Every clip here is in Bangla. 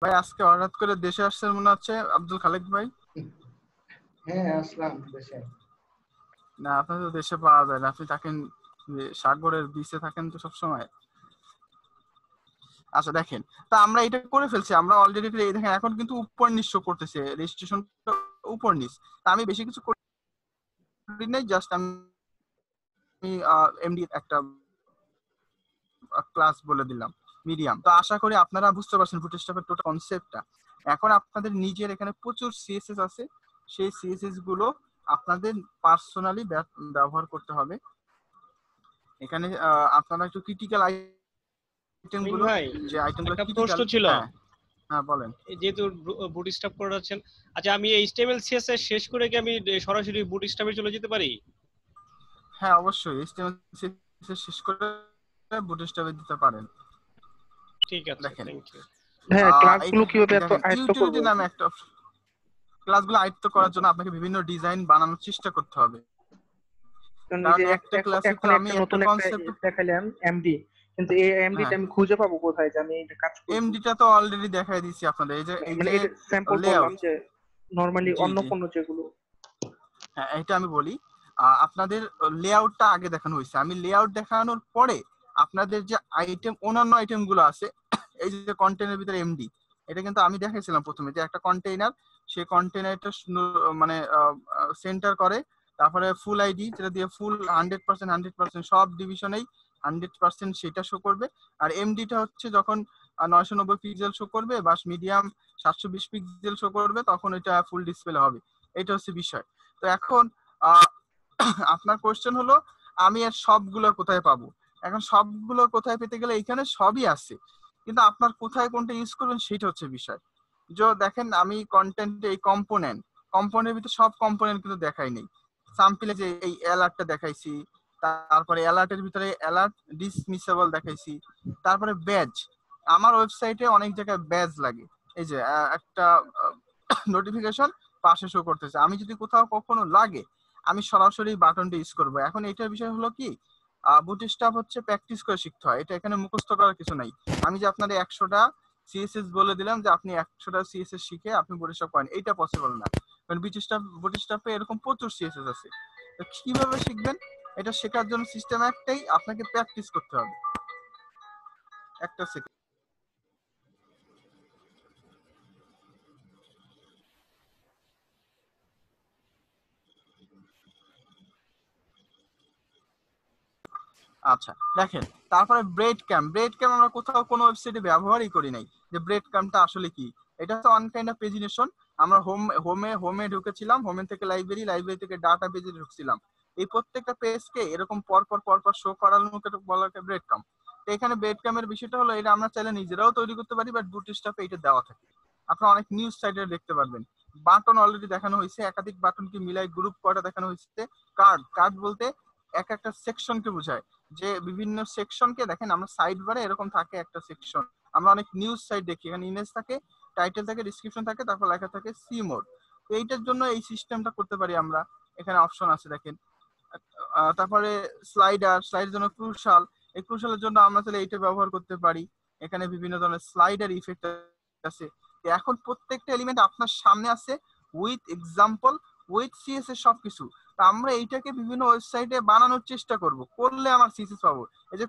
ভাই আজকে হঠাৎ করে দেশে আসছেন মনে হচ্ছে আব্দুল খালেক ভাই। হ্যাঁ, আসলাম দেশে। না, আপনার তো দেশে পাওয়া যায় না, আপনি থাকেন সাগরের বিচে থাকেন তো সবসময়। আচ্ছা দেখেন, তা আমরা এটা করে ফেলছি, আমরা অলরেডি দেখেন এখন কিন্তু উপর নিচ শো করতেছে, রেজিস্ট্রেশন উপর নিচ। তা আমি বেশি কিছু করি নাই, জাস্ট আমি এমডি একটা ক্লাস বলে দিলাম, মিডিয়াম। তো আশা করি আপনারা বুঝতে পারছেন বুটস্ট্র্যাপের টোটাল কনসেপ্টটা। এখন আপনাদের নিজের এখানে প্রচুর সিএসএস আছে, সেই সিএসএস গুলো আপনাদের পার্সোনালি ব্যবহার করতে হবে। এখানে আপনারা একটু ক্রিটিক্যাল আইটেম আমিন গুলো, ভাই, যে আইটেমগুলো একটা প্রশ্ন ক্রিটিক্যাল। ছিল। হ্যাঁ হ্যাঁ বলেন। যেহেতু বুটস্ট্র্যাপ করাচ্ছেন, আচ্ছা আমি এইচটিএমএল সিএসএস শেষ করে কি আমি সরাসরি বুটস্ট্র্যাপে চলে যেতে পারি? হ্যাঁ অবশ্যই, এইচটিএমএল শেষ করে বুটস্ট্র্যাপে দিতে পারেন। ঠিক আছে, দেখেন থ্যাংক ইউ। হ্যাঁ, ক্লাসগুলো কিভাবে এত দেখেন আয়ত্ত করবো? ইউটিলিটি নামে একটা ক্লাসগুলো আয়ত্ত করার জন্য আপনাকে বিভিন্ন ডিজাইন বানানোর চেষ্টা করতে হবে। কারণ এই কারণ যে একটা ক্লাসে তো এখন আমি একটা একটা নতুন একটা কনসেপ্ট। দেখাইলাম এমডি, কিন্তু এই এমডিটা হ্যাঁ, আমি খুঁজে পাবো কোথায় যে আমি এটা কাজ করব? এমডিটা তো অলরেডি দেখাই দিয়েছি আপনাদের, এই মানে যে এটা স্যাম্পল বললাম লেআউট। যে নরমালি জি অন্য জি, কোনো যেগুলো। হ্যাঁ এটা আমি বলি। আপনাদের লেআউটটা আগে দেখানো হয়েছে, আমি লেআউট দেখানোর পরে আপনাদের যে আইটেম, অন্যান্য আইটেম গুলো আছে, এই যে কন্টেনারের ভিতরে এমডি, এটা কিন্তু আমি দেখাইছিলাম প্রথমে, যে একটা কন্টেইনার, সেই কন্টেইনারটা মানে সেন্টার করে, তারপরে ফুল আইডি যেটা দিয়ে ফুল 100% সব ডিভিশনেই 100% সেটা শো করবে। আর এমডিটা হচ্ছে যখন 990 পিক্সেল শো করবে বা মিডিয়াম 720 পিক্সেল শো করবে, তখন এটা ফুল ডিসপ্লে হবে। এটা হচ্ছে বিষয়। তো এখন আপনার কোশ্চেন হলো আমি এর সবগুলো কোথায় পাবো। এখন সবগুলো কোথায় পেতে গেলে এখানে সবই আছে, কিন্তু আপনার কোথায় কোনটা ইউজ করবেন সেটা হচ্ছে বিষয়। যে দেখেন আমি কন্টেন্টে এই কম্পোনেন্টের ভিতরে সব কম্পোনেন্ট কিন্তু দেখাই নেই। স্যাম্পলে যে এই অ্যালার্টটা দেখাইছি, তারপরে অ্যালার্টের ভিতরে অ্যালার্ট ডিসমিসেবল দেখাইছি, তারপরে ব্যাজ। আমার ওয়েবসাইটে অনেক জায়গায় ব্যাজ লাগে, এই যে একটা নোটিফিকেশন পাশে শো করতেছে, আমি যদি কোথাও কখনো লাগে আমি সরাসরি বাটনটা ইউজ করবো। এখন এটার বিষয় হলো কি, বুটস্ট্র্যাপ হচ্ছে প্র্যাকটিস করে শিখতে হয়, এটা এখানে মুখস্থ করার কিছু নাই। আমি যে আপনার 100টা সিএসএস বলে দিলাম যে আপনি 100টা সিএসএস শিখে আপনি বুটস্ট্র্যাপ করেন, এটা পসিবল না। কারণ বুটস্ট্র্যাপে এরকম প্রচুর সিএসএস আছে। তো কিভাবে শিখবেন? এটা শেখার জন্য সিস্টেম একটাই, আপনাকে প্র্যাকটিস করতে হবে। একটা সেকেন্ড। আচ্ছা দেখেন, তারপরে ব্রেড ক্যাম আমরা কোথাও কোনো ওয়েবসাইটে ব্যবহারই করি নাই। যে ব্রেড ক্যামটা আসলে কি, এটা হচ্ছে ওয়ান কাইন্ড অফ পেজিনেশন। আমরা হোমে ঢুকেছিলাম, হোমে থেকে লাইব্রেরি থেকে ডাটা পেজে ঢুকছিলাম। এই প্রত্যেকটা পেজকে এরকম পর শো করার মতো বলা হয় ব্রেড ক্যাম। তো এখানে ব্রেড ক্যামের বিষয়টা হলো, এটা আমরা চাইলে নিজেরাও তৈরি করতে পারি, বাট বুটস্ট্র্যাপে এটা দেওয়া থাকে। আপনারা অনেক নিউজ সাইটে দেখতে পারবেন বাটন অলরেডি দেখানো হয়েছে, একাধিক বাটনকে মিলাই গ্রুপ করা দেখানো হয়েছে। কার্ড বলতে এক একটা সেকশনকে বোঝায়, যে বিভিন্ন সেকশনকে দেখেন, আমরা সাইড বারে এরকম থাকে একটা সেকশন। আমরা অনেক নিউজ সাইট দেখি, এখানে ইমেজ থাকে, টাইটেল থাকে, ডিসক্রিপশন থাকে, তারপর লেখা থাকে সি মোড। তো এইটার জন্য এই সিস্টেমটা করতে পারি আমরা। এখানে অপশন আছে দেখেন। তারপরে স্লাইডের জন্য ক্রুশাল, এই ক্রুশালের জন্য আমরা তাহলে এইটা ব্যবহার করতে পারি। এখানে বিভিন্ন ধরনের স্লাইডার ইফেক্ট আছে। এখন প্রত্যেকটা এলিমেন্ট আপনার সামনে আছে, উইথ এক্সাম্পল, উইথ সিএসএস সবকিছু। তো আমরা এইটাকে বিভিন্ন ওয়েবসাইটে বানানোর চেষ্টা করলে আমার সিএসএস পাবো। এই যে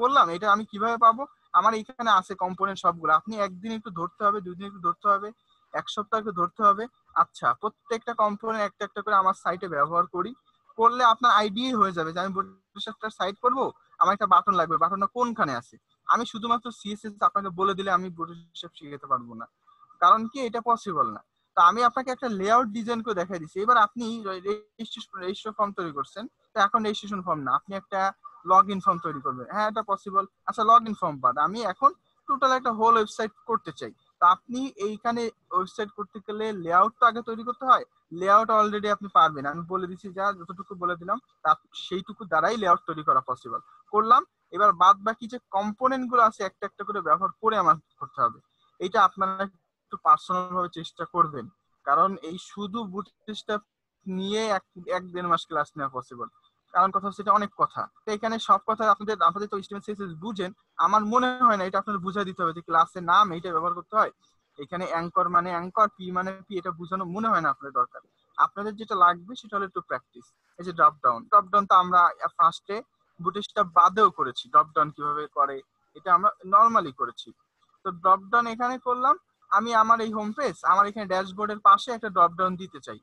বললাম, এটা আমি কিভাবে পাবো, আমার এখানে আছে কম্পোনেন্ট সবগুলো। আপনি একদিন একটু ধরতে হবে, 2 দিন একটু ধরতে হবে, 1 সপ্তাহ একটু ধরতে হবে। আচ্ছা, প্রত্যেকটা কম্পোনেন্ট একটা একটা করে আমার সাইটে ব্যবহার করলে আপনার আইডিয়াই হয়ে যাবে যে আমি একটা সাইট করবো, আমার একটা বাটন লাগবে, বাটনটা কোনখানে আছে। আমি শুধুমাত্র সিএসএস আপনাকে বলে দিলে আমি ফটোশপ শিখাতে পারবো না, কারণ কি এটা পসিবল না। তো আমি আপনাকে একটা লেআউট ডিজাইন করে দেখাই দিচ্ছি। এবার আপনি রেজিস্ট্রেশন ফর্ম তৈরি করছেন, তো এখন রেজিস্ট্রেশন ফর্ম না, আপনি একটা লগ ইন ফর্ম তৈরি করবেন। হ্যাঁ এটা পসিবল। আচ্ছা, লগ ইন ফর্ম বাদ আমি এখন টোটাল একটা হোল ওয়েবসাইট করতে চাই। তো আপনি এইখানে ওয়েবসাইট করতে গেলে লেআউট তো আগে তৈরি করতে হয়। লেআউট অলরেডি আপনি পারবেন, আমি বলে দিচ্ছি, যা যতটুকু বলে দিলাম তা সেইটুকু দ্বারাই লেআউট তৈরি করা পসিবল। করলাম। এবার বাদ বাকি যে কম্পোনেন্ট গুলো আছে একটা একটা করে ব্যবহার করে আমার করতে হবে। এটা আপনারা একটু পার্সোনাল ভাবে চেষ্টা করবেন, কারণ এই শুধু বুটস্ট্র্যাপ নিয়ে 1-1.5 মাস ক্লাস নেওয়া পসিবল। কারণ কথা হচ্ছে এটা অনেক কথা, তো এখানে সব কথা আপনাদের তো HTML CSS বুঝেন, আমার মনে হয় না এটা আপনাদের বুঝাই দিতে হবে যে ক্লাসের নাম এইটা ব্যবহার করতে হয়, এখানে অ্যাঙ্কর মানে অ্যাঙ্কর, পি মানে পি, এটা বোঝানো মনে হয় না আপনাদের দরকার। আপনাদের যেটা লাগবে সেটা হলো একটু প্র্যাকটিস। এই যে ড্রপ ডাউন তো আমরা ফার্স্টে বুটস্ট্র্যাপ বাদেও করেছি, ড্রপ ডাউন কিভাবে করে এটা আমরা নর্মালি করেছি। তো ড্রপ ডাউন এখানে করলাম, আমি আমার এই হোম পেজ, আমার এখানে ড্যাশবোর্ডের পাশে একটা ড্রপ ডাউন দিতে চাই,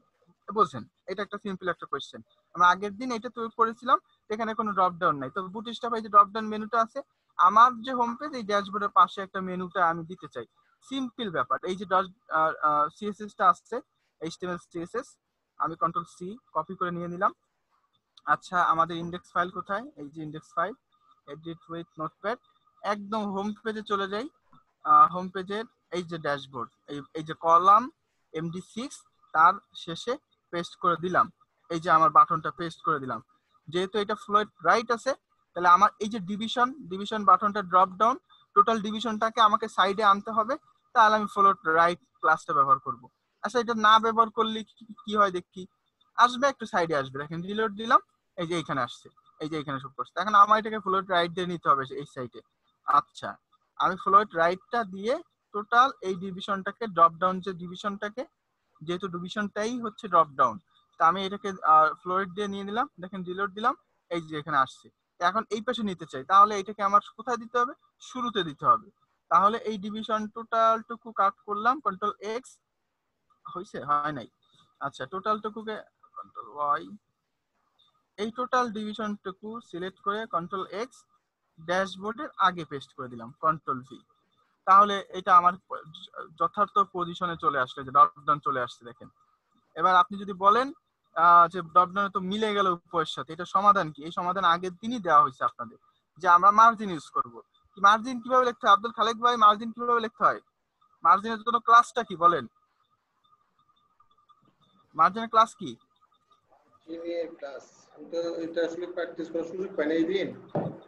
বলছেন এটা একটা সিম্পল একটা কোয়েশ্চেন। আমরা আগের দিন এটা তৈরি করেছিলাম, এখানে কোনো ড্রপ ডাউন নাই, তো বুটস্ট্র্যাপ এই যে ড্রপ ডাউন মেনুটা আছে, আমার যে হোম পেজ এই ড্যাশবোর্ডের পাশে একটা মেনুটা আমি দিতে চাই, সিম্পল ব্যাপার। এই যে সিএসএস টা আসছে, এইচটিএমএল সিএসএস, আমি কন্ট্রোল সি কপি করে নিয়ে নিলাম। আচ্ছা, আমাদের ইন্ডেক্স ফাইল কোথায়? এই যে index file, edit with notepad, একদম হোম পেজে চলে যাই। হোম পেজের এই যে ড্যাশবোর্ড, এই যে কলাম MD6, তার শেষে পেস্ট করে দিলাম, এই যে আমার বাটনটা পেস্ট করে দিলাম। যেহেতু এটা ফ্লোট রাইট আছে, তাহলে আমার এই যে ডিভিশন বাটনটা ড্রপ ডাউন, টোটাল ডিভিশনটাকে আমাকে সাইডে আনতে হবে, তাহলে আমি ফ্লোট রাইট ক্লাসটা ব্যবহার করব। আচ্ছা, এটা না ব্যবহার করলে কি হয় দেখি, আসবে একটু সাইডে আসবে, দেখেন রিলোড দিলাম, এই যে এখানে আসছে, এই যে এখানে শো করছে। এখন আমার এটাকে ফ্লোট রাইট দিয়ে নিতে হবে এই সাইডে। আচ্ছা, আমি ফ্লোট রাইটটা দিয়ে টোটাল এই ডিভিশনটাকে ড্রপ ডাউন, যে ডিভিশনটাকে, যেহেতু ডিভিশনটাই হচ্ছে ড্রপ ডাউন, তা আমি এটাকে ফ্লোট দিয়ে নিয়ে নিলাম, দেখেন রিলোড দিলাম, এই যে এখানে আসছে। এখন এই পাশে নিতে চাই, তাহলে এটাকে আমার কোথায় দিতে হবে? শুরুতে দিতে হবে। তাহলে এই ডিভিশন টোটালটুকু কাট করলাম, কন্ট্রোল এক্স, হয়েছে? হয় নাই। আচ্ছা, টোটালটুকুকে কন্ট্রোল ওয়াই, এই টোটাল ডিভিশনটুকু সিলেক্ট করে কন্ট্রোল এক্স, ড্যাশবোর্ডের আগে পেস্ট করে দিলাম, কন্ট্রোল ভি। তাহলে এটা আমার যথার্থ পজিশনে চলে আসছে, যে ড্রপ ডাউন চলে আসছে, দেখেন। এবার আপনি যদি বলেন যে ড্রপ ডাউনে তো মিলে গেল উপরের সাথে, এটা সমাধান কি? এই সমাধান আগের দিনই দেওয়া হয়েছে আপনাদের, যে আমরা মার্জিন ইউজ করব। মার্জিন কিভাবে লিখতে হয় আব্দুল খালেক ভাই? মার্জিন কিভাবে লিখতে হয়? মার্জিনের জন্য ক্লাসটা কি বলেন? মার্জিনের ক্লাস কি? Junior class. আমি তো এটা আসলে প্র্যাকটিস করার সুযোগ পাই না এই দিন।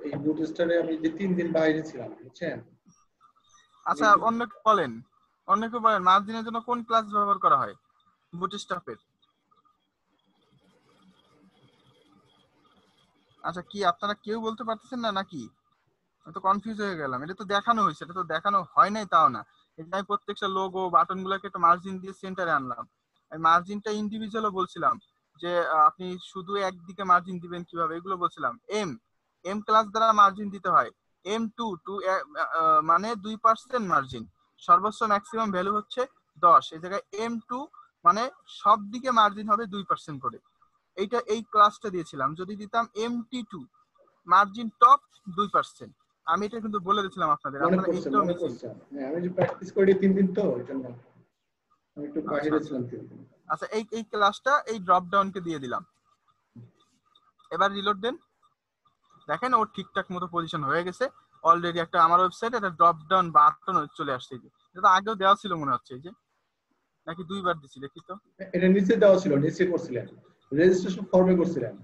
এই বুটস্ট্র্যাপে আমি যে 3 দিন বাইরে ছিলাম, বুঝছেন? আচ্ছা, অন্যকে বলেন, মার্জিনের জন্য কোন ক্লাস ব্যবহার করা হয় বুটস্ট্র্যাপের? আচ্ছা, কি আপনারা কেউ বলতে পারতেছেন না নাকি? আমি তো কনফিউজ হয়ে গেলাম। এটা তো দেখানো হয়েছে, এটা তো দেখানো হয় নাই তাও না। এটা আমি প্রত্যেকটা লোগো বাটন গুলাকে একটা মার্জিন দিয়ে সেন্টারে আনলাম। আমি মার্জিনটা ইন্ডিভিজুয়ালও বলছিলাম, যে আপনি শুধু একদিকে মার্জিন দিবেন কিভাবে, এগুলো বলছিলাম। এম ক্লাস দ্বারা মার্জিন দিতে হয়। M2 মানে 2% মার্জিন, সর্বোচ্চ ম্যাক্সিমাম ভ্যালু হচ্ছে 10, এই জায়গায় M2 মানে সব দিকে মার্জিন হবে 2% করে। এইটা এই ক্লাসটা দিয়েছিলাম। যদি দিতাম MT2 মার্জিন টপ 2%, আমি এটা কিন্তু বলে দিয়েছিলাম আপনাদের, মনে আপনারা পড়ছে, এইটাও মনে মিসিং। পড়ছে। হ্যাঁ, আমি যে প্র্যাকটিস করি 3 দিন, তো এই জন্য আমি একটু আচ্ছা বাইরে আচ্ছা ছিলাম 3 দিন। আচ্ছা, এই ক্লাসটা এই ড্রপ ডাউনকে দিয়ে দিলাম। এবার রিলোড দেন, দেখেন ওর ঠিকঠাক মতো পজিশন হয়ে গেছে অলরেডি। একটা আমার ওয়েবসাইট একটা ড্রপ ডাউন বাটন চলে আসছে, এটা তো আগেও দেওয়া ছিল মনে হচ্ছে, এই যে, নাকি দুইবার দিছি দেখি তো। এটা নিচে দেওয়া ছিল, নিচে করছিলেন, রেজিস্ট্রেশন ফর্মে করছিলেন।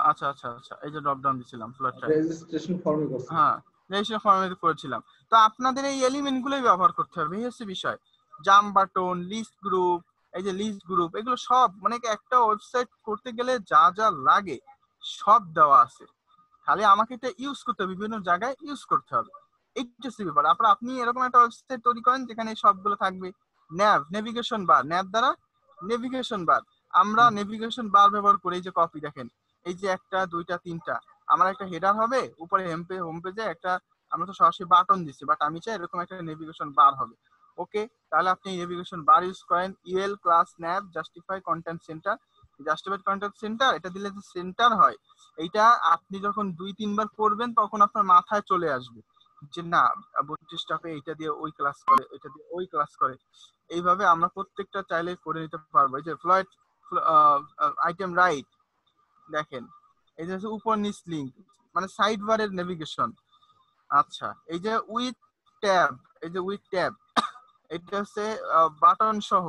আচ্ছা আচ্ছা আচ্ছা, এই যে ড্রপ ডাউন দিছিলাম ফ্লোট রাইট। রেজিস্ট্রেশন ফর্মে করছিলেন। হ্যাঁ, রেজিস্ট্রেশন ফর্মে করেছিলাম। তো আপনাদের এই এলিমেন্ট গুলোই ব্যবহার করতে হবে, এই হচ্ছে বিষয়। জাম বাটন, লিস্ট গ্রুপ, এই যে লিস্ট গ্রুপ, এগুলো সব মানে একটা ওয়েবসাইট করতে গেলে যা যা লাগে সব দেওয়া আছে, খালি আমাকে এটা ইউজ করতে হবে, বিভিন্ন জায়গায় ইউজ করতে হবে। এইটা হচ্ছে ব্যাপার। আপনি এরকম একটা ওয়েবসাইট তৈরি করেন যেখানে সবগুলো থাকবে। নেভিগেশন বার, দ্বারা নেভিগেশন বার, আমরা নেভিগেশন বার ব্যবহার করি। এই যে কপি দেখেন, এই যে 1 2 3 আমার একটা হেডার হবে, উপরে হোম পেজে একটা, আমরা তো সরাসরি বাটন দিচ্ছি, বাট আমি চাই এরকম একটা নেভিগেশন বার হবে। ওকে, তাহলে আপনি নেভিগেশন বার ইউজ করেন। UL class nav justify content centre, justified content centre, এটা দিলে যে সেন্টার হয়, এইটা আপনি যখন 2-3 বার করবেন তখন আপনার মাথায় চলে আসবে যে না, বুটস্ট্র্যাপে এইটা দিয়ে ওই ক্লাস করে, এটা দিয়ে ওই ক্লাস করে। এইভাবে আমরা প্রত্যেকটা চাইলে করে নিতে পারবো। এই যে ফ্লয়েড আইটেম রাইট, দেখেন এই যে উপর নিচ লিংক, মানে সাইড বারের নেভিগেশন। আচ্ছা, এই যে উইথ ট্যাব, এই যে উইথ ট্যাব, এটা হচ্ছে বাটন সহ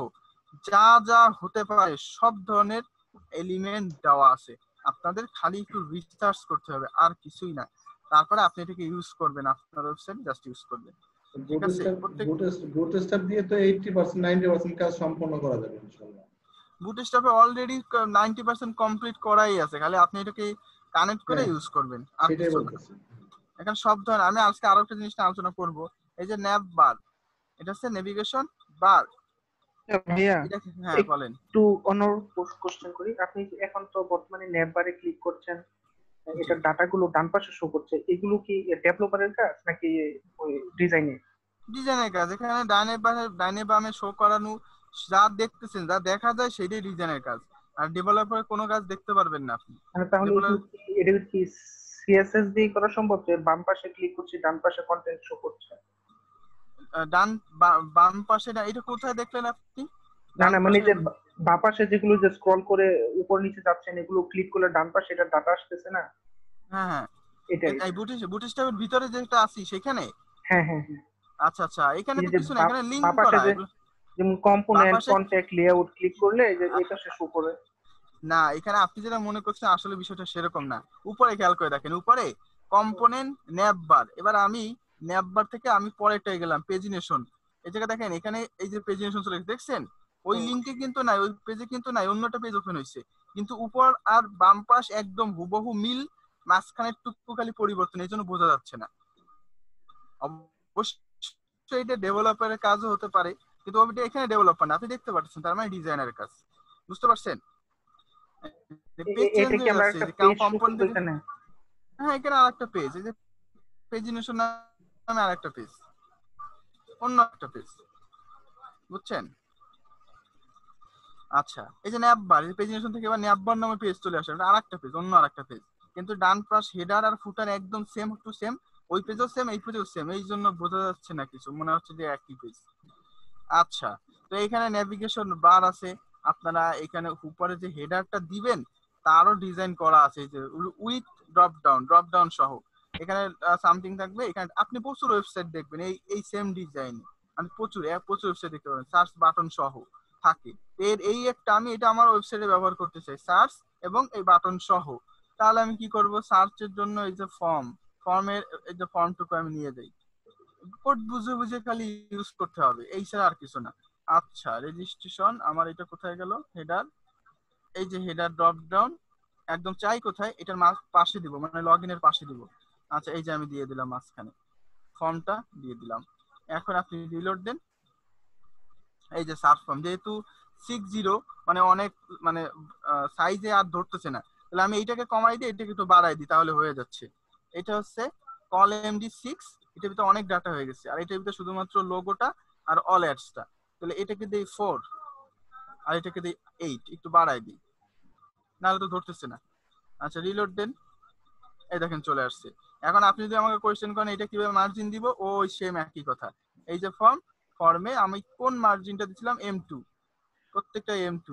যা যা হতে পারে সব ধরনের এলিমেন্ট দেওয়া আছে। আপনাদের খালি একটু রিসার্চ করতে হবে, আর কিছুই না। তারপরে আপনি এটাকে ইউজ করবেন, আপনার ওয়েবসাইট জাস্ট ইউজ করবেন। ঠিক আছে, প্রত্যেক বুটস্ট্র্যাপ দিয়ে তো 80% 90% কাজ সম্পন্ন করা যাবে ইনশাআল্লাহ। বুটস্ট্র্যাপে অলরেডি 90% কমপ্লিট করাই আছে, খালি আপনি এটাকে কানেক্ট করে হ্যাঁ, ইউজ করবেন, আর সেটাই কিছু না। বলতেছি। এখানে সব ধরনের, আমি আজকে আরো একটা জিনিস নিয়ে আলোচনা করব, এই যে ন্যাভ বার, এটা হচ্ছে নেভিগেশন বার। ভাইয়া এটা হ্যাঁ বলেন। একটু অন্য কোশ্চেন করি। আপনি এখন তো বর্তমানে ন্যাপ বারে ক্লিক করছেন, জি, এটা ডাটাগুলো ডান পাশে শো করছে, এগুলো কি ডেভেলপারের কাজ নাকি ওই ডিজাইনে? ডিজাইনের কাজ। এখানে ডাইনে বামে শো করানো, যা দেখতেছেন, যা দেখা যায় সেটাই ডিজাইনের কাজ। আর ডেভেলপারের কোনো কাজ দেখতে পারবেন না আপনি। মানে তাহলে ডেভেলপার এটা কি সিএসএস দিয়ে করা সম্ভব যে বাম পাশে ক্লিক করছি ডান পাশে কন্টেন্ট শো করছে? ডান বাম পাশে না, এটা কোথায় দেখলেন আপনি? না ডান না, মানে পাশে যে বাম পাশে যেগুলো যে স্ক্রল করে উপর নিচে যাচ্ছেন, এগুলো ক্লিক করলে ডান পাশে এটা ডাটা আসতেছে না? হ্যাঁ হ্যাঁ, এটাই। এই বুটিস্ট্যাপের ভিতরে যেটা আছি সেখানে। হ্যাঁ হ্যাঁ হ্যাঁ। আচ্ছা আচ্ছা, এখানে এই তো যে কিছু না, এখানে লিঙ্ক বাম পাশে করা যে এগুলো। যেমন বাম কম্পোনেন্ট পাশে কন্ট্যাক্ট লেআউট ক্লিক করলে এই যে এই পাশে শো করে। না, এখানে আপনি যেটা মনে করছেন আসলে বিষয়টা সেরকম না। উপরে খেয়াল করে দেখেন, উপরে কম্পোনেন্ট ন্যাব বার। এবার আমি ন্যাব বার থেকে আমি পরেরটায় গেলাম, পেজিনেশন। এই জায়গায় দেখেন, এখানে এই যে পেজিনেশন চলে গেছে, দেখছেন? ওই হুম। লিঙ্কে কিন্তু নাই, ওই পেজে কিন্তু নাই, অন্যটা পেজ ওপেন হয়েছে। কিন্তু উপর আর বাম পাশ একদম হুবহু মিল, মাঝখানে টুকটু খালি পরিবর্তন, এই জন্য বোঝা যাচ্ছে না। অবশ্যই এটা ডেভেলপারের কাজও হতে পারে, কিন্তু ওইটা এখানে ডেভেলপার না, আপনি দেখতে পাচ্ছেন, তার মানে ডিজাইনারের কাজ। বুঝতে পারছেন? পেজ চেঞ্জ এটা কি হয়ে আমার যাচ্ছে, একটা যে পেজ শো কম্পোনেন্ট করবে থেকে। এখানে? হ্যাঁ, এখানে আরেকটা পেজ, এই যে পেজিনেশন নামে আরেকটা পেজ, অন্য একটা পেজ। বুঝছেন? আচ্ছা, এই যে ন্যাপবার, এই পেজিনেশন থেকে এবার ন্যাপবার নামে পেজ চলে আসে, এটা আরেকটা পেজ, অন্য আরেকটা পেজ। কিন্তু ডান পাশ হেডার আর ফুটার একদম সেম টু সেম, ওই পেজও সেম, এই পেজও সেম, এই জন্য বোঝা যাচ্ছে না কিছু, মনে হচ্ছে যে একই পেজ। আচ্ছা, তো এখানে নেভিগেশন বার আছে। আপনারা এখানে উপরে যে হেডারটা দিবেন তারও ডিজাইন করা আছে, এই যে উইথ ড্রপ ডাউন সহ। এখানে সামথিং থাকবে, এখানে আপনি প্রচুর ওয়েবসাইট দেখবেন এই এই সেম ডিজাইন, আমি প্রচুর ওয়েবসাইট দেখতে পাবেন সার্চ বাটন সহ থাকে। এই একটা, আমি এটা আমার ওয়েবসাইটে ব্যবহার করতে চাই, সার্চ এবং এই বাটন সহ। তাহলে আমি কি করব, সার্চের জন্য এই যে ফর্মের এই যে ফর্মটুকু আমি নিয়ে যাই, কোড বুঝে বুঝে খালি ইউজ করতে হবে, এই ছাড়া আর কিছু না। আচ্ছা, রেজিস্ট্রেশন আমার এটা কোথায় গেল, হেডার, এই যে হেডার ড্রপ ডাউন, একদম চাই কোথায়, এটার পাশে দিব, মানে লগ ইনের পাশে দিব। আচ্ছা, এই যে আমি দিয়ে দিলাম মাঝখানে, ফর্মটা দিয়ে দিলাম। এখন আপনি রিলোড দেন। এই যে সার্চ ফর্ম, যেহেতু 60 মানে অনেক, মানে সাইজে আর ধরতেছে না, তাহলে আমি এইটাকে কমাই দিই, এটাকে একটু বাড়াই দিই, তাহলে হয়ে যাচ্ছে। এটা হচ্ছে কল MD6, এটার ভিতরে অনেক ডাটা হয়ে গেছে, আর এটার ভিতরে শুধুমাত্র লোগোটা আর অল অ্যাডসটা। তাহলে এটাকে দিই 4, আর এটাকে দিই 8, একটু বাড়াই দিই, নাহলে তো ধরতেছে না। আচ্ছা, রিলোড দেন, এই দেখেন চলে আসছে। এখন আপনি যদি আমাকে কোয়েশ্চেন করেন এটা কিভাবে মার্জিন দিব, ওই সেম একই কথা। এই যে ফর্মে আমি কোন মার্জিনটা দিছিলাম, M2, প্রত্যেকটা M2,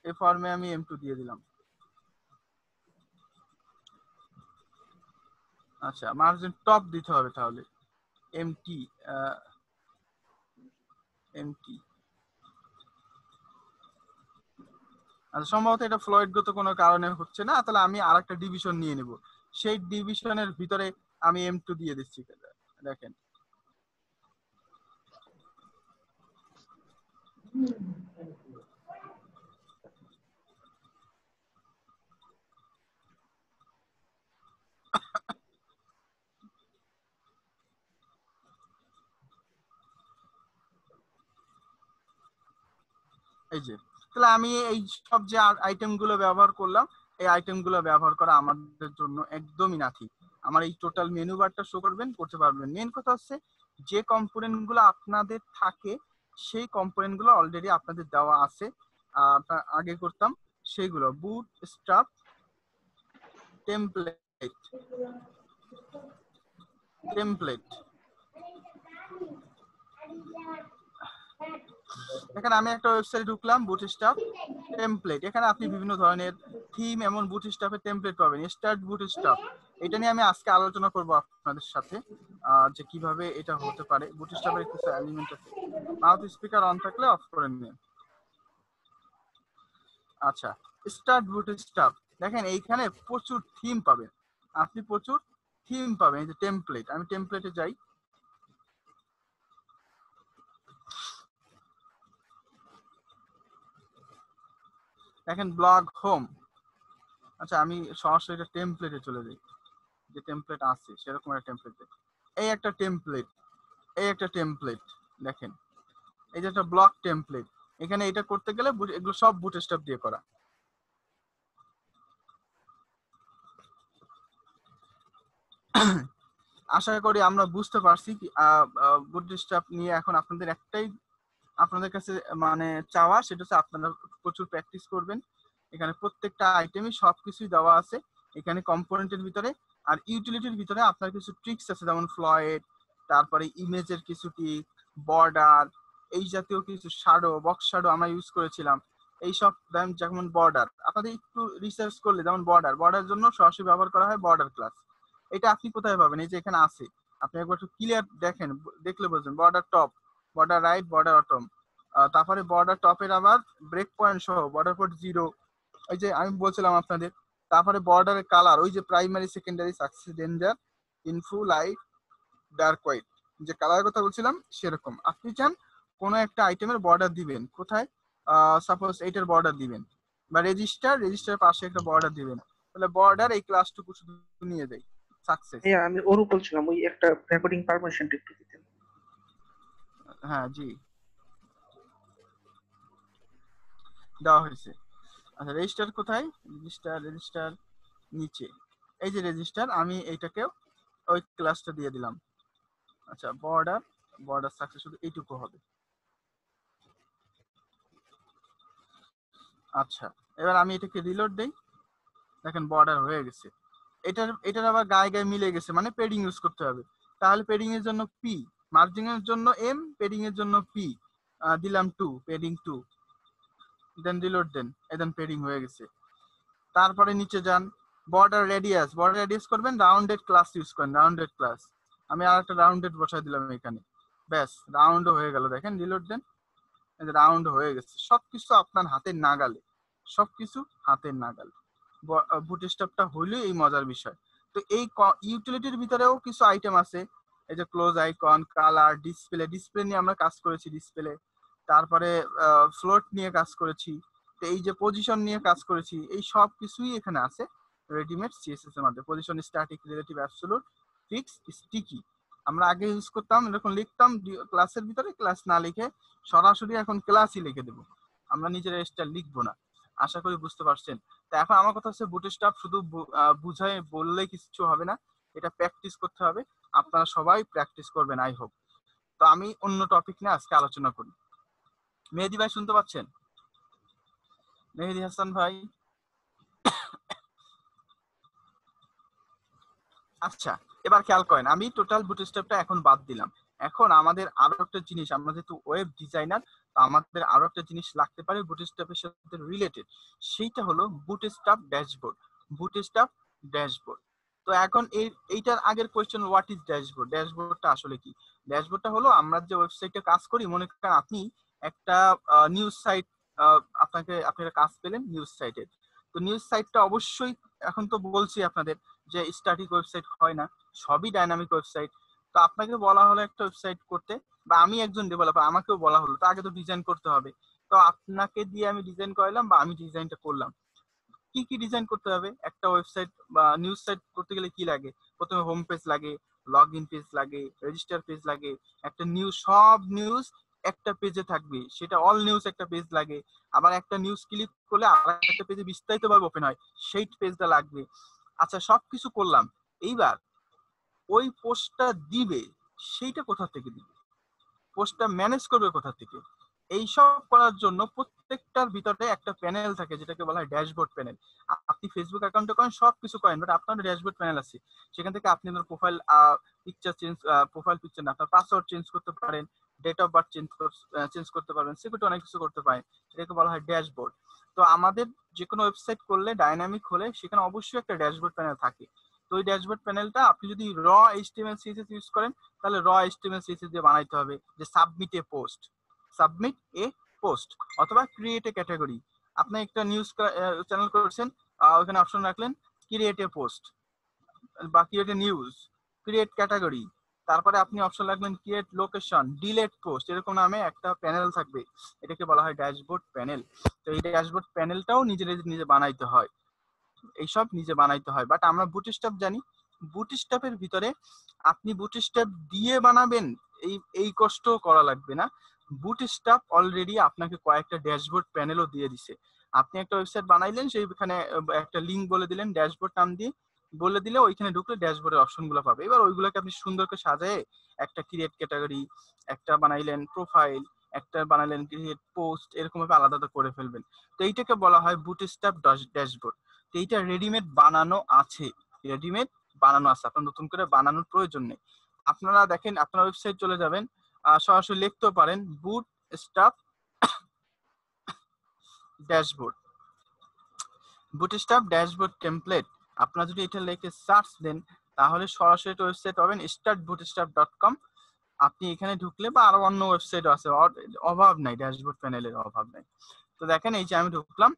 এই ফর্মে আমি M2 দিয়ে দিলাম। আচ্ছা, মার্জিন টপ দিতে হবে তাহলে, MT, MT। আচ্ছা, সম্ভবত এটা ফ্লয়েডগত কোনো কারণে হচ্ছে না, তাহলে আমি আরেকটা ডিভিশন নিয়ে নেব, সেই ডিভিশনের ভিতরে আমি M2 দিয়ে দিচ্ছি। দেখেন, এই যে, তাহলে আমি এই সব যে আইটেম গুলো ব্যবহার করলাম, এই আইটেম গুলো ব্যবহার করা আমাদের জন্য একদমই নাথি। আমার এই টোটাল মেনু বারটা শো করতে পারবেন। মেন কথা হচ্ছে, যে কম্পোনেন্ট গুলো আপনাদের থাকে সেই কম্পোনেন্ট গুলো অলরেডি আপনাদের দেওয়া আছে, আগে করতাম সেইগুলো, বুট স্ট্রাপ, টেমপ্লেট, টেমপ্লেট। এখানে আমি একটা ওয়েবসাইটে ঢুকলাম, বুটস্ট্র্যাপ টেমপ্লেট। এখানে আপনি বিভিন্ন ধরনের থিম এমন বুটস্ট্র্যাপের টেমপ্লেট পাবেন, স্টার্ট বুটস্ট্র্যাপ। এটা নিয়ে আমি আজকে আলোচনা করব আপনাদের সাথে, যে কিভাবে এটা হতে পারে। বুটস্ট্র্যাপের কিছু এলিমেন্ট আছে, মাউথ স্পিকার অন থাকলে অফ করে নিন। আচ্ছা, স্টার্ট বুটস্ট্র্যাপ, দেখেন এইখানে প্রচুর থিম পাবেন, আপনি প্রচুর থিম পাবেন। এই যে টেমপ্লেট, আমি টেমপ্লেটে যাই। দেখেন ব্লগ হোম। আচ্ছা আমি সরাসরি এটা টেমপ্লেটে চলে যাই, যে টেমপ্লেট আছে সেরকম একটা টেমপ্লেটে। এই একটা টেমপ্লেট, এই একটা টেমপ্লেট দেখেন, এই যে একটা ব্লক টেমপ্লেট। এখানে এটা করতে গেলে এগুলো সব বুটস্ট্র্যাপ দিয়ে করা। আশা করি আমরা বুঝতে পারছি কি বুটস্ট্র্যাপ নিয়ে। এখন আপনাদের একটাই আপনাদের কাছে মানে চাওয়া, সেটা হচ্ছে আপনারা প্রচুর প্র্যাকটিস করবেন। এখানে প্রত্যেকটা আইটেমই সবকিছুই দেওয়া আছে এখানে কম্পোনেন্টের ভিতরে। আর ইউটিলিটির ভিতরে আপনার কিছু ট্রিক্স আছে, যেমন ফ্লয়েড, তারপরে ইমেজের কিছু ট্রিক, বর্ডার, এই জাতীয় কিছু শ্যাডো, বক্স শ্যাডো আমরা ইউজ করেছিলাম। এইসব যেমন বর্ডার আপনাদের একটু রিসার্চ করলে, যেমন বর্ডার জন্য সরাসরি ব্যবহার করা হয় বর্ডার ক্লাস। এটা আপনি কোথায় পাবেন? এই যে এখানে আছে, আপনি একবার একটু ক্লিয়ার দেখেন, দেখলে বুঝবেন। Border top, border right, border autumn, তারপরে বর্ডার টপের আবার ব্রেক পয়েন্ট সহ বর্ডার পোর্ট 0, ওই যে আমি বলছিলাম আপনাদের। তারপরে বর্ডারের কালার, ওই যে primary, secondary, success, danger, ইনফু, light, dark white, যে কালারের কথা বলছিলাম সেরকম। আপনি চান কোনো একটা আইটেমের বর্ডার দিবেন কোথায়, সাপোজ এইটার বর্ডার দিবেন, বা রেজিস্টারের পাশে একটা বর্ডার দিবেন, তাহলে বর্ডার এই ক্লাসটুকু শুধু নিয়ে যায়, সাকসেস। হ্যাঁ আমি ওরও বলছিলাম ওই একটা রেকর্ডিং পারমিশনটা একটু দিতেন। হ্যাঁ জি, দেওয়া হয়েছে। আচ্ছা রেজিস্টার কোথায়? রেজিস্টার নিচে, এই যে রেজিস্টার, আমি এইটাকেও ওই ক্লাসটা দিয়ে দিলাম। আচ্ছা বর্ডার সাকসেস শুধু এইটুকু হবে। আচ্ছা এবার আমি এটাকে রিলোড দেই, দেখেন বর্ডার হয়ে গেছে। এটার আবার গায়ে গায়ে মিলে গেছে, মানে পেডিং ইউজ করতে হবে। তাহলে পেডিং এর জন্য পি, মার্জিং এর জন্য এম, পেডিং এর জন্য পি, দিলাম 2, পেডিং 2, দেন রিলোড দেন, দেন পেডিং হয়ে গেছে। তারপরে নিচে যান, বর্ডার রেডিয়াস করবেন রাউন্ডেড ক্লাস ইউজ করেন, রাউন্ডেড ক্লাস। আমি আর একটা রাউন্ডেড বসাই দিলাম এখানে, ব্যাস রাউন্ডও হয়ে গেল। দেখেন রিলোড দেন, রাউন্ড হয়ে গেছে। সবকিছু আপনার হাতের নাগালে, সবকিছু হাতের নাগালে। বুটস্ট্র্যাপটা হইলো এই মজার বিষয়। তো এই ইউটিলিটির ভিতরেও কিছু আইটেম আছে, এই যে ক্লোজ আইকন, কালার, ডিসপ্লে নিয়ে আমরা কাজ করেছি, ডিসপ্লে। তারপরে ফ্লোট নিয়ে কাজ করেছি, তো এই যে পজিশন নিয়ে কাজ করেছি, এই সব কিছুই এখানে আছে রেডিমেড সিএসএস এর মধ্যে। Position, static, relative, absolute, fix, sticky আমরা আগে ইউজ করতাম, এরকম লিখতাম ক্লাসের ভিতরে, ক্লাস না লিখে সরাসরি এখন ক্লাসই লিখে দেবো, আমরা নিজের স্টাইল লিখবো না। আশা করি বুঝতে পারছেন। তো এখন আমার কথা হচ্ছে বুটস্ট্র্যাপ শুধু বুঝায় বললেই কিছু হবে না, এটা প্র্যাকটিস করতে হবে। আপনারা সবাই প্র্যাকটিস করবেন আই হোপ। তো আমি অন্য টপিক নিয়ে আজকে আলোচনা করি। মেহেদি ভাই শুনতে পাচ্ছেন? মেহেদি হাসান ভাই? আচ্ছা এবার খেয়াল করেন, আমি টোটাল বুটস্ট্র্যাপটা এখন বাদ দিলাম। এখন আমাদের আরো একটা জিনিস, আমরা যেহেতু ওয়েব ডিজাইনার, আমাদের আরো একটা জিনিস লাগতে পারে বুটস্ট্র্যাপের সাথে রিলেটেড, সেইটা হলো বুটস্ট্র্যাপ ড্যাশবোর্ড। Bootstrap dashboard. তো এখন এইটার আগের কোয়েশ্চেন, হোয়াট ইজ ড্যাশবোর্ড? ড্যাশবোর্ডটা আসলে কি? ড্যাশবোর্ডটা হলো আমরা যে ওয়েবসাইটে কাজ করি, মনে করেন আপনি একটা নিউজ সাইট, আপনারা কাজ পেলেন নিউজ সাইটে। তো নিউজ সাইটটা অবশ্যই, এখন তো বলছি আপনাদের যে স্ট্যাটিক ওয়েবসাইট হয় না, সবই ডাইনামিক ওয়েবসাইট। তো আপনাকে বলা হলো একটা ওয়েবসাইট করতে, বা আমি একজন ডেভেলপার, আমাকেও বলা হলো, তো আগে তো ডিজাইন করতে হবে। তো আপনাকে দিয়ে আমি ডিজাইন করাইলাম, বা আমি ডিজাইনটা করলাম। কি কি ডিজাইন করতে হবে? একটা ওয়েবসাইট বা নিউজ সাইট করতে গেলে কি লাগে? প্রথমে হোম পেজ লাগে, লগ ইন পেজ লাগে, রেজিস্টার পেজ লাগে। একটা নিউজ, সব নিউজ একটা পেজে থাকবে, সেটা অল নিউজ একটা পেজ লাগে। আবার একটা নিউজ ক্লিক করলে আর একটা পেজে বিস্তারিতভাবে ওপেন হয়, সেই পেজটা লাগবে। আচ্ছা সবকিছু করলাম, এইবার ওই পোস্টটা দিবে, সেইটা কোথা থেকে দিবে? পোস্টটা ম্যানেজ করবে কোথা থেকে? এইসব করার জন্য প্রত্যেকটার ভিতরে একটা প্যানেল থাকে, যেটাকে বলা হয় ড্যাশবোর্ড প্যানেল। আপনি ফেসবুক অ্যাকাউন্টে করেন, সবকিছু করেন, বাট আপনার ড্যাশবোর্ড প্যানেল আছে, সেখান থেকে আপনি আপনার প্রোফাইল পিকচার না, আপনার পাসওয়ার্ড চেঞ্জ করতে পারেন, ডেট অফ বার্থ চেঞ্জ করতে পারবেন, সিকিউরিটি অনেক কিছু করতে পারেন, এটাকে বলা হয় ড্যাশবোর্ড। তো আমাদের যে কোনো ওয়েবসাইট করলে, ডাইনামিক হলে, সেখানে অবশ্যই একটা ড্যাশবোর্ড প্যানেল থাকে। তো ওই ড্যাশবোর্ড প্যানেলটা আপনি যদি র এইচটিএমএল সিএসএস ইউজ করেন, তাহলে র এইচটিএমএল সিএসএস দিয়ে বানাইতে হবে, যে সাবমিট এ পোস্ট, অথবা ক্রিয়েট এ ক্যাটাগরি। আপনি একটা নিউজ চ্যানেল করছেন, ওখানে অপশন রাখলেন ক্রিয়েট এ পোস্ট বা create a news, create category, তারপরে আপনি অপশন লাগবেন ক্রিয়েট লোকেশন, ডিলেট পোস্ট, এরকম নামে একটা প্যানেল থাকবে, এটাকে বলা হয় ড্যাশবোর্ড প্যানেল। তো এই ড্যাশবোর্ড প্যানেলটাও নিজে বানাইতে হয়, এইসব নিজে বানাইতে হয়। বাট আমরা বুটস্ট্র্যাপ জানি, বুটস্ট্র্যাপের ভিতরে আপনি বুটস্ট্র্যাপ দিয়ে বানাবেন, এই কষ্ট করা লাগবে না। বুটস্ট্র্যাপ অলরেডি আপনাকে কয়েকটা ড্যাশবোর্ড প্যানেলও দিয়ে দিছে। আপনি একটা ওয়েবসাইট বানাইলেন, সেইখানে একটা লিঙ্ক বলে দিলেন ড্যাশবোর্ড নাম দিয়ে, বলে দিলে ওইখানে ঢুকলে ড্যাশবোর্ডের অপশনগুলো পাবে। এবার ওইগুলোকে আপনি সুন্দর করে সাজায় একটা ক্রিয়েট ক্যাটাগরি, একটা বানাইলেন প্রোফাইল, একটা বানাইলেন ক্রিয়েট পোস্ট, এরকম ভাবে আলাদা করে ফেলবেন। তো এইটাকে বলা হয় বুটস্ট্র্যাপ ড্যাশবোর্ড। তো এইটা রেডিমেড বানানো আছে, আপনার নতুন করে বানানোর প্রয়োজন নেই। আপনারা দেখেন, আপনার ওয়েবসাইট চলে যাবেন, সরাসরি লিখতেও পারেন bootstrap dashboard, bootstrap dashboard template. আপনারা যদি এটা লিখে সার্চ দেন তাহলে সরাসরি ওয়েবসাইট পাবেন startbootstrap.com। আপনি এখানে ঢুকলে, বা আরো অন্য ওয়েবসাইটও আছে, অভাব নাই, ড্যাশবোর্ড প্যানেলের অভাব নাই। তো দেখেন এই যে আমি ঢুকলাম,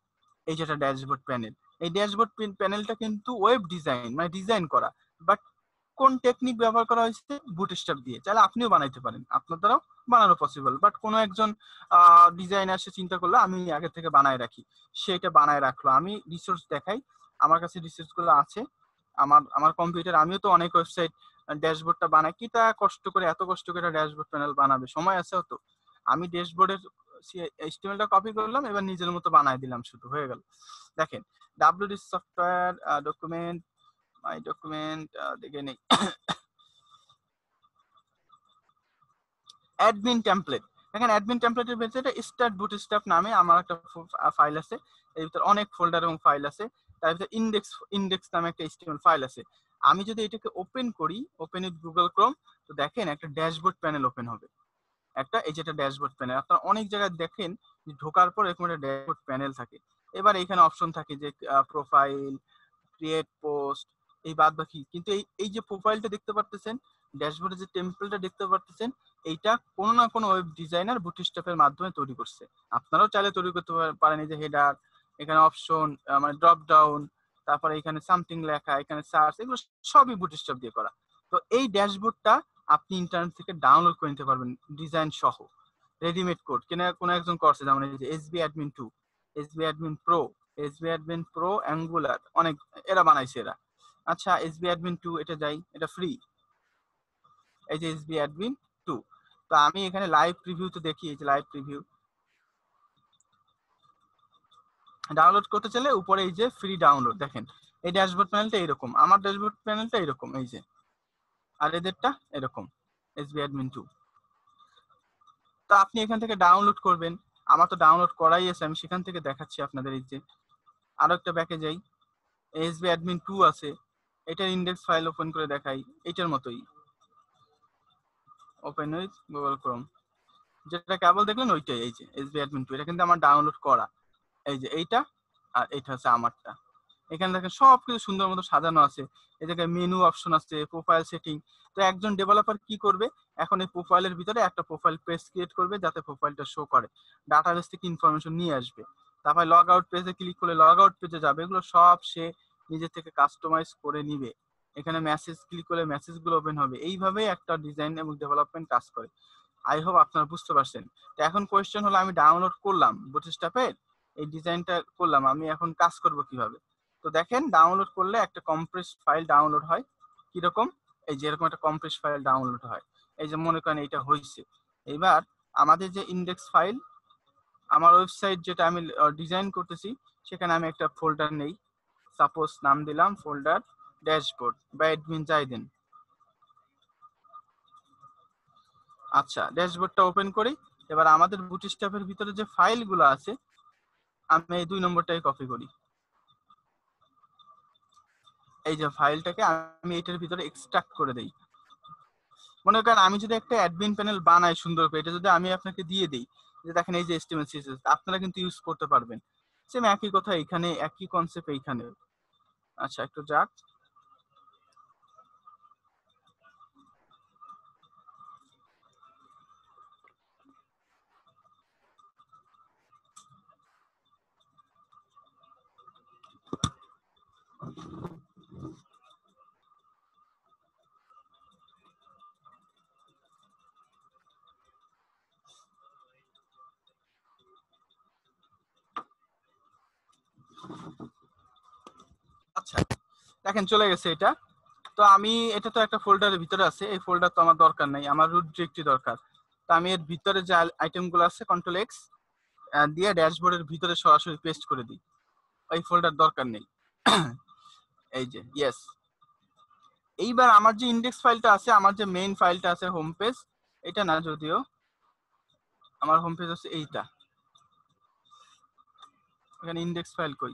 এই যে একটা ড্যাশবোর্ড প্যানেল। এই ড্যাশবোর্ড প্যানেলটা কিন্তু ওয়েব ডিজাইন, মানে ডিজাইন করা, বাট কোন টেকনিক ব্যবহার করা হয়েছে? বুটস্ট্র্যাপ দিয়ে। চাইলে আপনিও বানাইতে পারেন, আপনার দ্বারাও বানানো পসিবল। বাট কোনো একজন ডিজাইনার সে চিন্তা করলো আমি আগে থেকে বানায় রাখি, সেটা বানায় রাখলো। আমি রিসোর্স দেখাই, আমার কাছে রিসোর্স গুলো আছে, আমার কম্পিউটার। আমিও তো অনেক ওয়েবসাইট ড্যাশবোর্ডটা বানাই, কি তা কষ্ট করে, এত কষ্ট করে ড্যাশবোর্ড প্যানেল বানাবে, সময় আছে তো। আমি ড্যাশবোর্ডের HTML-টা কপি করলাম, এবার নিজের মতো বানায় দিলাম, শুধু হয়ে গেল। দেখেন WD সফটওয়্যার ডকুমেন্ট, মাই ডকুমেন্ট দেখে নেই, অ্যাডমিন টেমপ্লেট। দেখেন অ্যাডমিন টেমপ্লেটের ভেতরে স্টার্ট বুটস্ট্র্যাপ নামে আমার একটা ফাইল আছে, এর ভিতরে অনেক ফোল্ডার এবং ফাইল আছে। তার ভিতরে ইন্ডেক্স নামে একটা HTML ফাইল আছে। আমি যদি এটাকে ওপেন করি, ওপেন উইথ গুগল ক্রোম, তো দেখেন একটা ড্যাশবোর্ড প্যানেল ওপেন হবে, এই যেটা ড্যাশবোর্ড প্যানেল। আপনারা অনেক জায়গায় দেখেন যে ঢোকার পর এরকম একটা ড্যাশবোর্ড প্যানেল থাকে। এবার এখানে অপশন থাকে যে প্রোফাইল, ক্রিয়েট পোস্ট, এই বাদ বাকি। কিন্তু এই যে প্রোফাইলটা দেখতে পারতেছেন, ড্যাশবোর্ডে যে টেমপ্লেটটা দেখতে পারতেছেন, এইটা কোনো না কোনো ওয়েব ডিজাইনার বুটস্ট্র্যাপের মাধ্যমে তৈরি করছে। আপনারাও চাইলে তৈরি করতে পারেন। এই যে হেডার, এখানে অপশন, মানে ড্রপ ডাউন, তারপরে এখানে সামথিং লেখা, এখানে সার্চ, এগুলো সবই বুটস্ট্র্যাপ দিয়ে করা। তো এই ড্যাশবোর্ডটা আপনি ইন্টারনেট থেকে ডাউনলোড করে নিতে পারবেন ডিজাইন সহ, রেডিমেড কোড কিনা কোনো একজন করছে, যেমন এই যে SB admin 2, SB admin pro, SB admin pro angular, অনেক এরা বানাইছে এরা। আচ্ছা এসবি অ্যাডমিন 2 এটা যাই, এটা ফ্রি, এই যে এসবি অ্যাডমিন 2। তো আমি এখানে লাইভ প্রিভিউতে দেখি, এই যে লাইভ প্রিভিউ ডাউনলোড করতে চাইলে উপরে এই যে ফ্রি ডাউনলোড, দেখেন এই ড্যাশবোর্ড প্যানেলটা এরকম, আমার ড্যাশবোর্ড প্যানেলটা এরকম, এই যে, আর এদেরটা এরকম, এসবি অ্যাডমিন 2। তো আপনি এখান থেকে ডাউনলোড করবেন, আমার তো ডাউনলোড করাই আছে, আমি সেখান থেকে দেখাচ্ছি আপনাদের। এই যে আরো একটা ব্যাকে যাই, এসবি অ্যাডমিন 2 আছে, এটার ইন্ডেক্স ফাইল ওপেন করে দেখাই, এইটার মতোই, ওপেন উইথ গুগল ক্রোম, যেটা কেবল দেখলেন ওইটাই। এই যে এসবি অ্যাডমিন 2, এটা কিন্তু আমার ডাউনলোড করা, এই যে এইটা, আর এইটা হচ্ছে আমারটা। এখানে দেখেন সবকিছু সুন্দর মতো সাজানো আছে, এই জায়গায় মেনু অপশন আছে, প্রোফাইল সেটিং। তো একজন ডেভেলপার কি করবে, এখন এই প্রোফাইলের ভিতরে একটা প্রোফাইল পেজ ক্রিয়েট করবে, যাতে প্রোফাইলটা শো করে, ডাটাবেস থেকে ইনফরমেশন নিয়ে আসবে। তারপরে লগ আউট পেজে ক্লিক করলে লগ আউট পেজে যাবে, এগুলো সব সে নিজে থেকে কাস্টমাইজ করে নিবে। এখানে মেসেজ ক্লিক করলে মেসেজগুলো ওপেন হবে। এইভাবেই একটা ডিজাইন এবং ডেভেলপমেন্ট কাজ করে। আই হোপ আপনারা বুঝতে পারছেন। তো এখন কোয়েশ্চেন হলো, আমি ডাউনলোড করলাম বুটস্ট্র্যাপের, এই ডিজাইনটা করলাম, আমি এখন কাজ করব কিভাবে? তো দেখেন ডাউনলোড করলে একটা কম্প্রেস ফাইল ডাউনলোড হয়, কিরকম, এই যে এরকম একটা কম্প্রেস ফাইল ডাউনলোড হয়। এই যে মনে করেন এইটা হয়েছে। এবার আমাদের যে ইন্ডেক্স ফাইল, আমার ওয়েবসাইট যেটা আমি ডিজাইন করতেছি, সেখানে আমি একটা ফোল্ডার নেই, সাপোজ নাম দিলাম ফোল্ডার ড্যাশবোর্ড বা অ্যাডমিন যাই দেন। আচ্ছা ড্যাশবোর্ডটা ওপেন করি। এবার আমাদের বুটস্ট্র্যাপের ভিতরে যে ফাইলগুলো আছে, আমি এই 2 নম্বরটাই কপি করি। এই যে ফাইলটাকে আমি এটার ভিতরে এক্সট্রাক্ট করে দেই। মনে করেন আমি যদি একটা অ্যাডমিন প্যানেল বানাই সুন্দর করে, এটা যদি আমি আপনাকে দিয়ে দিই, যে দেখেন এই যে HTML CSS, আপনারা কিন্তু ইউজ করতে পারবেন। সেম একই কথা এখানে, একই কনসেপ্ট এইখানে। আচ্ছা একটু যাক, দেখেন চলে গেছে এটা। তো আমি এটা তো একটা ফোল্ডারের ভিতরে আছে, এই ফোল্ডার তো আমার দরকার নাই, আমার রুট ডিরেক্টরি দরকার। তো আমি এর ভিতরে যে আইটেমগুলো আছে কন্ট্রোল এক্স দিয়ে ড্যাশবোর্ডের ভিতরে সরাসরি পেস্ট করে দিই, এই ফোল্ডার দরকার নেই। এই যে ইয়েস। এইবার আমার যে ইন্ডেক্স ফাইলটা আছে, আমার যে মেইন ফাইলটা আছে হোম পেজ, এটা না, যদিও আমার হোম পেজ আছে এইটা, এখানে ইন্ডেক্স ফাইল কই,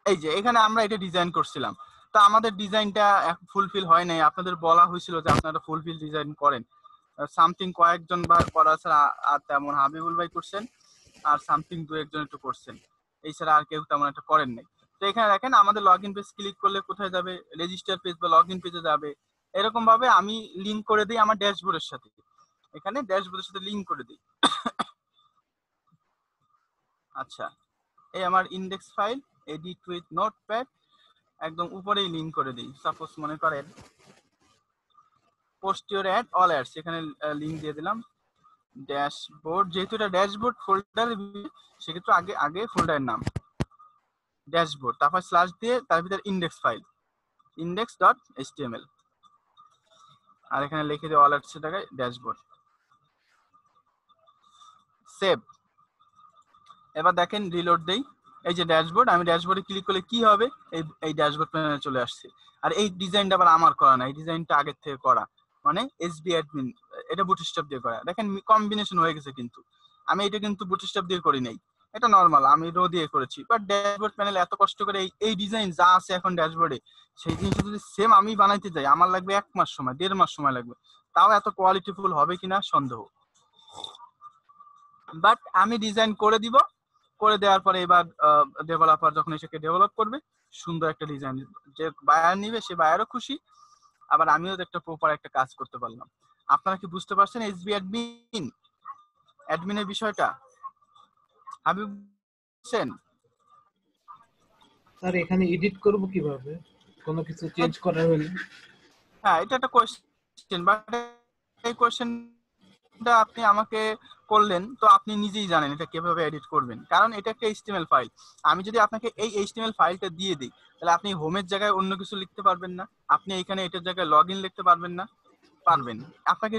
এই যে এখানে আমরা এটা ডিজাইন করছিলাম। তো আমাদের ডিজাইনটা ফুলফিল হয় নাই, আপনাদের বলা হয়েছিল যে আপনারা ফুলফিল ডিজাইন করেন। সামথিং কয়েকজন বা করা ছাড়া আর তেমন হাবিবুল ভাই করছেন, আর সামথিং দু একজন একটু করছেন, এই ছাড়া আর কেউ তেমন একটা করেন নাই। তো এখানে দেখেন আমাদের লগ ইন পেজ ক্লিক করলে কোথায় যাবে, রেজিস্টার পেজ বা লগ ইন পেজে যাবে। এরকম ভাবে আমি লিঙ্ক করে দিই আমার ড্যাশবোর্ডের সাথে, এখানে ড্যাশবোর্ডের সাথে লিঙ্ক করে দিই। আচ্ছা, এই আমার index file edit with notepad একদম উপরেই লিঙ্ক করে দিই। সাপোজ মনে করেন post your add all ads, এখানে লিঙ্ক দিয়ে দিলাম। ড্যাশবোর্ড, যেহেতু এটা ড্যাশবোর্ড ফোল্ডার, সেক্ষেত্রে আগে আগে ফোল্ডারের নাম ড্যাশবোর্ড, তারপর স্ল্যাশ দিয়ে তার ভিতরে ইন্ডেক্স ফাইল index.html, আর এখানে লিখে দিই অল অ্যাডস টাকায় ড্যাশবোর্ড, সেভ। এবার দেখেন রিলোড দেই, এই যে ড্যাশবোর্ড, আমি ড্যাশবোর্ডে ক্লিক করলে কি হবে, এই ড্যাশবোর্ড প্যানেলে চলে আসছে। আর এই ডিজাইনটা আবার আমার করা না, এই ডিজাইনটা আগের থেকে করা, মানে এসবি অ্যাডমিন, এটা বুটস্ট্র্যাপ দিয়ে করা। দেখেন কম্বিনেশন হয়ে গেছে, কিন্তু আমি এটা কিন্তু বুটস্ট্র্যাপ দিয়ে করি নাই, এটা নরমাল আমি রো দিয়ে করেছি। বাট ড্যাশবোর্ড প্যানেল এত কষ্ট করে এই ডিজাইন যা আছে এখন ড্যাশবোর্ডে, সেই জিনিসটা যদি সেম আমি বানাইতে যাই আমার লাগবে 1 মাস সময়, 1.5 মাস সময় লাগবে, তাও এত কোয়ালিটিফুল হবে কিনা সন্দেহ। বাট আমি ডিজাইন করে দিব, করে দেওয়ার পরে এবার ডেভেলপার যখন এটাকে ডেভেলপ করবে, সুন্দর একটা ডিজাইন যে বায়ার নিবে, সে বায়ারও খুশি, আবার আমিও একটা প্রপার একটা কাজ করতে পারলাম। আপনারা কি বুঝতে পারছেন এসবি অ্যাডমিনের বিষয়টা? হাবিব বুঝছেন? স্যার এখানে এডিট করব কিভাবে, কোনো কিছু চেঞ্জ করার হলে? হ্যাঁ, এটা একটা কোয়েশ্চেন, বাট এই কোয়েশ্চেনটা আপনি আমাকে করলেন, তো আপনি নিজেই জানেন এটা কিভাবে এডিট করবেন, কারণ এটা একটা এইচটিএমএল ফাইল। আমি যদি আপনাকে এই এইচটিএমএল ফাইলটা দিয়ে দিই, তাহলে আপনি হোমের জায়গায় অন্য কিছু লিখতে পারবেন না, আপনি এখানে এটার জায়গায় লগ ইন লিখতে পারবেন না, পারবেন। আপনাকে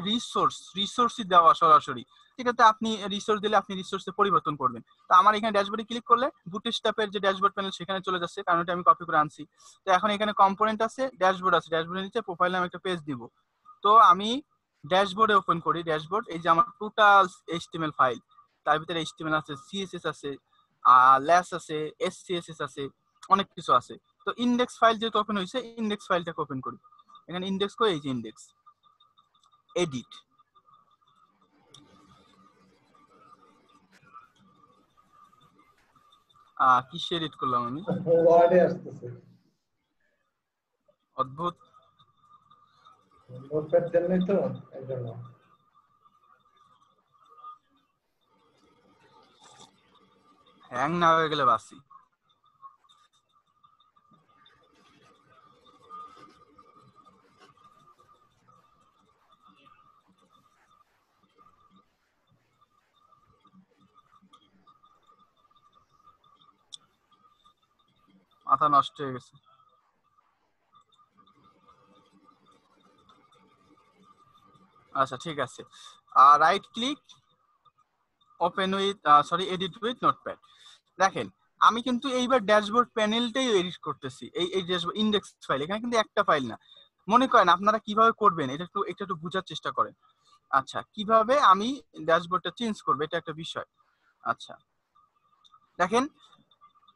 রিসোর্সই দেওয়া সরাসরি, ঠিক আছে, আপনি রিসোর্স দিলে আপনি রিসোর্সে পরিবর্তন করবেন। তো আমার এখানে ড্যাশবোর্ডে ক্লিক করলে বুটস্ট্র্যাপের যে ড্যাশবোর্ড প্যানেল সেখানে চলে যাচ্ছে, কারণ এটা আমি কপি করে আনছি। তো এখন এখানে কম্পোনেন্ট আছে, ড্যাশবোর্ড আছে, ড্যাশবোর্ডের নিচে প্রোফাইল নামে একটা পেজ দিব। তো আমি ড্যাশবোর্ডে ওপেন করি, ড্যাশবোর্ড, এই যে আমার টোটাল এইচটিএমএল ফাইল, তার ভিতরে এইচটিএমএল আছে, সিএসএস আছে, ল্যাস আছে, এসসিএসএস আছে, অনেক কিছু আছে। তো ইন্ডেক্স ফাইল যেহেতু ওপেন হয়েছে, ইন্ডেক্স ফাইলটাকে ওপেন করি, এখানে ইন্ডেক্স করে এই যে ইন্ডেক্স এডিট, কিসে এডিট করলাম আমি, ওয়ার্ডে আসতেছে, অদ্ভুত। নোটপ্যাড দেন নাই তো একজন। হ্যাং না হয়ে গেলে বাসি। মাথা নষ্ট হয়ে গেছে। আচ্ছা ঠিক আছে, right click, open with edit with notepad. দেখেন আমি কিন্তু এইবার ড্যাশবোর্ড প্যানেলটাই এডিট করতেছি, এই ড্যাশবোর্ড ইন্ডেক্স ফাইল, এখানে কিন্তু একটা ফাইল না। মনে করেন আপনারা কিভাবে করবেন, এটা একটু বোঝার চেষ্টা করেন। আচ্ছা, কিভাবে আমি ড্যাশবোর্ডটা চেঞ্জ করবো, এটা একটা বিষয়। আচ্ছা দেখেন,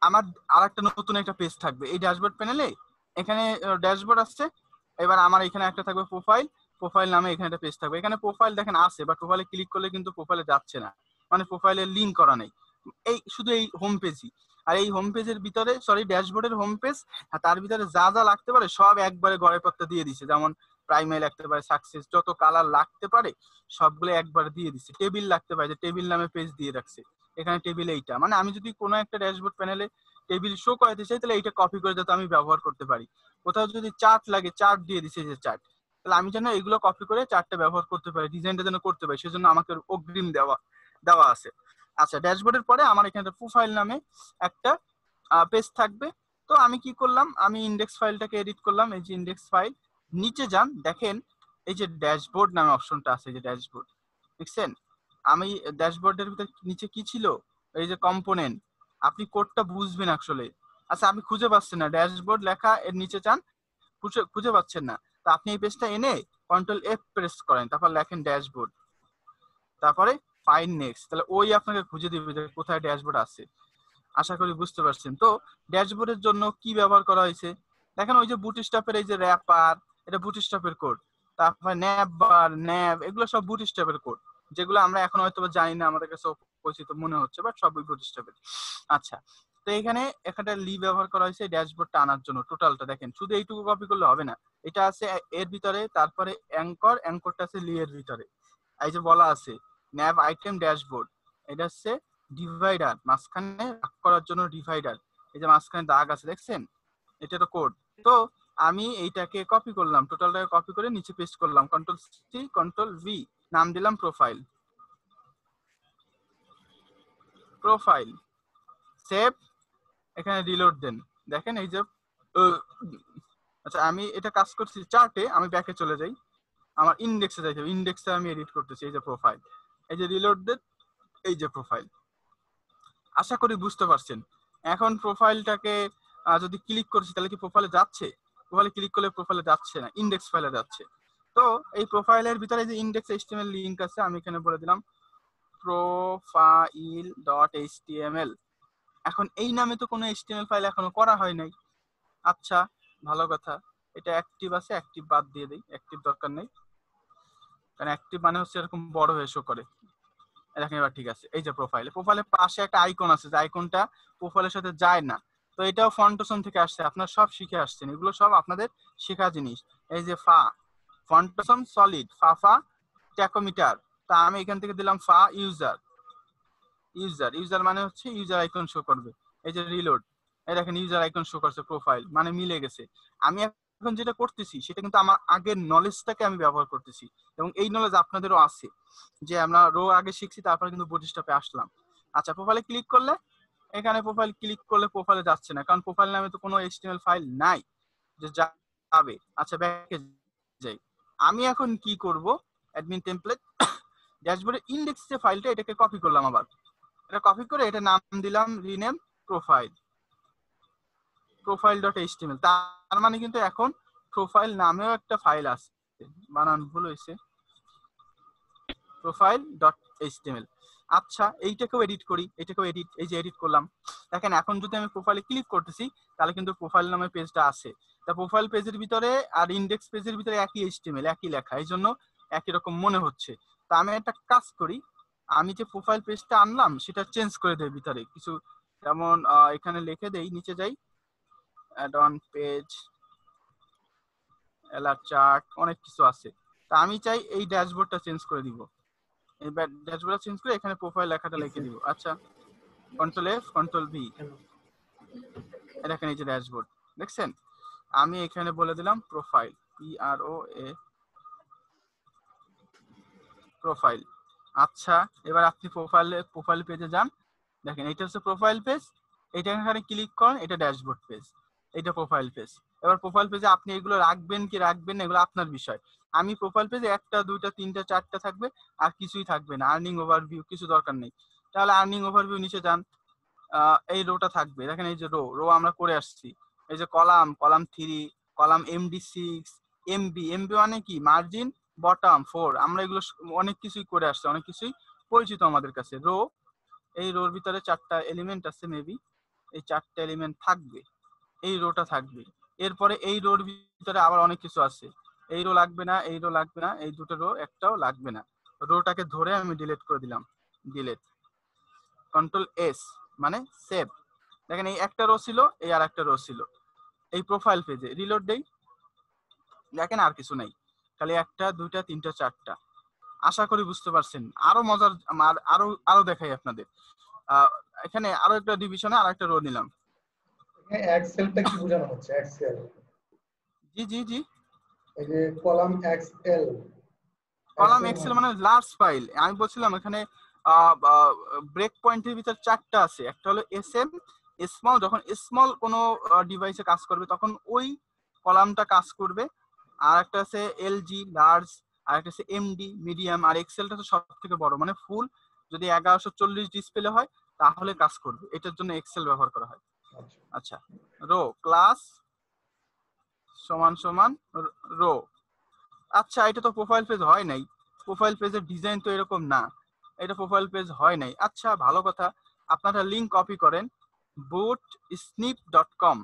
আমার আরেকটা নতুন একটা পেজ থাকবে এই ড্যাশবোর্ড প্যানেলে, এখানে ড্যাশবোর্ড আসছে, এবার আমার এখানে একটা থাকবে প্রোফাইল নামে, এখানে একটা পেজ থাকবে, এখানে প্রোফাইল দেখেন আছে, বাট প্রোফাইলে ক্লিক করলে কিন্তু প্রোফাইলে যাচ্ছে না, মানে প্রোফাইলে লিংক করা নেই, এই শুধু এই হোম পেজই। আর এই হোম পেজের ভিতরে, ড্যাশবোর্ডের হোম পেজ, তার ভিতরে যা যা লাগতে পারে সব একবারে গড়ে পত্তা দিয়ে দিছে, যেমন প্রাইমারি লাগতে পারে, সাকসেস, যত কালার লাগতে পারে সবগুলো একবারে দিয়ে দিচ্ছে। টেবিল লাগতে পারে, যে টেবিল নামে পেজ দিয়ে রাখছে, এখানে টেবিল এইটা, মানে আমি যদি কোনো একটা ড্যাশবোর্ড প্যানেলে টেবিল শো করাতে চাই, তাহলে এইটা কপি করে যাতে আমি ব্যবহার করতে পারি। কোথাও যদি চার্ট লাগে, চার্ট দিয়ে দিছে যে চার্ট, তাহলে আমি যেন এগুলো কপি করে চার্টটা ব্যবহার করতে পারি, ডিজাইনটা যেন করতে পারি, সেজন্য আমাকে অগ্রিম দেওয়া আছে। আচ্ছা, ড্যাশবোর্ডের পরে আমার এখানে প্রোফাইল নামে একটা পেজ থাকবে, তো আমি কি করলাম, আমি ইন্ডেক্স ফাইলটাকে এডিট করলাম, এই যে ইন্ডেক্স ফাইল, নিচে যান, দেখেন এই যে ড্যাশবোর্ড নামে অপশনটা আছে, এই যে ড্যাশবোর্ড দেখছেন। আমি ড্যাশবোর্ডের ভিতর নিচে কি ছিল, এই যে কম্পোনেন্ট, আপনি কোডটা বুঝবেন আসলে। আচ্ছা আমি খুঁজে পাচ্ছি না, ড্যাশবোর্ড লেখা এর নিচে যান, খুঁজে পাচ্ছেন না, তো আপনি এই পেজটা এনে কন্ট্রোল এফ প্রেস করেন, তারপর লেখেন ড্যাশবোর্ড, তারপরে ফাইন্ড নেক্সট, তাহলে ওই আপনাকে খুঁজে দিবে যে কোথায় ড্যাশবোর্ড আছে। আশা করি বুঝতে পারছেন। তো ড্যাশবোর্ডের জন্য কি ব্যবহার করা হয়েছে, দেখেন ওই যে বুটস্ট্র্যাপের এই যে র্যাপার, এটা বুটস্ট্র্যাপের কোড, তারপর ন্যাব বার, ন্যাব, এগুলো সব বুটস্ট্র্যাপের কোড, যেগুলো আমরা এখন হয়তো জানি না, আমাদের কাছে পরিচিত মনে হচ্ছে, বাট সবই বুটস্ট্র্যাপের। আচ্ছা, তো এখানে একটা লি ব্যবহার করা হয়েছে ড্যাশবোর্ডটা আনার জন্য। টোটালটা দেখেন, শুধু এইটুকু কপি করলে হবে না, এটা আছে এর ভিতরে, তারপরে অ্যাঙ্করটা আছে লি এর ভিতরে। এই যে বলা আছে ন্যাব আইটেম ড্যাশবোর্ড, এটা হচ্ছে ডিভাইডার, মাঝখানে ভাগ করার জন্য ডিভাইডার, এই যে মাঝখানে দাগ আছে দেখছেন, এটা তো কোড। তো আমি এইটাকে কপি করলাম, টোটালটাকে কপি করে নিচে পেস্ট করলাম, কন্ট্রোল সি কন্ট্রোল ভি, নাম দিলাম প্রোফাইল, প্রোফাইল সেভ, এখানে রিলোড দেন, দেখেন এই যে আচ্ছা আমি এটা কাজ করছি চার্টে, আমি ব্যাকে চলে যাই, আমার ইন্ডেক্সে যাই, ইন্ডেক্সে আমি এডিট করতেছি, এই যে প্রোফাইল, এই যে রিলোড দেন, এই যে প্রোফাইল। আশা করি বুঝতে পারছেন। এখন প্রোফাইলটাকে যদি ক্লিক করছি তাহলে কি প্রোফাইলে যাচ্ছে, প্রোফাইলে ক্লিক করলে প্রোফাইলে যাচ্ছে না, ইন্ডেক্স ফাইলে যাচ্ছে। তো এই প্রোফাইলের ভিতরে যে ইন্ডেক্স এইচটিএমএল লিংক আছে, আমি এখানে বলে দিলাম profile.html। এখন এই নামে তো কোনো এইচটিএমএল ফাইল এখনো করা হয় নাই। আচ্ছা ভালো কথা, এটা অ্যাক্টিভ আছে, অ্যাক্টিভ বাদ দিয়ে দেই, অ্যাক্টিভ দরকার নেই, কারণ অ্যাক্টিভ মানে হচ্ছে এরকম বড় হয়ে শো করে। দেখেন এবার ঠিক আছে। এই যে প্রোফাইলের পাশে একটা আইকন আছে, যে আইকনটা প্রোফাইলের সাথে যায় না, তো এটাও ফন্টোসন থেকে আসছে, আপনারা সব শিখে আসছেন, এগুলো সব আপনাদের শেখা জিনিস। এই যে ফন্টোসন সলিড, ফা ট্যাকোমিটার, তা আমি এখান থেকে দিলাম ফা ইউজার, ইউজার মানে হচ্ছে ইউজার আইকন শো করবে। এই যে রিলোড, এই দেখেন ইউজার আইকন শো করছে, প্রোফাইল মানে মিলে গেছে। আমি এখন যেটা করতেছি সেটা কিন্তু আমার আগের নলেজটাকে আমি ব্যবহার করতেছি, এবং এই নলেজ আপনাদেরও আছে, যে আমরা রো আগে শিখছি, তারপরে কিন্তু বুটস্ট্র্যাপে আসলাম। আচ্ছা প্রোফাইলে ক্লিক করলে, এখানে প্রোফাইল ক্লিক করলে প্রোফাইলে যাচ্ছে না, কারণ প্রোফাইল নামে তো কোনো এইচটিএমএল ফাইল নাই যে যাবে। আচ্ছা ব্যাকে যাই, আমি এখন কি করব, অ্যাডমিন টেমপ্লেট ড্যাশবোর্ডের ইন্ডেক্স যে ফাইলটা, এটাকে কপি করলাম, আবার এটা কপি করে এটা নাম দিলাম রিনেম profile.html। তার মানে কিন্তু এখন প্রোফাইল নামেও একটা ফাইল আছে, বানান ভুল হয়েছে, profile.html। আচ্ছা এইটাকেও এডিট করি, এটাকেও এডিট, এই যে এডিট করলাম, দেখেন এখন যদি আমি প্রোফাইলে ক্লিক করতেছি তাহলে কিন্তু প্রোফাইল নামে পেজটা আছে। তা প্রোফাইল পেজের ভিতরে আর ইন্ডেক্স পেজের ভিতরে একই এইচটিএমএল, একই লেখা, এই জন্য একই রকম মনে হচ্ছে। তা আমি একটা কাজ করি, আমি যে প্রোফাইল পেজটা আনলাম সেটা চেঞ্জ করে দেই ভিতরে কিছু, যেমন এখানে লিখে দেই, নিচে যাই, অ্যাড অন পেজ, এলার চার্ট, অনেক কিছু আছে। তা আমি চাই এই ড্যাশবোর্ডটা চেঞ্জ করে দিব, এই ড্যাশবোর্ডটা চেঞ্জ করে এখানে প্রোফাইল লেখাটা লিখে দিব। আচ্ছা কন্ট্রোল এফ কন্ট্রোল ভি, দেখেন এই যে ড্যাশবোর্ড দেখছেন। আমি এখানে বলে দিলাম প্রোফাইল, প্রোফাইল। আচ্ছা এবার আপনি প্রোফাইল পেজে যান, দেখেন এটা হচ্ছে প্রোফাইল পেজ, এটা এখানে ক্লিক করেন, এটা ড্যাশবোর্ড পেজ, এটা প্রোফাইল পেজ। এবার প্রোফাইল পেজে আপনি এগুলো রাখবেন কি রাখবেন না, এগুলো আপনার বিষয়। আমি প্রোফাইল পেজে 1টা 2টা 3টা 4টা থাকবে, আর কিছুই থাকবে না, আর্নিং ওভারভিউ কিছু দরকার নেই। তাহলে আর্নিং ওভারভিউ নিচে যান, এই রোটা থাকবে, দেখেন এই যে রো আমরা করে আসছি, এই যে কলাম 3, কলাম MD6, এমবি মানে কি মার্জিন, বটম 4, আমরা এগুলো অনেক কিছুই করে আসছি, অনেক কিছুই পরিচিত আমাদের কাছে। রো, এই রোর ভিতরে 4টা এলিমেন্ট আছে, মেবি এই 4টা এলিমেন্ট থাকবে, এই রোটা থাকবে। এরপরে এই রোর ভিতরে আবার অনেক কিছু আছে, এই রো লাগবে না, এই রো লাগবে না, এই দুটো রো একটাও লাগবে না, রোটাকে ধরে আমি ডিলিট করে দিলাম, ডিলিট, কন্ট্রোল এস মানে সেভ। দেখেন এই একটা রো ছিল, এই আর একটা রো ছিল। এই প্রোফাইল পেজে রিলোড দেই, দেখেন আর কিছু নাই, খালি 1টা 2টা 3টা 4টা। আশা করি বুঝতে পারছেন। আরো মজার, আরো দেখাই আপনাদের, এখানে আরো একটা ডিভিশনে আর একটা রো নিলাম। এক্সেলটা কি বোঝানো হচ্ছে? এক্সেল, জি জি জি, এই যে কলাম এক্সএল, কলাম এক্সেল মানে লার্জ ফাইল। আমি বলছিলাম এখানে ব্রেক পয়েন্টের ভিতর 4টা আছে, একটা হলো এসএম, স্মল, যখন স্মল কোনো ডিভাইসে কাজ করবে তখন ওই কলামটা কাজ করবে। আর একটা আছে এলজি লার্জ, আর একটা আছে এমডি মিডিয়াম, আর এক্সেলটা তো সব থেকে বড়, মানে ফুল যদি 1140 ডিসপ্লে হয় তাহলে কাজ করবে, এটার জন্য এক্সেল ব্যবহার করা হয়। আচ্ছা, রো ক্লাস সমান সমান রো। আচ্ছা, এটা তো প্রোফাইল পেজ হয় নাই, প্রোফাইল পেজের ডিজাইন তো এরকম না, এটা প্রোফাইল পেজ হয় নাই। আচ্ছা, ভালো কথা, আপনারা লিংক কপি করেন bootsnip.com,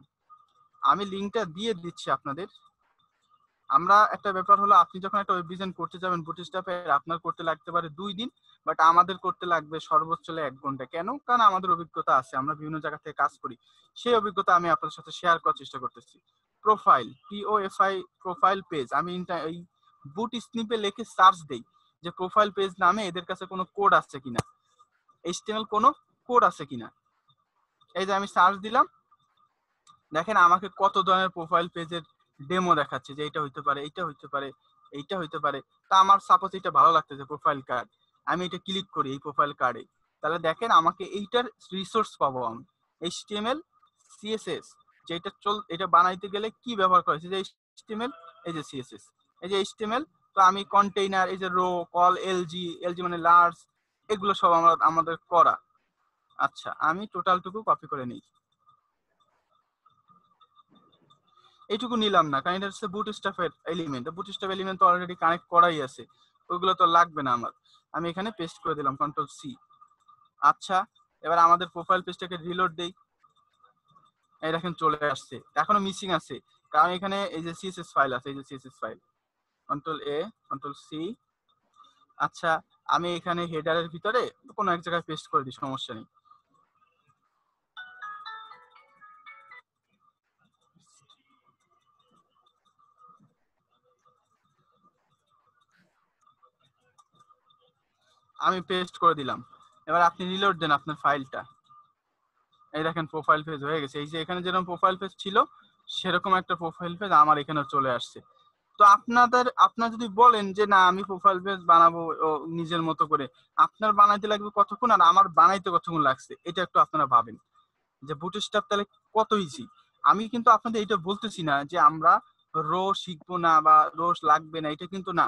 আমি লিংকটা দিয়ে দিচ্ছি আপনাদের। আমরা একটা ব্যাপার হলো, আপনি যখন একটা ওয়েব ডিজাইন করতে যাবেন বুটস্ট্র্যাপের, আপনার করতে লাগতে পারে 2 দিন, বাট আমাদের করতে লাগবে সর্বোচ্চ 1 ঘন্টা। কেন? কারণ আমাদের অভিজ্ঞতা আছে, আমরা বিভিন্ন জায়গা থেকে কাজ করি, সেই অভিজ্ঞতা আমি আপনাদের সাথে শেয়ার করার চেষ্টা করতেছি। প্রোফাইল, POFI প্রোফাইল পেজ, আমি এই বুটস্নিপে লিখে সার্চ দেই যে প্রোফাইল পেজ নামে এদের কাছে কোনো কোড আছে কিনা, HTML কোনো কোড আছে কিনা। এই যে আমি সার্চ দিলাম, দেখেন আমাকে কত ধরনের প্রোফাইল পেজের ডেমো দেখাচ্ছে, যে এটা হইতে পারে, এইটা হইতে পারে, এইটা হইতে পারে। তা আমার সাপোজ এটা ভালো লাগতেছে প্রোফাইল কার্ড, আমি এটা ক্লিক করি এই প্রোফাইল কার্ডে, তাহলে দেখেন আমাকে এইটার রিসোর্স পাবো আমি। HTML CSS, যেটা এটা বানাইতে গেলে কি ব্যবহার করেছে, যে HTML, এই যে CSS, এই যে HTML। তো আমি কন্টেইনার, এই যে রো কল, এলজি মানে লার্জ, এগুলো সব আমাদের করা। আচ্ছা, আমি টোটালটুকু কপি করে নিই, এইটুকু নিলাম না, কারণ এটা হচ্ছে বুটস্ট্র্যাপের এলিমেন্ট, বুটস্ট্র্যাপ এলিমেন্ট তো অলরেডি কানেক্ট করাই আছে, ওইগুলো তো লাগবে না আমার। আমি এখানে পেস্ট করে দিলাম Ctrl+C। আচ্ছা, এবার আমাদের প্রোফাইল পেজটাকে রিলোড দেই, এই দেখেন চলে আসছে, এখনো মিসিং আছে, কারণ এখানে এই যে CSS ফাইল আছে, এই যে CSS ফাইল, Ctrl+A Ctrl+C। আচ্ছা, আমি এখানে হেডারের ভিতরে কোনো এক জায়গায় পেস্ট করে দিই, সমস্যা নেই। আমি পেস্ট করে দিলাম, এবার আপনি রিলোড দেন আপনার ফাইলটা, এই দেখেন প্রোফাইল পেজ হয়ে গেছে। এই যে এখানে যেরকম প্রোফাইল পেজ ছিল সেরকম একটা প্রোফাইল পেজ আমার এখানে চলে আসছে। তো আপনারা যদি বলেন যে না আমি প্রোফাইল পেজ বানাবো নিজের মতো করে, আপনার বানাইতে লাগবে কতক্ষণ আর আমার বানাইতে কতক্ষণ লাগছে, এটা একটু আপনারা ভাবেন যে বুটস্ট্র্যাপ তাহলে কত ইজি। আমি কিন্তু আপনাদের এটা বলতেছি না যে আমরা রো শিখবো না বা রো লাগবে না, এটা কিন্তু না।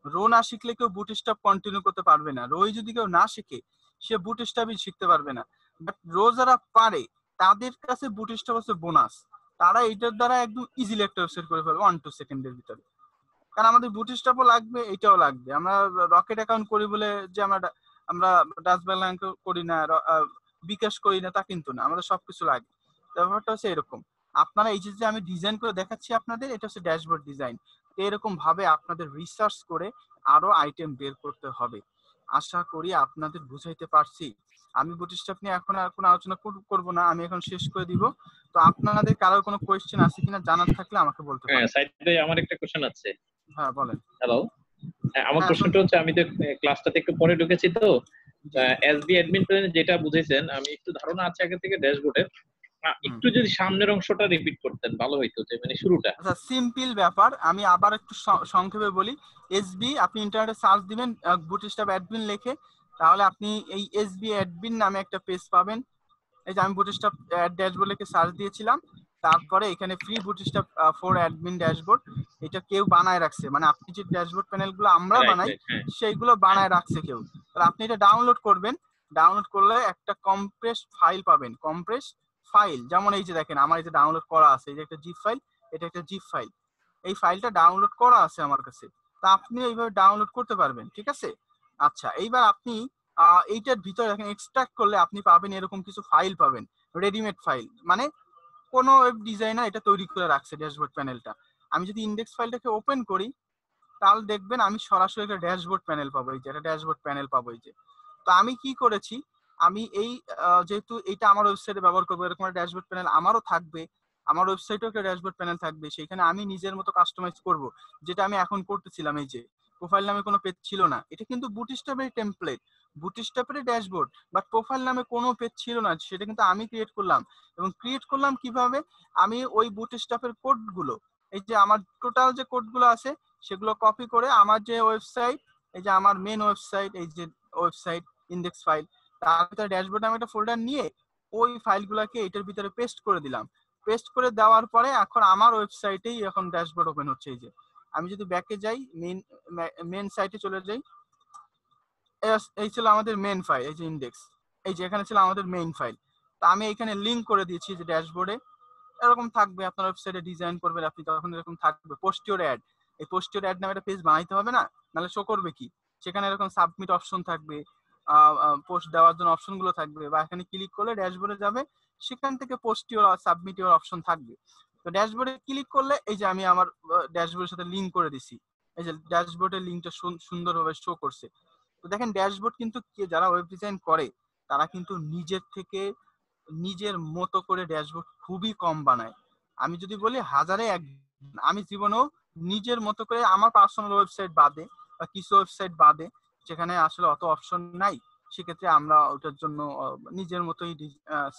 রো না শিখলে কেউ বুটস্ট্র্যাপ কন্টিনিউ করতে পারবে না, রোই যদি কেউ না শিখে সে বুটস্ট্র্যাপই শিখতে পারবে না। বাট রো যারা পারে তাদের কাছে বুটস্ট্র্যাপ হচ্ছে বোনাস, তারা এটার দ্বারা একদম ইজিলি একটা ওয়েবসাইট করে ফেলবে 1-2 সেকেন্ডের ভিতরে। কারণ আমাদের বুটস্ট্র্যাপও লাগবে, এটাও লাগবে। আমরা রকেট অ্যাকাউন্ট করি বলে যে আমরা ডাচবাংলা ব্যাংক করি না, বিকাশ করি না, তা কিন্তু না, আমাদের সবকিছু লাগে। ব্যাপারটা হচ্ছে এরকম। আপনারা এই যে আমি ডিজাইন করে দেখাচ্ছি আপনাদের, এটা হচ্ছে ড্যাশবোর্ড ডিজাইন। এরকম ভাবে আপনাদের রিসার্চ করে আরো আইটেম বের করতে হবে। আশা করি আপনাদের বুঝাইতে পারছি। আমি বুটস্ট্র্যাপ নিয়ে এখন আর কোনো আলোচনা করব না, আমি এখন শেষ করে দিব। তো আপনাদের কারোর কোনো কোয়েশ্চেন আছে কিনা জানার থাকলে আমাকে বলতে পারেন। হ্যাঁ, সাইদ ভাই, আমার একটা কোশ্চেন আছে। হ্যাঁ বলেন। হ্যালো, আমার হ্যাঁ, কোশ্চেনটা হচ্ছে, আমি তো ক্লাসটাতে একটু পরে ঢুকেছি, তো এসবি অ্যাডমিন প্ল্যানে যেটা বুঝাইছেন আমি একটু ধারণা আছে আগে থেকে ড্যাশবোর্ডের, একটু যদি সামনের অংশটা রিপিট করতেন ভালো হইতো, যে মানে শুরুটা। আচ্ছা, সিম্পল ব্যাপার, আমি আবার একটু সংক্ষেপে বলি। এসবি আপনি ইন্টারনেটে সার্চ দিবেন বুটস্ট্র্যাপ অ্যাডমিন লিখে, তাহলে আপনি এই এসবি অ্যাডমিন নামে একটা পেজ পাবেন। এই যে আমি বুটস্ট্র্যাপ ড্যাশবোর্ড লিখে সার্চ দিয়েছিলাম, তারপরে এখানে free bootstrap for admin dashboard, এটা কেউ বানায় রাখছে, মানে আপনি যে ড্যাশবোর্ড প্যানেলগুলো আমরা বানাই সেইগুলো বানায় রাখছে কেউ। তাহলে আপনি এটা ডাউনলোড করবেন, ডাউনলোড করলে একটা কম্প্রেস ফাইল পাবেন, কম্প্রেস ফাইল, যেমন এই যে দেখেন আমার এই যে ডাউনলোড করা আছে, এই যে একটা জিপ ফাইল, এটা একটা জিপ ফাইল, এই ফাইলটা ডাউনলোড করা আছে আমার কাছে, তা আপনি এইভাবে ডাউনলোড করতে পারবেন, ঠিক আছে। আচ্ছা, এইবার আপনি এইটার ভিতরে দেখেন এক্সট্রাক্ট করলে আপনি পাবেন এরকম কিছু ফাইল পাবেন, রেডিমেড ফাইল, মানে কোনো ওয়েব ডিজাইনার এটা তৈরি করে রাখছে ড্যাশবোর্ড প্যানেলটা। আমি যদি ইন্ডেক্স ফাইলটাকে ওপেন করি তাহলে দেখবেন আমি সরাসরি একটা ড্যাশবোর্ড প্যানেল পাবো, এই যে একটা ড্যাশবোর্ড প্যানেল পাবো এই যে। তো আমি কি করেছি, আমি এই যেহেতু এটা আমার ওয়েবসাইটে ব্যবহার করবো, এরকম একটা ড্যাশবোর্ড প্যানেল আমারও থাকবে, আমার ওয়েবসাইটেও একটা ড্যাশবোর্ড প্যানেল থাকবে, সেখানে আমি নিজের মতো কাস্টমাইজ করব, যেটা আমি এখন করতেছিলাম। এই যে প্রোফাইল নামে কোনো পেজ ছিল না, এটা কিন্তু বুটস্ট্র্যাপের টেমপ্লেট, বুটস্ট্র্যাপের ড্যাশবোর্ড, বাট প্রোফাইল নামে কোনো পেজ ছিল না, সেটা কিন্তু আমি ক্রিয়েট করলাম। এবং ক্রিয়েট করলাম কিভাবে, আমি ওই বুটস্ট্র্যাপের কোডগুলো, এই যে আমার টোটাল যে কোডগুলো আছে সেগুলো কপি করে আমার যে ওয়েবসাইট, এই যে আমার মেন ওয়েবসাইট, এই যে ওয়েবসাইট ইন্ডেক্স ফাইল, তার ভিতরে ড্যাশবোর্ড নামে একটা ফোল্ডার নিয়ে ওই ফাইলগুলোকে এটার ভিতরে পেস্ট করে দিলাম। পেস্ট করে দেওয়ার পরে এখন আমার ওয়েবসাইটেই এখন ড্যাশবোর্ড ওপেন হচ্ছে। এই যে আমি যদি ব্যাকে যাই, মেন সাইটে চলে যাই, এই ছিল আমাদের মেন ফাইল, এই যে ইন্ডেক্স, এই যে এখানে ছিল আমাদের মেইন ফাইল। তা আমি এখানে লিংক করে দিয়েছি যে ড্যাশবোর্ডে এরকম থাকবে। আপনার ওয়েবসাইটে ডিজাইন করবেন আপনি, তখন এরকম থাকবে পোস্ট ইওর অ্যাড। এই পোস্ট ইওর অ্যাড নামে একটা পেজ বানাইতে হবে না, নাহলে শো করবে কি? সেখানে এরকম সাবমিট অপশন থাকবে, পোস্ট দেওয়ার জন্য অপশন গুলো থাকবে, বা এখানে ক্লিক করলে ড্যাশবোর্ডে যাবে, সেখান থেকে post your submit your option থাকবে। তো ড্যাশবোর্ডে ক্লিক করলে এই যে আমি আমার ড্যাশবোর্ডের সাথে লিংক করে দিছি, এই যে ড্যাশবোর্ডের লিংকটা সুন্দরভাবে শো করছে। তো দেখেন ড্যাশবোর্ড কিন্তু যারা ওয়েব ডিজাইন করে তারা কিন্তু নিজের থেকে নিজের মতো করে ড্যাশবোর্ড খুবই কম বানায়। আমি যদি বলি হাজারে এক, আমি জীবনেও নিজের মতো করে আমার পার্সোনাল ওয়েবসাইট বাদে বা কিছু ওয়েবসাইট বাদে যেখানে আসলে অত অপশন নাই, সেক্ষেত্রে আমরা ওটার জন্য নিজের মতোই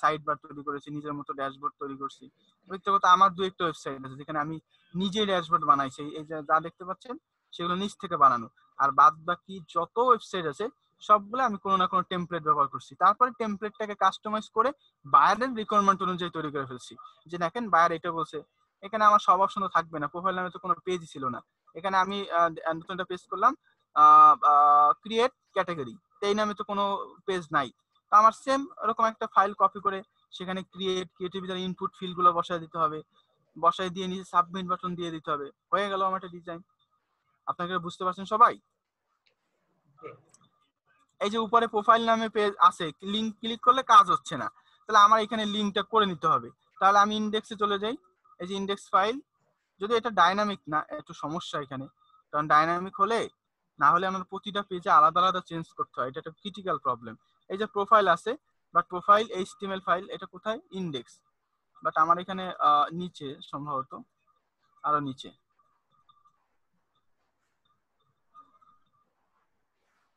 সাইট বার তৈরি করেছি, নিজের মতো ড্যাশবোর্ড তৈরি করছি। ব্যক্তিগত আমার দু একটা ওয়েবসাইট আছে যেখানে আমি নিজে ড্যাশবোর্ড বানাইছি, এই যে যা দেখতে পাচ্ছেন সেগুলো নিজ থেকে বানানো। আর বাদ বাকি যত ওয়েবসাইট আছে সবগুলো আমি কোনো না কোনো টেমপ্লেট ব্যবহার করছি, তারপরে টেমপ্লেটটাকে কাস্টমাইজ করে বায়ারের রিকোয়ারমেন্ট অনুযায়ী তৈরি করে ফেলছি। যে দেখেন বায়ার এটা বলছে, এখানে আমার সব অপশন থাকবে না, প্রোফাইল নামে তো কোনো পেজই ছিল না, এখানে আমি নতুন একটা পেজ করলাম ক্রিয়েট ক্যাটাগরি, এই নামে তো কোনো পেজ নাই। তো আমার সেম এরকম একটা ফাইল কপি করে সেখানে ক্রিয়েটিভ ইনপুট ফিল্ড গুলো বসায় দিতে হবে, বসায় দিয়ে নিচে সাবমিট বাটন দিয়ে দিতে হবে, হয়ে গেল আমার একটা ডিজাইন। আপনাকে বুঝতে পারছেন সবাই? এই যে উপরে প্রোফাইল নামে পেজ আছে, লিংক ক্লিক করলে কাজ হচ্ছে না, তাহলে আমার এখানে লিংকটা করে নিতে হবে। তাহলে আমি ইন্ডেক্সে চলে যাই, এই যে ইন্ডেক্স ফাইল, যদি এটা ডাইনামিক না, একটু সমস্যা এখানে, কারণ ডাইনামিক হলে না হলে আমার প্রতিটা পেজে আলাদা আলাদা চেঞ্জ করতে হয়, এটা একটা ক্রিটিক্যাল প্রবলেম। এই যে প্রোফাইল আছে, বাট প্রোফাইল এইচটিএমএল ফাইল, এটা কোথায়? ইন্ডেক্স, বাট আমার এখানে নিচে সম্ভবত, আরো নিচে,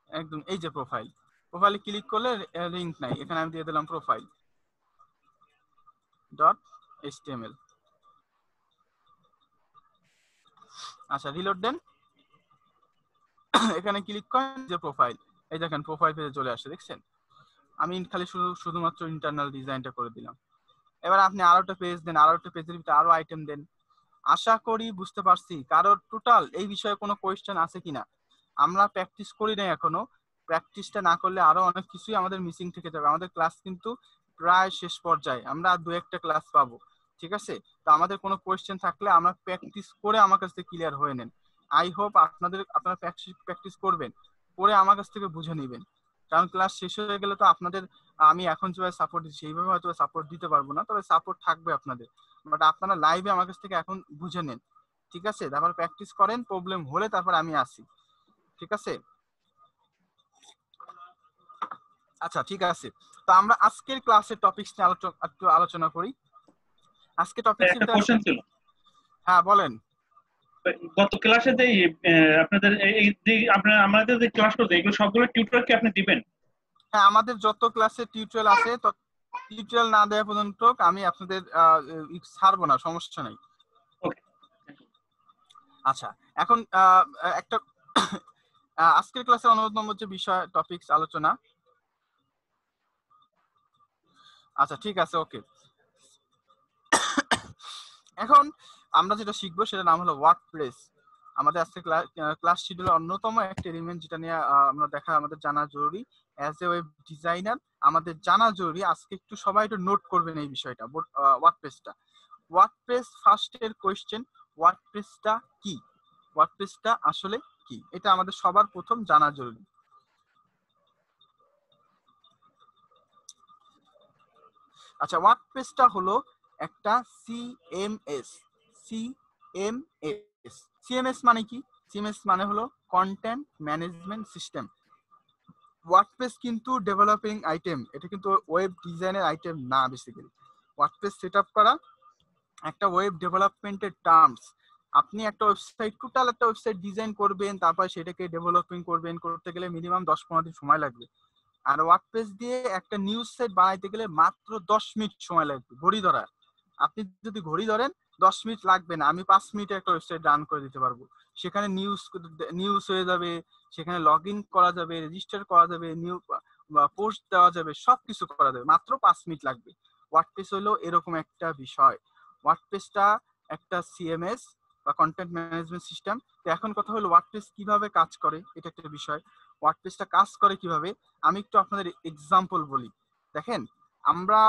একদম এই যে প্রোফাইল, প্রোফাইলে ক্লিক করলে লিংক নাই, এখানে আমি দিয়ে দিলাম প্রোফাইল ডট এইচটিএমএল। আচ্ছা রিলোড দেন, এখানে ক্লিক করেন যে প্রোফাইল, এই দেখেন প্রোফাইল পেজে চলে আসছে, দেখছেন? আমি খালি শুধুমাত্র ইন্টারনাল ডিজাইনটা করে দিলাম। এবার আপনি আরো একটা পেজ দেন, আরো একটা পেজের ভিতরে আরো আইটেম দেন। আশা করি বুঝতে পারছি। কারোর টোটাল এই বিষয়ে কোনো কোয়েশ্চেন আছে কিনা? আমরা প্র্যাকটিস করি নাই এখনো, প্র্যাকটিসটা না করলে আরো অনেক কিছুই আমাদের মিসিং থেকে যাবে। আমাদের ক্লাস কিন্তু প্রায় শেষ পর্যায়ে, আমরা আর দু একটা ক্লাস পাবো, ঠিক আছে? তো আমাদের কোনো কোয়েশ্চেন থাকলে আমরা প্র্যাকটিস করে আমার কাছ থেকে ক্লিয়ার হয়ে নেন। আই হোপ আপনারা প্র্যাকটিস করবেন, করে আমার কাছ থেকে বুঝে নেবেন, কারণ ক্লাস শেষ হয়ে গেলে তো আপনাদের আমি এখন যেভাবে সাপোর্ট দিচ্ছি সেইভাবে হয়তো সাপোর্ট দিতে পারবো না, তবে সাপোর্ট থাকবে আপনাদের। বাট আপনারা লাইভে আমার কাছ থেকে এখন বুঝে নেন, ঠিক আছে? তারপর প্র্যাকটিস করেন, প্রবলেম হলে তারপর আমি আসি, ঠিক আছে? আচ্ছা ঠিক আছে, তো আমরা আজকের ক্লাসের টপিকস নিয়ে একটু আলোচনা করি। আজকে টপিকস একটা কোশ্চেন ছিল। হ্যাঁ বলেন। গত ক্লাসে যে আপনাদের এই যে আপনারা আমাদের যে ক্লাস করতে এগুলো সবগুলো টিউটর কি আপনি দিবেন? হ্যাঁ, আমাদের যত ক্লাসে টিউটোরিয়াল আছে তত টিউটোরিয়াল না দেওয়া পর্যন্ত আমি আপনাদের ছাড়বো না, সমস্যা নাই। ওকে। আচ্ছা এখন একটা আজকের ক্লাসে অন্যতম যে বিষয় টপিকস আলোচনা। আচ্ছা ঠিক আছে, ওকে। এখন আমরা যেটা শিখবো সেটার নাম হলো ওয়ার্ডপ্রেস। আমাদের আজকে ক্লাস শিডিউলের অন্যতম একটা এলিমেন্ট যেটা নিয়ে আমরা আমাদের জানা জরুরি। অ্যাজ এ ওয়েব ডিজাইনার আমাদের জানা জরুরি। আজকে একটু সবাই একটু নোট করবেন এই বিষয়টা, ওয়ার্ডপ্রেসটা। ওয়ার্ডপ্রেস ফার্স্টের কোয়েশ্চেন, ওয়ার্ডপ্রেসটা কি? ওয়ার্ডপ্রেসটা আসলে কি? এটা আমাদের সবার প্রথম জানা জরুরি। আচ্ছা, ওয়ার্ডপ্রেসটা হলো একটা সিএমএস। সিএমএস মানে কি? সিএমএস মানে হলো কন্টেন্ট ম্যানেজমেন্ট সিস্টেম। ওয়ার্ডপ্রেস কিন্তু ডেভেলপিং আইটেম, এটা কিন্তু ওয়েব ডিজাইনের আইটেম না। বেসিক্যালি ওয়ার্ডপ্রেস সেটআপ করা একটা ওয়েব ডেভেলপমেন্টের টার্মস। আপনি একটা ওয়েবসাইট, টোটাল একটা ওয়েবসাইট ডিজাইন করবেন, তারপর সেটাকে ডেভেলপিং করবেন, করতে গেলে মিনিমাম 10-15 দিন সময় লাগবে। আর ওয়ার্ডপ্রেস দিয়ে একটা নিউজ সাইট বানাইতে গেলে মাত্র 10 মিনিট সময় লাগবে ঘড়ি ধরা। আপনি যদি ঘড়ি ধরেন 10 মিনিট লাগবে না, আমি 5 মিনিটে একটা ওয়েবসাইট রান করে দিতে পারবো। সেখানে নিউজ হয়ে যাবে, সেখানে লগ ইন করা যাবে, রেজিস্টার করা যাবে, বা পোস্ট দেওয়া যাবে, সবকিছু করা যাবে, মাত্র 5 মিনিট লাগবে। ওয়ার্ডপ্রেস হলো এরকম একটা বিষয়। ওয়ার্ডপ্রেসটা একটা সিএমএস বা কন্টেন্ট ম্যানেজমেন্ট সিস্টেম। তো এখন কথা হলো ওয়ার্ডপ্রেস কিভাবে কাজ করে, এটা একটা বিষয়। ওয়ার্ডপ্রেসটা কাজ করে কিভাবে আমি একটু আপনাদের এক্সাম্পল বলি। দেখেন, আমরা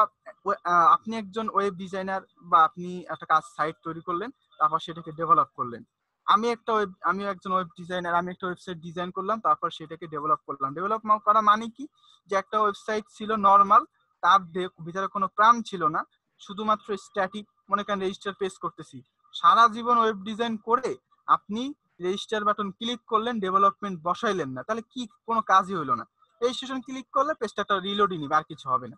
আপনি একজন ওয়েব ডিজাইনার বা আপনি একটা কাজ সাইট তৈরি করলেন, তারপর সেটাকে ডেভেলপ করলেন। আমি একজন ওয়েব ডিজাইনার, আমি একটা ওয়েবসাইট ডিজাইন করলাম, তারপর সেটাকে ডেভেলপ করলাম। ডেভেলপ করা মানে কি, যে একটা ওয়েবসাইট ছিল নর্মাল, তার ভিতরে কোনো প্রাণ ছিল না, শুধুমাত্র স্ট্যাটিক, মনে করেন রেজিস্টার পেজ করতেছি। সারা জীবন ওয়েব ডিজাইন করে আপনি রেজিস্টার বাটন ক্লিক করলেন, ডেভেলপমেন্ট বসাইলেন না, তাহলে কি কোনো কাজই হলো না। রেজিস্ট্রেশন ক্লিক করলে পেজটা রিলোডই নিবে, আর কিছু হবে না।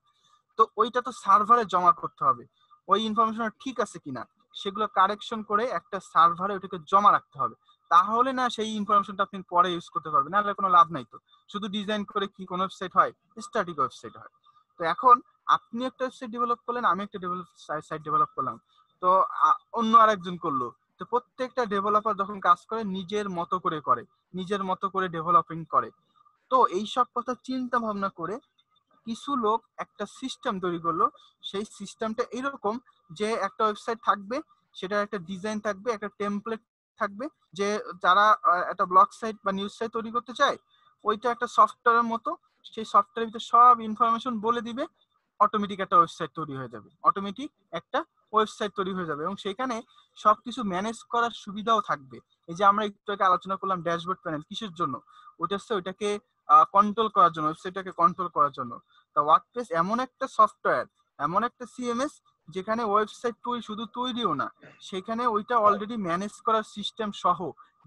তো ওইটা তো সার্ভারে জমা করতে হবে, ওই ইনফরমেশন ঠিক আছে কিনা সেগুলো কারেকশন করে একটা সার্ভারে ওইটাকে জমা রাখতে হবে। তাহলে না সেই ইনফরমেশনটা আপনি পরে ইউজ করতে পারবেন, নাহলে কোনো লাভ নাই। তো শুধু ডিজাইন করে কি কোনো ওয়েবসাইট হয়? স্ট্যাটিক ওয়েবসাইট হয়। তো এখন আপনি একটা ওয়েবসাইট ডেভেলপ করলেন, আমি একটা সাইট ডেভেলপ করলাম, তো অন্য আরেকজন করলো। তো প্রত্যেকটা ডেভেলপার যখন কাজ করে নিজের মতো করে নিজের মতো করে ডেভেলপিং করে। তো এইসব কথা চিন্তা ভাবনা করে কিছু লোক একটা সিস্টেম তৈরি করলো। সেই সিস্টেমটা এরকম যে একটা ওয়েবসাইট থাকবে, সেটার একটা ডিজাইন থাকবে, একটা টেমপ্লেট থাকবে, যে যারা একটা ব্লগ সাইট বা নিউজ সাইট তৈরি করতে চায়, ওইটা একটা সফটওয়্যারের মতো, সেই সফটওয়্যারের ভিতরে সব ইনফরমেশন বলে দিবে, অটোমেটিক একটা ওয়েবসাইট তৈরি হয়ে যাবে, এবং সেখানে সবকিছু ম্যানেজ করার সুবিধাও থাকবে। এই যে আমরা একটু আগে আলোচনা করলাম ড্যাশবোর্ড প্যানেল, কিসের জন্য? ওইটাকে কন্ট্রোল করার জন্য, ওয়েবসাইটটাকে কন্ট্রোল করার জন্য। তো ওয়ার্ডপ্রেস এমন একটা সফটওয়্যার, এমন একটা সিএমএস, যেখানে ওয়েবসাইট শুধু তৈরিও না, সেখানে ওইটা অলরেডি ম্যানেজ করার সিস্টেম সহ,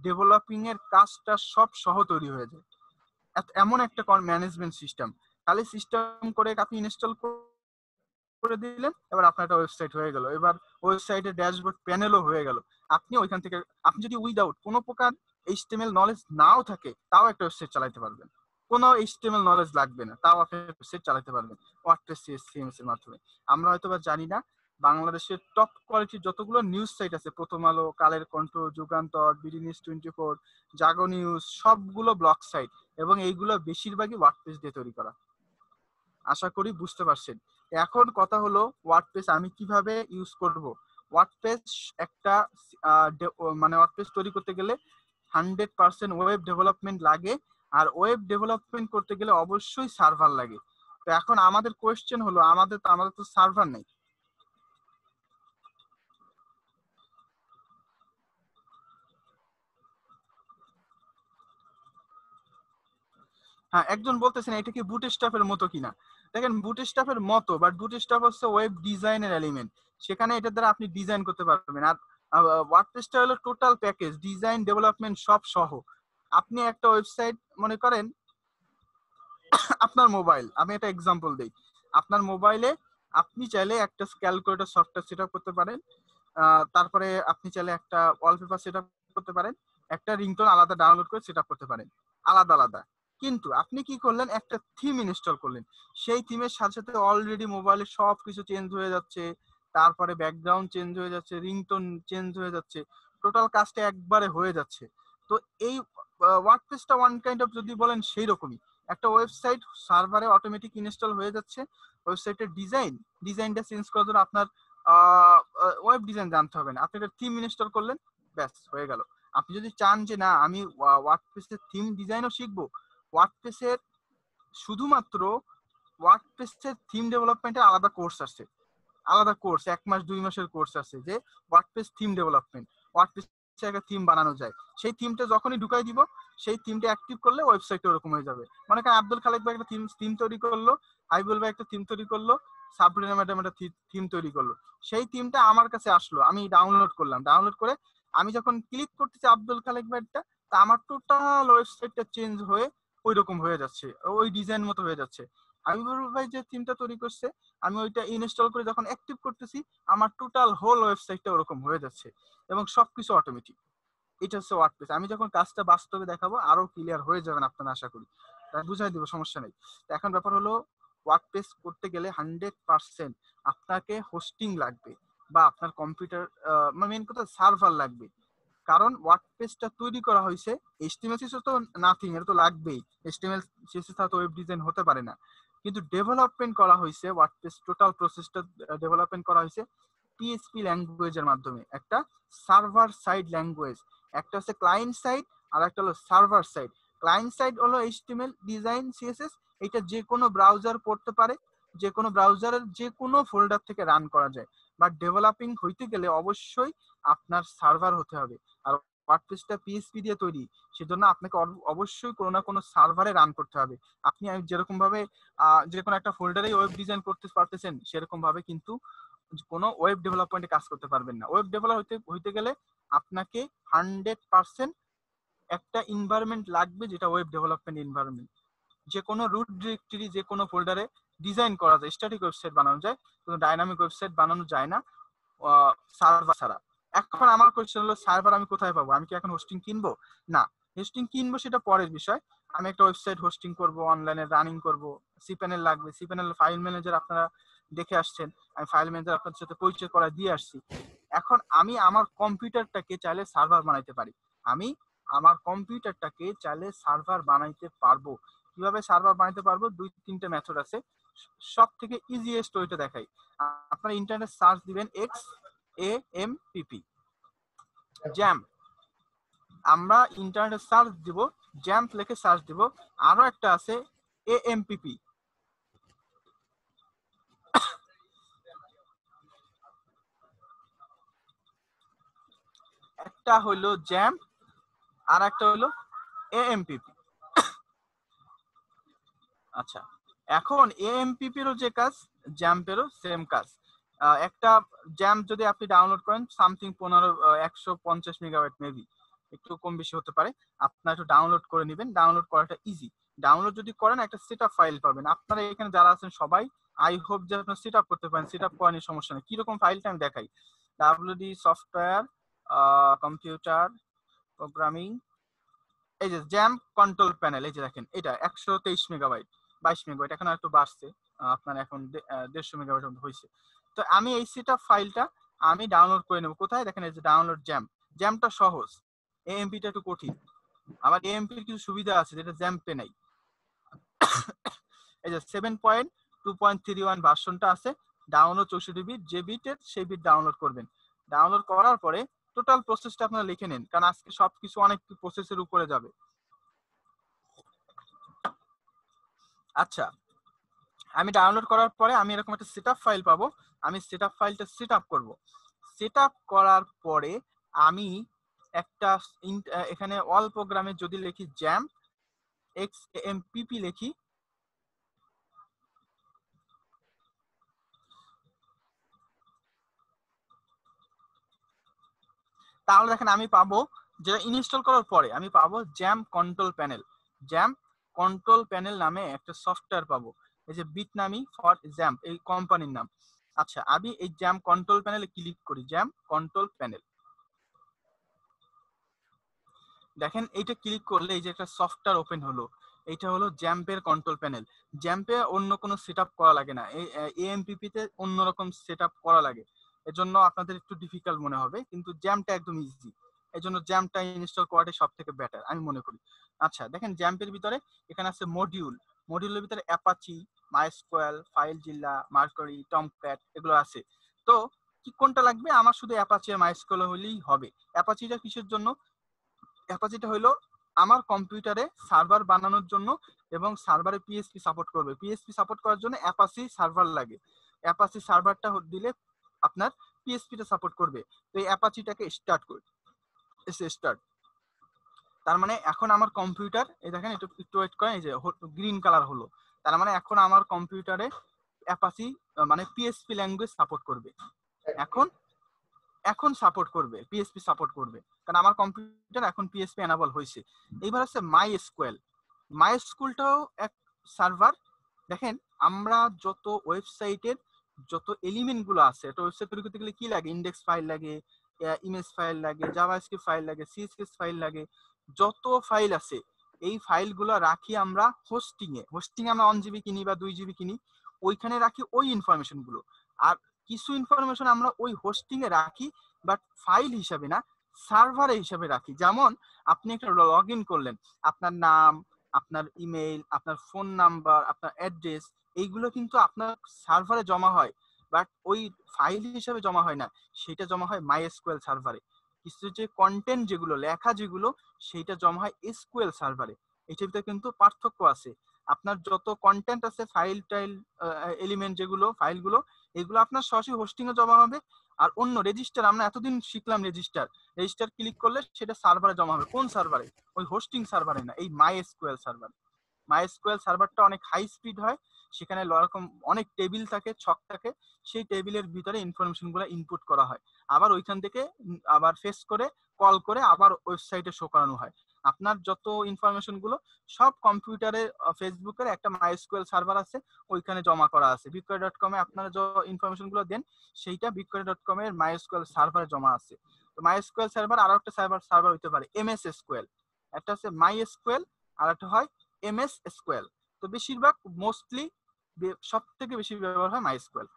ডেভেলপিং এর কাজটা সব সহ তৈরি হয়ে যায়। এমন একটা ম্যানেজমেন্ট সিস্টেম। খালি সিস্টেম করে আপনি ইনস্টল করে দিলেন, এবার আপনার একটা ওয়েবসাইট হয়ে গেল, এবার ওয়েবসাইটের ড্যাশবোর্ড প্যানেলও হয়ে গেল। আপনি ওইখান থেকে, আপনি যদি উইদাউট কোনো প্রকার এইচটিএমএল নলেজ নাও থাকে, তাও একটা ওয়েবসাইট চালাতে পারবেন। কোনো এইচটিএমএল নলেজ লাগবে না, তাও আপনি ওয়েবসাইট চালাতে পারবেন ওয়ার্ডপ্রেস সিএমএস এর মাধ্যমে। আমরা হয়তো বা জানি না, বাংলাদেশের টপ কোয়ালিটির যতগুলো নিউজ সাইট আছে, প্রথম আলো, কালের কণ্ঠ, যুগান্তর, বিডি নিউজ 24, জাগো নিউজ, সবগুলো ব্লগ সাইট, এবং এইগুলো বেশিরভাগই ওয়ার্ডপ্রেস দিয়ে তৈরি করা। আশা করি বুঝতে পারছেন। এখন কথা হলো ওয়ার্ডপ্রেস আমি কিভাবে ইউজ করব। ওয়ার্ডপ্রেস একটা ওয়ার্ডপ্রেস তৈরি করতে গেলে 100% ওয়েব ডেভেলপমেন্ট লাগে, আর ওয়েব ডেভেলপমেন্ট করতে গেলে অবশ্যই সার্ভার লাগে। তো এখন আমাদের কোয়েশ্চেন হলো, আমাদের তো সার্ভার নেই। হ্যাঁ, একজন বলতেছেন এটা কি বুটস্ট্র্যাপের মতো কিনা। দেখেন, বুটস্ট্র্যাপের মতো, বাট বুটস্ট্র্যাপ হচ্ছে ওয়েব ডিজাইনের এলিমেন্ট, সেখানে এটার দ্বারা আপনি ডিজাইন করতে পারবেন। আর ওয়ার্ডপ্রেসটা হলো টোটাল প্যাকেজ, ডিজাইন, ডেভেলপমেন্ট সব সহ। আপনি একটা ওয়েবসাইট, মনে করেন আপনার মোবাইল, আমি একটা এক্সাম্পল দেই, আপনার মোবাইলে আপনি চাইলে একটা ক্যালকুলেটর সফটওয়্যার সেট আপ করতে পারেন, তারপরে আপনি চাইলে একটা ওয়ালপেপার সেট আপ করতে পারেন, একটা রিংটোন আলাদা ডাউনলোড করে সেট আপ করতে পারেন, আলাদা আলাদা। কিন্তু আপনি কি করলেন, একটা থিম ইনস্টল করলেন, সেই থিমের সাথে সাথে অলরেডি মোবাইলে সবকিছু চেঞ্জ হয়ে যাচ্ছে, তারপরে ব্যাকগ্রাউন্ড চেঞ্জ হয়ে যাচ্ছে, রিংটোন চেঞ্জ হয়ে যাচ্ছে, টোটাল কাজটা একবারে হয়ে যাচ্ছে। তো এই ওয়ার্ডপ্রেসটা ওয়ান কাইন্ড অফ, যদি বলেন সেই রকমই, একটা ওয়েবসাইট সার্ভারে অটোমেটিক ইনস্টল হয়ে যাচ্ছে। ওয়েবসাইটের ডিজাইনটা চেঞ্জ করার জন্য আপনার ওয়েব ডিজাইন জানতে হবে না, আপনি একটা থিম ইনস্টল করলেন, ব্যাস হয়ে গেল। আপনি যদি চান যে না আমি ওয়ার্ডপ্রেসের থিম ডিজাইনও শিখবো, ওয়ার্ডপ্রেসের শুধুমাত্র ওয়ার্ডপ্রেসের থিম ডেভেলপমেন্টের আলাদা কোর্স আছে, 1 মাস 2 মাসের কোর্স আছে, যে ওয়ার্ডপ্রেস থিম ডেভেলপমেন্ট, ওয়ার্ডপ্রেস একটা থিম বানানো যায়। সেই থিমটা যখনই ঢুকাই দিব, সেই থিমটা অ্যাক্টিভ করলে ওয়েবসাইটটা ওরকম হয়ে যাবে। মনে করেন আব্দুল খালেক ভাই একটা থিম তৈরি করলো, আইবুল ভাই একটা থিম তৈরি করলো, সাবরিনা ম্যাডাম একটা থিম তৈরি করলো, সেই থিমটা আমার কাছে আসলো, আমি ডাউনলোড করলাম, ডাউনলোড করে আমি যখন ক্লিক করতেছি আব্দুল খালেক ভাইটা, তা আমার টোটাল ওয়েবসাইটটা চেঞ্জ হয়ে ওই রকম হয়ে যাচ্ছে, ওই ডিজাইন মতো হয়ে যাচ্ছে। আইবুল ভাই যে থিমটা তৈরি করছে, আমি ওইটা ইনস্টল করে যখন অ্যাক্টিভ করতেছি, আমার টোটাল হোল ওয়েবসাইটটা ওরকম হয়ে যাচ্ছে, এবং সবকিছু অটোমেটিক। এটা হচ্ছে ওয়ার্ডপ্রেস। আমি যখন কাজটা বাস্তবে দেখাবো আরো ক্লিয়ার হয়ে যাবেন আপনারা, আশা করি, তাই বুঝাই দিব, সমস্যা নেই। এখন ব্যাপার হলো, ওয়ার্ডপ্রেস করতে গেলে 100% আপনাকে হোস্টিং লাগবে, বা আপনার কম্পিউটার, মেইন কথা সার্ভার লাগবে। কারণ ওয়ার্ডপ্রেসটা তৈরি করা হয়েছে, এইচটিএমএল সিএসএস তো নাথিং, এটা তো লাগবেই, এইচটিএমএল সিএসএস ছাড়া তো ওয়েব ডিজাইন হতে পারে না। কিন্তু ডেভেলপমেন্ট করা হয়েছে, ওয়ার্ডপ্রেস টোটাল প্রসেসটা ডেভেলপমেন্ট করা হয়েছে পিএইচপি ল্যাঙ্গুয়েজের মাধ্যমে। একটা সার্ভার সাইড ল্যাঙ্গুয়েজ, একটা হচ্ছে ক্লায়েন্ট সাইড আর একটা হলো সার্ভার সাইড। ক্লায়েন্ট সাইড হলো এইচটিএমএল ডিজাইন সিএসএস, এটা যে কোনো ব্রাউজার পড়তে পারে, যে কোনো ব্রাউজারের যে কোনো ফোল্ডার থেকে রান করা যায়। বাট ডেভেলপিং হইতে গেলে অবশ্যই আপনার সার্ভার হতে হবে, আর ওয়ার্ডপ্রেসটা পিএইচপি দিয়ে তৈরি, সেজন্য আপনাকে অবশ্যই কোনো না কোনো সার্ভারে রান করতে হবে। আপনি যেরকম ভাবে যে কোনো একটা ফোল্ডারে ওয়েব ডিজাইন করতে পারতেছেন, সেরকম ভাবে কিন্তু কোনো ওয়েব ডেভেলপমেন্টে কাজ করতে পারবেন না। ওয়েব ডেভেলপ হইতে গেলে আপনাকে 100% একটা এনভায়রনমেন্ট লাগবে, যেটা ওয়েব ডেভেলপমেন্ট এনভায়রনমেন্ট। যে কোনো রুট ডিরেক্টরি, যে কোনো ফোল্ডারে ডিজাইন করা যায়, স্ট্যাটিক ওয়েবসাইট বানানো যায়, কোনো ডাইনামিক ওয়েবসাইট বানানো যায় না সার্ভার ছাড়া। এখন আমার কোয়েশ্চেন হলো, সার্ভার আমি কোথায় পাবো? আমি কি এখন হোস্টিং কিনবো? না, হোস্টিং কিনবো সেটা পরের বিষয়। আমি একটা ওয়েবসাইট হোস্টিং করব, অনলাইনে রানিং করব, সিপ্যানেল লাগবে। সিপ্যানেল ফাইল ম্যানেজার আপনারা দেখে আসছেন, আমি ফাইল ম্যানেজার আপনাদের সাথে পরিচয় করা দিয়ে আসছি। এখন আমি আমার কম্পিউটারটাকে চাইলে সার্ভার বানাইতে পারি, আমি আমার কম্পিউটারটাকে চাইলে সার্ভার বানাইতে পারবো। কিভাবে সার্ভার বানাইতে পারবো? 2-3টে মেথড আছে। সব থেকে ইজিয়েস্ট ওইটা দেখাই। আপনারা ইন্টারনেট সার্চ দিবেন XAMPP জ্যাম্প। আমরা ইন্টারনেট সার্চ দিব, জ্যাম্প লিখে সার্চ দিব। আরো একটা আছে AMPP, একটা হলো জ্যাম্প আর একটা হলো AMPP। আচ্ছা, এখন AMPP এরও যে কাজ, জ্যাম্পেরও সেম কাজ। একটা জ্যাম্প যদি আপনি ডাউনলোড করেন, সামথিং 150 মেগাবাইট, মেবি একটু কম বেশি হতে পারে, আপনারা একটু ডাউনলোড করে নেবেন। ডাউনলোড করাটা ইজি। ডাউনলোড যদি করেন একটা সেটআপ ফাইল পাবেন। আপনারা এখানে যারা আছেন সবাই আই হোপ যে আপনারা সেটআপ করতে পারেন। সেটআপ করার সমস্যা নেই। কিরকম ফাইলটা আমি দেখাই। WD সফটওয়্যার কম্পিউটার প্রোগ্রামিং, এই যে জ্যাম্প কন্ট্রোল প্যানেল, এই যে দেখেন এটা 123 মেগাবাইট, 22 মেগাবাইট, এখন একটু বাড়ছে, আপনার এখন 150 মেগাবাইট মতো হয়েছে। তো আমি এই সেটআপ ফাইলটা আমি ডাউনলোড করে নেব। কোথায়? দেখেন এই যে ডাউনলোড জ্যাম্প। জ্যাম্পটা সহজ, AMPটা একটু কঠিন। আবার AMPর কিছু সুবিধা আছে যেটা জ্যাম্পে নাই। এই যে 7.2.31 ভার্সনটা আছে, ডাউনলোড 64 বিট, যে বিটের সেই বিট ডাউনলোড করবেন। ডাউনলোড করার পরে টোটাল প্রসেসটা আপনারা লিখে নেন, কারণ আজকে সবকিছু অনেক প্রসেসের উপরে যাবে। আচ্ছা, আমি ডাউনলোড করার পরে আমি এরকম একটা সেটআপ ফাইল পাবো। আমি সেটআপ ফাইলটা সেটআপ করব। সেটআপ করার পরে আমি একটা এখানে অল প্রোগ্রামে যদি লিখি জ্যাম্প XAMPP লিখি, তাহলে দেখেন আমি পাবো, যেটা ইনস্টল করার পরে আমি পাবো XAMPP control panel. XAMPP control panel নামে একটা সফটওয়্যার পাবো। এই যে বিটনামি ফর জ্যাম্প, এই কোম্পানির নাম। আচ্ছা, আমি এই জ্যাম্প কন্ট্রোল প্যানেলে ক্লিক করি, জ্যাম্প কন্ট্রোল প্যানেল। দেখেন এইটা ক্লিক করলে এই যে একটা সফটওয়্যার ওপেন হলো, এইটা হলো জ্যাম্পের কন্ট্রোল প্যানেল। জ্যাম্পে অন্য কোনো সেটআপ করা লাগে না, এই AMPP তে অন্যরকম সেটআপ করা লাগে। এজন্য আপনাদের একটু ডিফিকাল্ট মনে হবে, কিন্তু জ্যাম্পটা একদম ইজি। এজন্য জ্যাম্পটা ইনস্টল করাটাই সব থেকে বেটার আমি মনে করি। আচ্ছা, দেখেন জ্যাম্পের ভিতরে এখানে আছে মডিউল। মডিউলের ভিতরে অ্যাপাচি, মাইস্কুয়েল, ফাইলজিলা, মার্কারি, টমক্যাট এগুলো আছে। তো কি কোনটা লাগবে? আমার শুধু অ্যাপাচি আর মাইস্কুয়েল হলেই হবে। অ্যাপাচিটা কিসের জন্য? অ্যাপাচিটা হলো আমার কম্পিউটারে সার্ভার বানানোর জন্য, এবং সার্ভারে PHP সাপোর্ট করবে। PHP সাপোর্ট করার জন্য অ্যাপাচি সার্ভার লাগে। অ্যাপাচি সার্ভারটা দিলে আপনার PHPটা সাপোর্ট করবে। তো এই অ্যাপাচিটাকে স্টার্ট করে স্টার্ট, তার মানে এখন আমার কম্পিউটার, এই দেখেন একটু ওয়েট করেন, এই যে গ্রিন কালার হলো, তার মানে এখন আমার কম্পিউটারে অ্যাপাচি মানে PHP ল্যাঙ্গুয়েজ সাপোর্ট করবে। এখন সাপোর্ট করবে, PHP সাপোর্ট করবে, কারণ আমার কম্পিউটার এখন PHP এনাবল হয়েছে। এইবার আছে মাইস্কুয়েল। মাইস্কুয়েলটাও এক সার্ভার। দেখেন আমরা যত ওয়েবসাইটের যত এলিমেন্ট গুলো আছে, একটা ওয়েবসাইট তৈরি করতে গেলে কি লাগে? ইন্ডেক্স ফাইল লাগে, ইমেজ ফাইল লাগে, জাভাস্ক্রিপ্ট ফাইল লাগে, CSS ফাইল লাগে, যত ফাইল আছে এই ফাইলগুলো রাখি আমরা হোস্টিং এ। হোস্টিং আমরা 1 GB কিনি বা 2 GB কিনি, ওইখানে রাখি ওই ইনফরমেশন গুলো। আর কিছু ইনফরমেশন আমরা ওই হোস্টিং এ রাখি, বাট ফাইল হিসাবে না, সার্ভারে হিসেবে রাখি। যেমন আপনি একটা লগ ইন করলেন, আপনার নাম, আপনার ইমেইল, আপনার ফোন নাম্বার, আপনার অ্যাড্রেস, এইগুলো কিন্তু আপনার সার্ভারে জমা হয়, বাট ওই ফাইল হিসেবে জমা হয় না, সেটা জমা হয় মাইএসকিউএল সার্ভারে। কিছু যে কন্টেন্ট যেগুলো লেখা যেগুলো সেইটা জমা হয় এসকিউএল সার্ভারে। এটার ভিতরে কিন্তু পার্থক্য আছে। আপনার যত কন্টেন্ট আছে, ফাইল টাইল এলিমেন্ট যেগুলো ফাইলগুলো, এগুলো আপনার সরাসরি হোস্টিং এ জমা হবে। আর অন্য রেজিস্টার, আমরা এতদিন শিখলাম রেজিস্টার ক্লিক করলে সেটা সার্ভারে জমা হবে। কোন সার্ভারে? ওই হোস্টিং সার্ভারে না, এই মাইএসকিউএল সার্ভারে। মাইএসকিউএল সার্ভারটা অনেক হাই স্পিড হয়, সেখানে এরকম অনেক টেবিল থাকে, ছক থাকে, সেই টেবিলের ভিতরে ইনফরমেশন গুলো ইনপুট করা হয়, আবার ওইখান থেকে আবার ফেস করে কল করে আবার ওয়েবসাইটে শো করানো হয়। আপনার যত ইনফরমেশন গুলো সব কম্পিউটারে, ফেসবুকের একটা মাইএসকিউএল সার্ভার আছে, ওইখানে জমা করা আছে। bitquery.com এ আপনারা যে ইনফরমেশন গুলো দেন সেইটা bitquery.com এর মাইএসকিউএল সার্ভারে জমা আছে। তো মাইএসকিউএল সার্ভার আর একটা সার্ভার হতে পারে এমএস এসকিউএল। একটা আছে মাইএসকিউএল আর একটা হয় এমএস এসকিউএল। তো বেশিরভাগ মোস্টলি সব থেকে বেশি ব্যবহার হয় মাইএসকিউএল।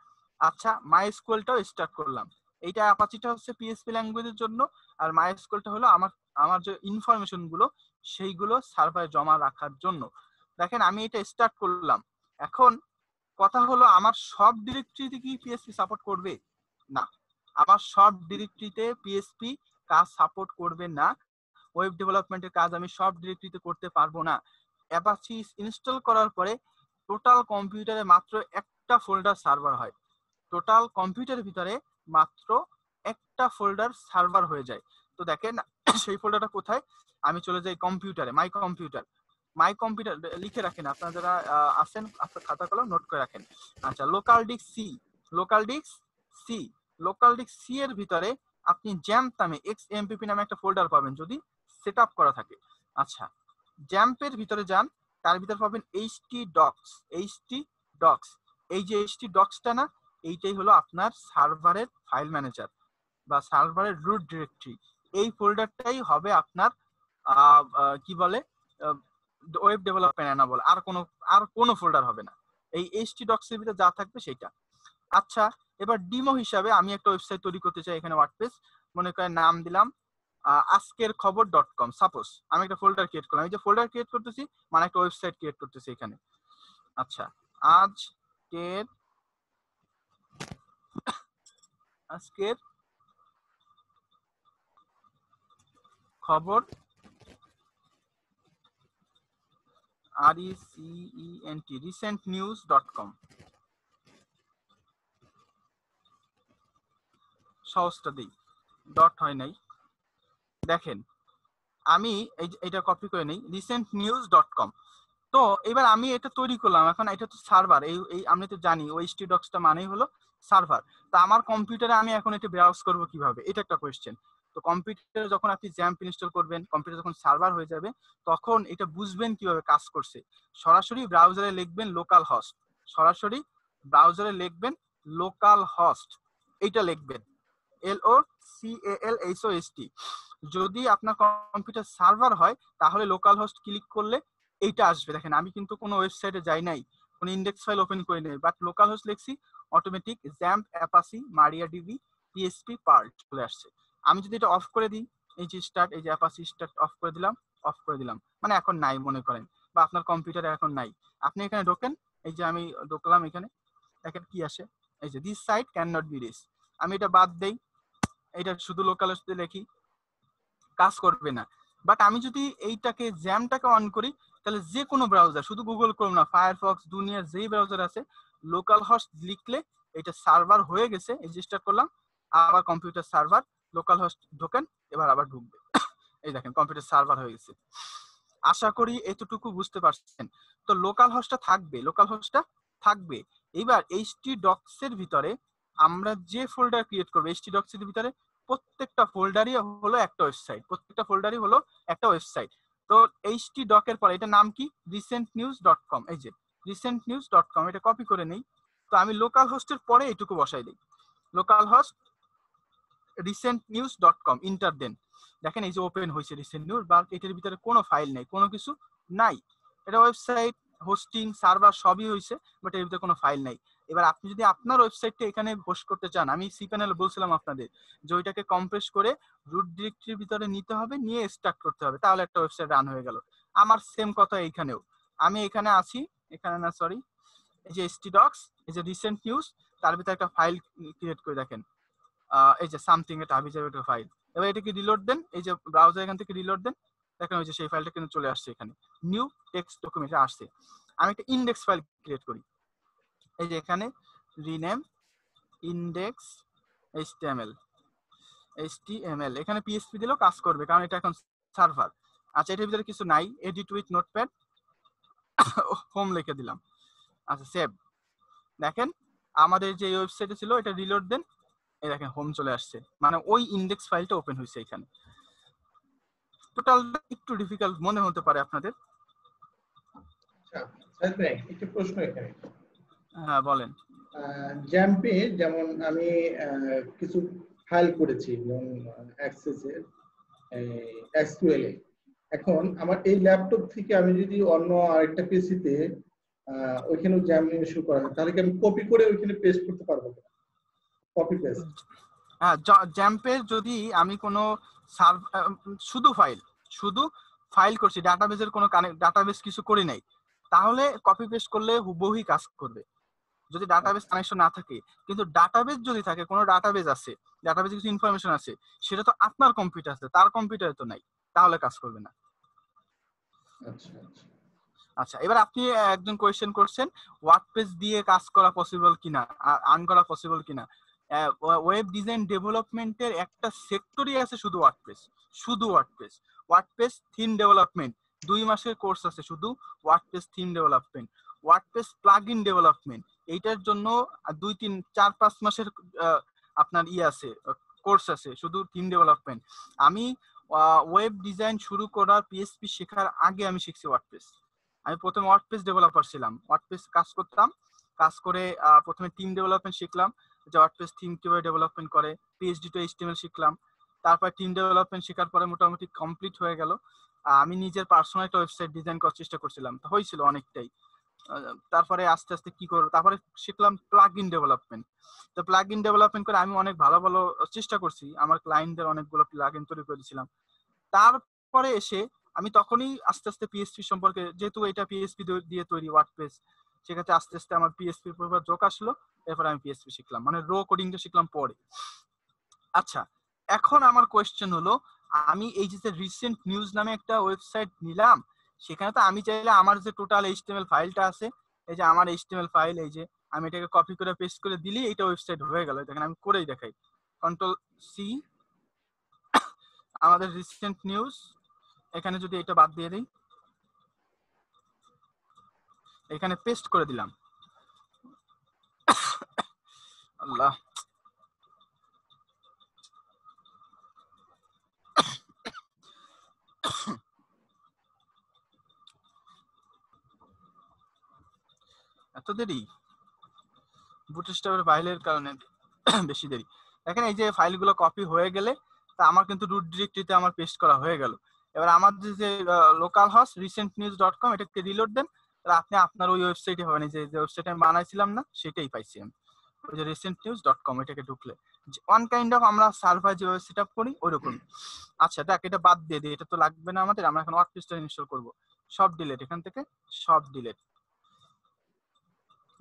আচ্ছা, মাইএসকিউএলটাও স্টার্ট করলাম। এইটা অ্যাপাচিটা হচ্ছে পিএইচপি ল্যাঙ্গুয়েজের জন্য, আর মাইএসকিউএলটা হলো আমার যে ইনফরমেশন গুলো সেইগুলো সার্ভারে জমা রাখার জন্য। দেখেন আমি এটা স্টার্ট করলাম। এখন কথা হলো, আমার সব ডিরেক্টরিতে কি পিএইচপি সাপোর্ট করবে? না, আমার সব ডিরেক্টরিতে পিএইচপি কাজ সাপোর্ট করবে না। ওয়েব ডেভেলপমেন্টের কাজ আমি সব ডিরেক্টরিতে করতে পারবো না। অ্যাপাচি ইনস্টল করার পরে টোটাল কম্পিউটারে মাত্র একটা ফোল্ডার সার্ভার হয়। টোটাল কম্পিউটারের ভিতরে মাত্র একটা ফোল্ডার সার্ভার হয়ে যায়। তো দেখেন সেই ফোল্ডারটা কোথায়? আমি চলে যাই কম্পিউটারে, মাই কম্পিউটার লিখে রাখেন, আপনারা যারা আছেন আপনার খাতা কলম নোট করে রাখেন। আচ্ছা, লোকাল ডিস্ক সি এর ভিতরে আপনি জ্যাম্প নামে XMPP নামে একটা ফোল্ডার পাবেন যদি সেট আপ করা থাকে। আচ্ছা, জ্যাম্পের ভিতরে যান, তার ভিতরে পাবেন htdocs। এই যে htdocsটা না, এইটাই হলো আপনার সার্ভারের ফাইল ম্যানেজার বা সার্ভারের রুট ডিরেক্টরি। এই ফোল্ডারটাই হবে আপনার কি বলে ওয়েব ডেভেলপমেন্ট এনাবল। আর কোনো ফোল্ডার হবে না, এই htdocs এর ভিতরে যা থাকবে সেটা। আচ্ছা, এবার ডিমো হিসাবে আমি একটা ওয়েবসাইট তৈরি করতে চাই। এখানে ওয়ার্ডপ্রেস, মনে করেন নাম দিলাম আজকের খবর.com। সাপোজ আমি একটা ফোল্ডার ক্রিয়েট করলাম। এই যে ফোল্ডার ক্রিয়েট করতেছি মানে একটা ওয়েবসাইট ক্রিয়েট করতেছি এখানে। আচ্ছা, আজকের খবর recentnews.com। সহজটা দিই, ডট হয় নাই। দেখেন আমি এইটা কপি করে নেই, recentnews.com। তো এবার আমি এটা তৈরি করলাম। এখন এটা তো সার্ভার, এই আমরা তো জানি ওই htdocsটা মানেই হলো সার্ভার। তো আমার কম্পিউটারে আমি এখন এটা ব্রাউজ করব কিভাবে, এটা একটা কোয়েশ্চেন। তো কম্পিউটারে যখন আপনি জ্যাম্প ইনস্টল করবেন, কম্পিউটার যখন সার্ভার হয়ে যাবে, তখন এটা বুঝবেন কিভাবে কাজ করছে। সরাসরি ব্রাউজারে লিখবেন লোকাল হোস্ট, এইটা লিখবেন LOCALHOST। যদি আপনার কম্পিউটার সার্ভার হয় তাহলে লোকাল হোস্ট ক্লিক করলে এইটা আসবে। দেখেন আমি কিন্তু কোনো ওয়েবসাইটে যাই নাই, কোনো ইন্ডেক্স ফাইল ওপেন করি নাই, বাট লোকাল হোস্ট লিখছি, automatic XAMPP, Apache, MariaDB, PHP, Perl চলে আসছে। আমি যদি এটা অফ করে দিই, এই যে অ্যাপাচি স্টার্ট অফ করে দিলাম, মানে এখন নাই মনে করেন, বা আপনার কম্পিউটারে এখন নাই। আপনি এখানে ঢোকেন, এই যে আমি ঢুকলাম এখানে, দেখেন কি আসে, এই যে this site can not be reach. আমি এটা বাদ দেই, এটা শুধু লোকাল হোস্টে লিখি, কাজ করবে না। বাট আমি যদি এইটাকে জ্যামটাকে অন করি, তাহলে যে কোনো ব্রাউজার, শুধু গুগল ক্রোম না, ফায়ারফক্স, দুনিয়ার যেই ব্রাউজার আছে, লোকাল হোস্ট লিখলে এটা সার্ভার হয়ে গেছে। এই যে স্টার্ট করলাম, আবার কম্পিউটার সার্ভার, লোকাল হোস্ট ঢোকেন, এবার আবার ঢুকবে। এই দেখেন কম্পিউটার সার্ভার হয়ে গেছে। আশা করি এতটুকু বুঝতে পারছেন। তো লোকাল হোস্টটা থাকবে। এবার htdocs এর ভিতরে আমরা যে ফোল্ডার ক্রিয়েট করব, htdocs এর ভিতরে প্রত্যেকটা ফোল্ডারই হলো একটা ওয়েবসাইট। তো htdoc এর পরে এটা নাম কি, recentnews.com। এই যে recentnews.com, এটা কপি করে নেই। তো আমি লোকাল হোস্টের পরে এইটুকু বসাই দিই, লোকাল হোস্ট recentnews.com, ইন্টার দেন। দেখেন এই যে ওপেন হয়েছে রিসেন্ট নিউজ, বা এটার ভিতরে কোনো ফাইল নেই, কোনো কিছু নাই। এটা ওয়েবসাইট হোস্টিং সার্ভার সবই হয়েছে, বাট এর ভিতরে কোনো ফাইল নাই। এবার আপনি যদি আপনার ওয়েবসাইটটা এখানে হোস্ট করতে চান, আমি cPanel বলছিলাম আপনাদের যে ওইটাকে কম্প্রেস করে রুট ডিরেক্টরির ভিতরে নিতে হবে, নিয়ে স্টার্ট করতে হবে, তাহলে একটা ওয়েবসাইট রান হয়ে গেল। আমার সেম কথা এইখানেও, আমি এখানে আছি, এখানে না সরি, এই যে htdocs, এই যে রিসেন্ট নিউজ, তার ভিতরে একটা ফাইল ক্রিয়েট করে দেখেন, এই যে সামথিং এটা হাবিজাবি একটা ফাইল। এবার এটাকে রিলোড দেন, এই যে ব্রাউজার এখান থেকে রিলোড দেন, দেখেন ওই যে সেই ফাইলটা কিন্তু চলে আসছে এখানে, নিউ টেক্সট ডকুমেন্টে আসছে। আমি একটা ইন্ডেক্স ফাইল ক্রিয়েট করি, এই যে এখানে রিনেম ইন্ডেক্স html, এখানে PHP দিলেও কাজ করবে কারণ এটা এখন সার্ভার। আচ্ছা, এটার ভিতরে কিছু নাই, এডিট উইথ নোটপ্যাড, হোম লিখে দিলাম। আচ্ছা, সেভ। দেখেন আমাদের যে ওয়েবসাইটে ছিল এটা রিলোড দেন, এই দেখেন হোম চলে আসছে, মানে ওই ইন্ডেক্স ফাইলটা ওপেন হয়েছে এখানে। টোটাল একটু ডিফিকাল্ট মনে হতে পারে আপনাদের। আচ্ছা সাইদ ভাই, একটা প্রশ্ন এখানে। হ্যাঁ বলেন। জ্যাম্পে যেমন আমি কিছু ফাইল করেছি, যেমন অ্যাক্সেস এর SQL এ। এখন আমার এই ল্যাপটপ থেকে আমি যদি অন্য আরেকটা পিসিতে ওইখানে জ্যাম্প ইস্যু করা হয়, তাহলে কি আমি কপি করে ওইখানে পেস্ট করতে পারবো? Copy paste? হ্যাঁ, জ্যাম্পের যদি আমি কোনো শুধু ফাইল করছি, ডাটাবেজের কোনো ডাটাবেস কিছু করি নাই, তাহলে কপি পেস্ট করলে হুবহুই কাজ করবে যদি ডাটাবেস কানেকশন না থাকে। কিন্তু ডাটাবেস যদি থাকে, কোনো ডাটাবেস আছে, ডাটাবেসে কিছু ইনফরমেশন আছে, সেটা তো আপনার কম্পিউটার আছে, তার কম্পিউটারে তো নাই, তাহলে কাজ করবে না। আচ্ছা আচ্ছা। আচ্ছা, এবার আপনি একজন কোয়েশ্চেন করছেন ওয়ার্ডপ্রেস দিয়ে কাজ করা পসিবল কিনা, আর্ন করা পসিবল কিনা। ওয়েব ডিজাইন ডেভেলপমেন্টের একটা সেক্টরই আছে শুধু ওয়ার্ডপ্রেস থিম ডেভেলপমেন্ট, 2 মাসের কোর্স আছে শুধু WordPress theme development, WordPress plugin development, এইটার জন্য 2-3-4-5 মাসের আপনার আছে, কোর্স আছে শুধু থিম ডেভেলপমেন্ট। আমি ওয়েব ডিজাইন শুরু করার পিএইচপি শেখার আগে আমি শিখছি ওয়ার্ডপ্রেস। আমি প্রথমে ওয়ার্ডপ্রেস ডেভেলপার ছিলাম, ওয়ার্ডপ্রেস কাজ করতাম, কাজ করে প্রথমে থিম ডেভেলপমেন্ট শিখলাম, যে ওয়ার্ডপ্রেস থিম কিভাবে ডেভেলপমেন্ট করে, PHP টু HTML শিখলাম। তারপর টিম ডেভেলপমেন্ট শেখার পরে মোটামুটি কমপ্লিট হয়ে গেল। আমি নিজের পার্সোনাল একটা ওয়েবসাইট ডিজাইন করার চেষ্টা করছিলাম, তো হয়েছিল অনেকটাই। তারপরে আস্তে আস্তে কি করব, তারপরে শিখলাম প্লাগইন ডেভেলপমেন্ট। তো প্লাগইন ডেভেলপমেন্ট করে আমি অনেক ভালো ভালো চেষ্টা করছি, আমার ক্লায়েন্টদের অনেকগুলো প্লাগইন তৈরি করে দিয়েছিলাম। তারপরে এসে আমি তখনই আস্তে আস্তে PHP সম্পর্কে, যেহেতু এটা PHP দিয়ে তৈরি ওয়ার্ডপ্রেস, সেক্ষেত্রে আস্তে আস্তে আমার PHP এর উপর ঝোঁক আসলো, এরপর আমি PHP শিখলাম, মানে রো কোডিংটা শিখলাম পরে। আচ্ছা, এখন আমার কোয়েশ্চেন হলো, আমি এই যে রিসেন্ট নিউজ নামে একটা ওয়েবসাইট নিলাম, সেখানে তো আমি চাইলে আমার যে টোটাল HTML ফাইলটা আছে, এই যে আমার HTML ফাইল, এই যে আমি এটাকে কপি করে পেস্ট করে দিলি এইটা ওয়েবসাইট হয়ে গেল। দেখেন আমি করেই দেখাই, Ctrl+C, আমাদের রিসেন্ট নিউজ, এখানে যদি এটা বাদ দিয়ে দিই, এখানে পেস্ট করে দিলাম, আল্লাহ, এত দেরি, বুটস্ট্র্যাপের ফাইলের কারণে বেশি দেরি। দেখেন এই যে ফাইলগুলো কপি হয়ে গেলে, তা আমার কিন্তু রুট ডিরেক্টরিতে আমার পেস্ট করা হয়ে গেল। এবার আমাদের যে লোকাল হোস্ট recentnews.com, এটাকে রিলোড দেন, তাহলে আপনি আপনার ওই ওয়েবসাইটে হবেন, যে ওয়েবসাইটে আমি বানাইছিলাম না, সেটাই পাইছি আমি, ওই যে recentnews.com, এটাকে ঢুকলে ওয়ান কাইন্ড অফ আমরা সার্ভার যেভাবে সেট আপ করি ওইরকমই। আচ্ছা দেখ, এটা বাদ দিয়ে দিই, এটা তো লাগবে না আমাদের, আমরা এখন ওয়ার্ডপ্রেসটা ইনস্টল করব। সব ডিলিট, এখান থেকে সব ডিলিট,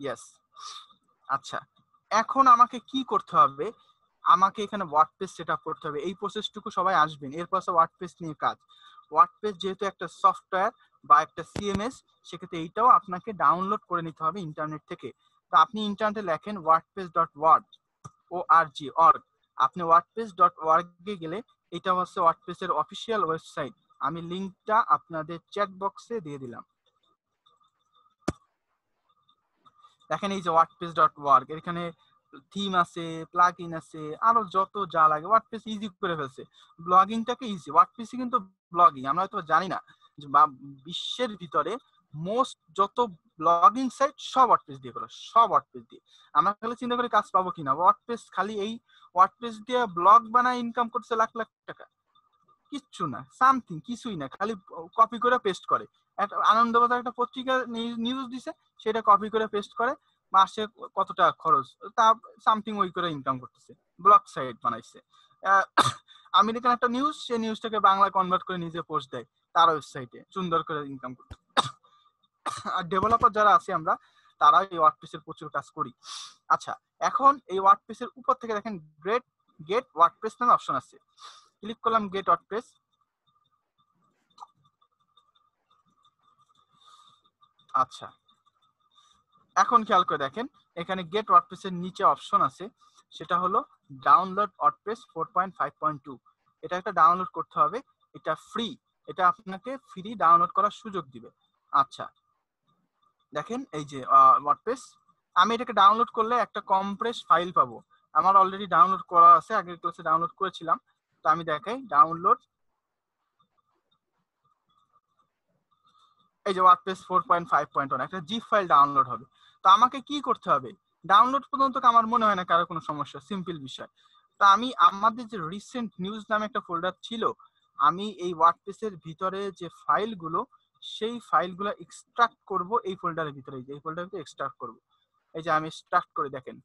ইয়েস। আচ্ছা, এখন আমাকে কি করতে হবে, আমাকে এখানে ওয়ার্ডপ্রেস সেটআপ করতে হবে। এই প্রসেসটুকু সবাই আসবেন, এরপর ওয়ার্ডপ্রেস নিয়ে কাজ। ওয়ার্ডপ্রেস যেহেতু একটা সফটওয়্যার বা একটা CMS, সেক্ষেত্রে এইটাও আপনাকে ডাউনলোড করে নিতে হবে ইন্টারনেট থেকে। তো আপনি ইন্টারনেটে লেখেন wordpress.org, আপনি wordpress.org এ গেলে এটা হচ্ছে ওয়ার্ডপ্রেসের অফিসিয়াল ওয়েবসাইট। আমি লিংকটা আপনাদের চ্যাট বক্সে দিয়ে দিলাম। দেখেন এই যে wordpress.org, এখানে থিম আছে, প্লাগইন আছে, আরো যত যা লাগে ওয়ার্ডপ্রেস ইজি করে ফেলছে। ব্লগিংটাকে ইজি, ওয়ার্ডপ্রেস কিন্তু ব্লগিং, আমরা হয়তো জানি না যে বিশ্বের ভিতরে মোস্ট যত ব্লগিং সাইট সব ওয়ার্ডপ্রেস দিয়ে করা, সব ওয়ার্ডপ্রেস দিয়ে। আমরা খালি চিন্তা করি কাজ পাবো কিনা, ওয়ার্ডপ্রেস খালি এই ওয়ার্ডপ্রেস দিয়ে ব্লগ বানায় ইনকাম করছে লাখ লাখ টাকা, কিচ্ছু না, সামথিং কিছুই না, খালি কপি করে পেস্ট করে। একটা আনন্দবাজার একটা পত্রিকা নিউজ দিছে, সেটা কপি করে পেস্ট করে মাসে কত টাকা খরচ, তা সামথিং ওই করে ইনকাম করতেছে, ব্লগ সাইট বানাইছে। আমেরিকান একটা নিউজ, সেই নিউজটাকে বাংলা কনভার্ট করে নিজে পোস্ট দেয় তার ওয়েবসাইটে, সুন্দর করে ইনকাম করতে। আর ডেভেলপার যারা আছে আমরা, তারা এই ওয়ার্ডপ্রেসের প্রচুর কাজ করি। আচ্ছা, এখন এই ওয়ার্ডপ্রেসের উপর থেকে দেখেন গেট ওয়ার্ডপ্রেস নামে অপশন আছে, ক্লিক করলাম গেট ওয়ার্ডপ্রেস। আচ্ছা, এখন খেয়াল করে দেখেন এখানে গেট ওয়ার্ডপ্রেসের নিচে অপশন আছে, সেটা হলো ডাউনলোড ওয়ার্ডপ্রেস 4.5.2। এটা একটা ডাউনলোড করতে হবে, এটা ফ্রি, এটা আপনাকে ফ্রি ডাউনলোড করার সুযোগ দিবে। আচ্ছা, দেখেন এই যে ওয়ার্ডপ্রেস, আমি এটাকে ডাউনলোড করলে একটা কম্প্রেস ফাইল পাবো। আমার অলরেডি ডাউনলোড করা আছে, আগের ক্লাসে ডাউনলোড করেছিলাম। তো আমি দেখাই ডাউনলোড, এই যে ওয়ার্ডপ্রেস 4.5.1 একটা জিপ ফাইল ডাউনলোড হবে। তো আমাকে কি করতে হবে, ডাউনলোড পর্যন্ত আমার মনে হয় না কারো কোনো সমস্যা, সিম্পল বিষয়। তো আমি আমাদের যে রিসেন্ট নিউজ নামে একটা ফোল্ডার ছিল, আমি এই ওয়ার্ডপ্রেসের ভিতরে যে ফাইলগুলো, সেই ফাইলগুলো এক্সট্রাক্ট করব এই ফোল্ডারের ভিতরে, এই ফোল্ডারের ভিতরে এক্সট্রাক্ট করব। এই যে আমি এক্সট্রাক্ট করে দেখেন,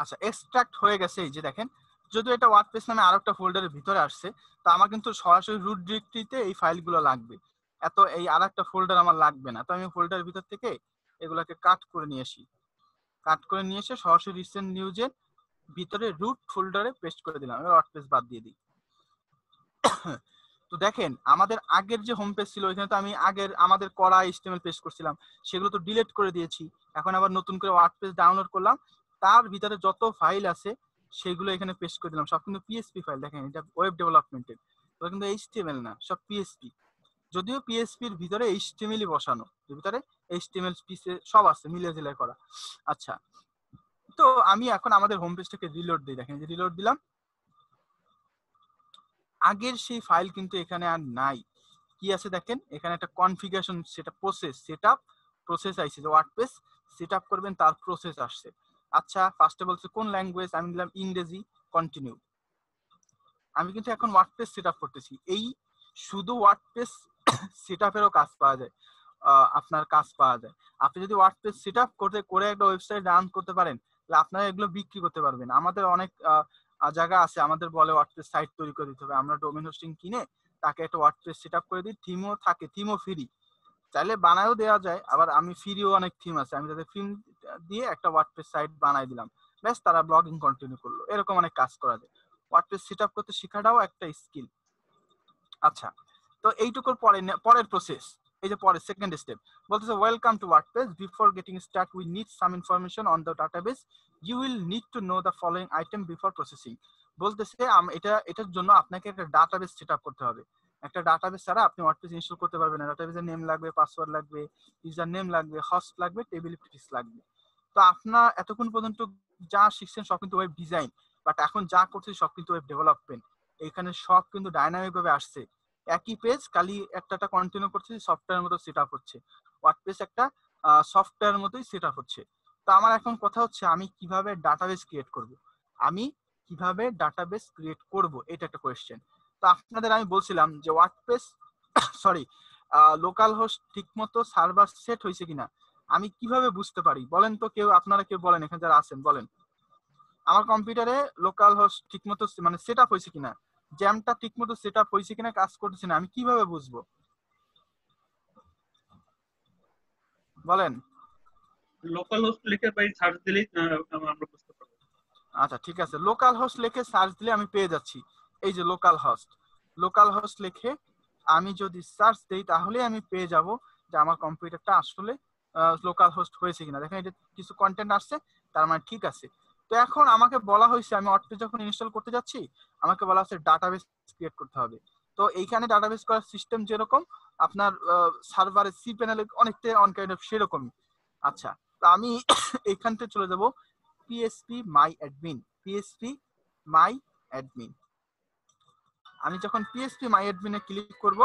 আচ্ছা এক্সট্রাক্ট হয়ে গেছে। এই যে দেখেন, যদি এটা ওয়ার্ডপ্রেস নামে আরেকটা ফোল্ডারের ভিতরে আসছে, তো আমার কিন্তু সরাসরি রুট ডিরেক্টরিতে এই ফাইলগুলো লাগবে, এত এই আরেকটা ফোল্ডার আমার লাগবে না। তো আমি ফোল্ডারের ভিতর থেকে এগুলাকে কাট করে নিয়ে আসি, কাট করে নিয়ে এসে সরাসরি রিসেন্ট নিউজের ভিতরে রুট ফোল্ডারে পেস্ট করে দিলাম, এবার ওয়ার্ডপ্রেস বাদ দিয়ে দিই। তো দেখেন আমাদের আগের যে হোম পেজ ছিল, ওইখানে তো আমি আগের আমাদের করা HTML পেস্ট করছিলাম, সেগুলো তো ডিলিট করে দিয়েছি। এখন আবার নতুন করে ওয়ার্ডপ্রেস ডাউনলোড করলাম, তার ভিতরে যত ফাইল আছে সেগুলো এখানে পেস্ট করে দিলাম। সব কিন্তু PHP ফাইল, দেখেন এটা ওয়েব ডেভেলপমেন্টের, তো কিন্তু HTML না, সব PHP। যদিও PHP-র ভিতরে HTML-ই বসানো, এর ভিতরে HTML সব আছে মিলে ঝিলে করা। আচ্ছা, তো আমি এখন আমাদের হোম পেজটাকে রিলোড দিই, দেখেন যে রিলোড দিলাম, আগের সেই ফাইল কিন্তু এখানে আর নাই। কি আছে দেখেন, এখানে একটা কনফিগারেশন, সেটা সেটআপ প্রসেস আইছে, যে ওয়ার্ডপ্রেস সেটআপ করবেন তার প্রসেস আসছে। আচ্ছা, ফার্স্টে বলছে কোন ল্যাঙ্গুয়েজ, আমি দিলাম ইংরেজি, কন্টিনিউ। আমি কিন্তু এখন ওয়ার্ডপ্রেস সেটআপ করতেছি। এই শুধু ওয়ার্ডপ্রেস সেটআপেরও কাজ পাওয়া যায়, আপনার কাজ পাওয়া যায়। আপনি যদি ওয়ার্ডপ্রেস সেটআপ করে একটা ওয়েবসাইট রান করতে পারেন, তাহলে আপনারা এগুলো বিক্রি করতে পারবেন। আমাদের অনেক জায়গা আছে, আমাদের বলে ওয়ার্ডপ্রেস সাইট তৈরি করে দিতে হবে, আমরা ডোমেইন হোস্টিং কিনে তাকে একটা ওয়ার্ডপ্রেস সেটআপ করে দিই, থিমও থাকে, থিমও ফ্রি, চাইলে বানায়ও দেওয়া যায়। আবার আমি ফ্রিও অনেক থিম আছে, আমি তাদের থিম দিয়ে একটা ওয়ার্ডপ্রেস সাইট বানাই দিলাম, ব্যাস তারা ব্লগিং কন্টিনিউ করলো। এরকম অনেক কাজ করা যায়, ওয়ার্ডপ্রেস সেটআপ করতে শেখাটাও একটা স্কিল। আচ্ছা, তো এইটুকুর পরের প্রসেস, এই যে পরের সেকেন্ড স্টেপ বলতেছে welcome to WordPress, before getting start we need some information on the database, you will need to know the following item before processing. বলতেছে এটার জন্য আপনাকে একটা ডাটাবেস সেটআপ করতে হবে। একটা ডাটাবেস ছাড়া আপনি ওয়ার্ডপ্রেস ইনস্টল করতে পারবেন না। ডাটাবেসের নেম লাগবে, পাসওয়ার্ড লাগবে, ইউজার নেম লাগবে, হোস্ট লাগবে, টেবিল ফিস লাগবে। তো আপনার এতক্ষণ পর্যন্ত যা শিখছেন সব কিন্তু ওয়েব ডিজাইন, বাট এখন যা করছে সব কিন্তু ওয়েব ডেভেলপমেন্ট। এখানে সব কিন্তু ডাইনামিক ভাবে আসছে, একই পেজ খালি একটা কন্টিনিউ করছে, সফটওয়্যারের মতো সেটআপ হচ্ছে। ওয়ার্ডপ্রেস একটা সফটওয়্যারের মতোই সেটআপ হচ্ছে। তো আমার এখন কথা হচ্ছে আমি কিভাবে ডাটাবেস ক্রিয়েট করব, এটা একটা কোয়েশ্চেন। তো আপনাদের আমি বলছিলাম যে ওয়ার্ডপ্রেস সরি লোকাল হোস্ট ঠিকমতো সার্ভার সেট হয়েছে কিনা আমি কিভাবে বুঝতে পারি বলেন তো, আপনারা কেউ বলেন, এখানে যারা আছেন বলেন, আমার কম্পিউটারে লোকাল হোস্ট ঠিকমতো মানে সেটআপ হয়েছে কিনা, জ্যামটা ঠিকমতো সেটআপ হয়েছে কিনা, কাজ করতেছে না, আমি কিভাবে বুঝবো বলেন? লোকাল হোস্ট লিখে বাই সার্চ দিলেই আমরা বুঝতে পারবো। আচ্ছা ঠিক আছে, লোকাল হোস্ট লিখে সার্চ দিলে আমি পেয়ে যাচ্ছি, এই যে লোকাল হোস্ট লিখে আমি যদি সার্চ দেই তাহলে আমি পেয়ে যাব যে আমার কম্পিউটারটা আসলে লোকাল হোস্ট হয়েছে কিনা। দেখেন এটা কিছু কন্টেন্ট আসছে, তার মানে ঠিক আছে। তো এখন আমাকে বলা হয়েছে আমি ওয়ার্ডপ্রেস যখন ইনস্টল করতে যাচ্ছি, আমাকে বলা হচ্ছে ডাটাবেস ক্রিয়েট করতে হবে। তো এইখানে ডাটাবেস করার সিস্টেম যেরকম আপনার সার্ভারে সি প্যানেলে অনেকটা অন কাইন্ড অফ সেরকমই। আচ্ছা, তো আমি এইখান থেকে চলে যাব PHP মাই অ্যাডমিন, PHP মাই অ্যাডমিন। আমি যখন পিএসপি মাই অ্যাডমিনে ক্লিক করব,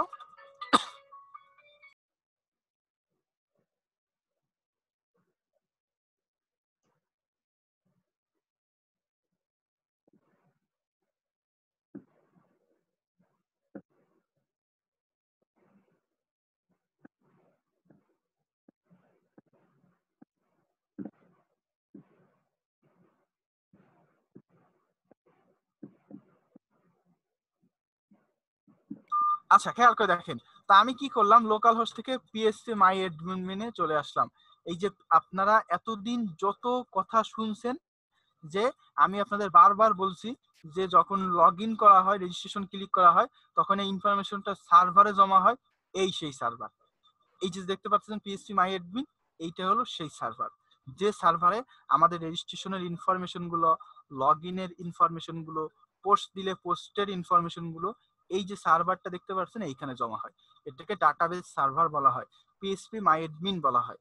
আচ্ছা খেয়াল করে দেখেন, তা আমি কি করলাম, লোকাল হোস্ট থেকে পিএসপি মাই অ্যাডমিনে চলে আসলাম। এই যে আপনারা এতদিন যত কথা শুনছেন, যে আমি আপনাদের বারবার বলছি যে যখন লগ ইন করা হয়, রেজিস্ট্রেশন ক্লিক করা হয়, তখন এই ইনফরমেশনটা সার্ভারে জমা হয়। এই সেই সার্ভার, এই যে দেখতে পাচ্ছেন পিএসপি মাই অ্যাডমিন, এইটা হলো সেই সার্ভার, যে সার্ভারে আমাদের রেজিস্ট্রেশনের ইনফরমেশন গুলো, লগ ইনের ইনফরমেশন গুলো, পোস্ট দিলে পোস্টের ইনফরমেশন গুলো, এই যে সার্ভারটা দেখতে পাচ্ছেন এইখানে জমা হয়। এটাকে ডাটাবেস সার্ভার বলা হয়, পিএসপি মাই অ্যাডমিন বলা হয়।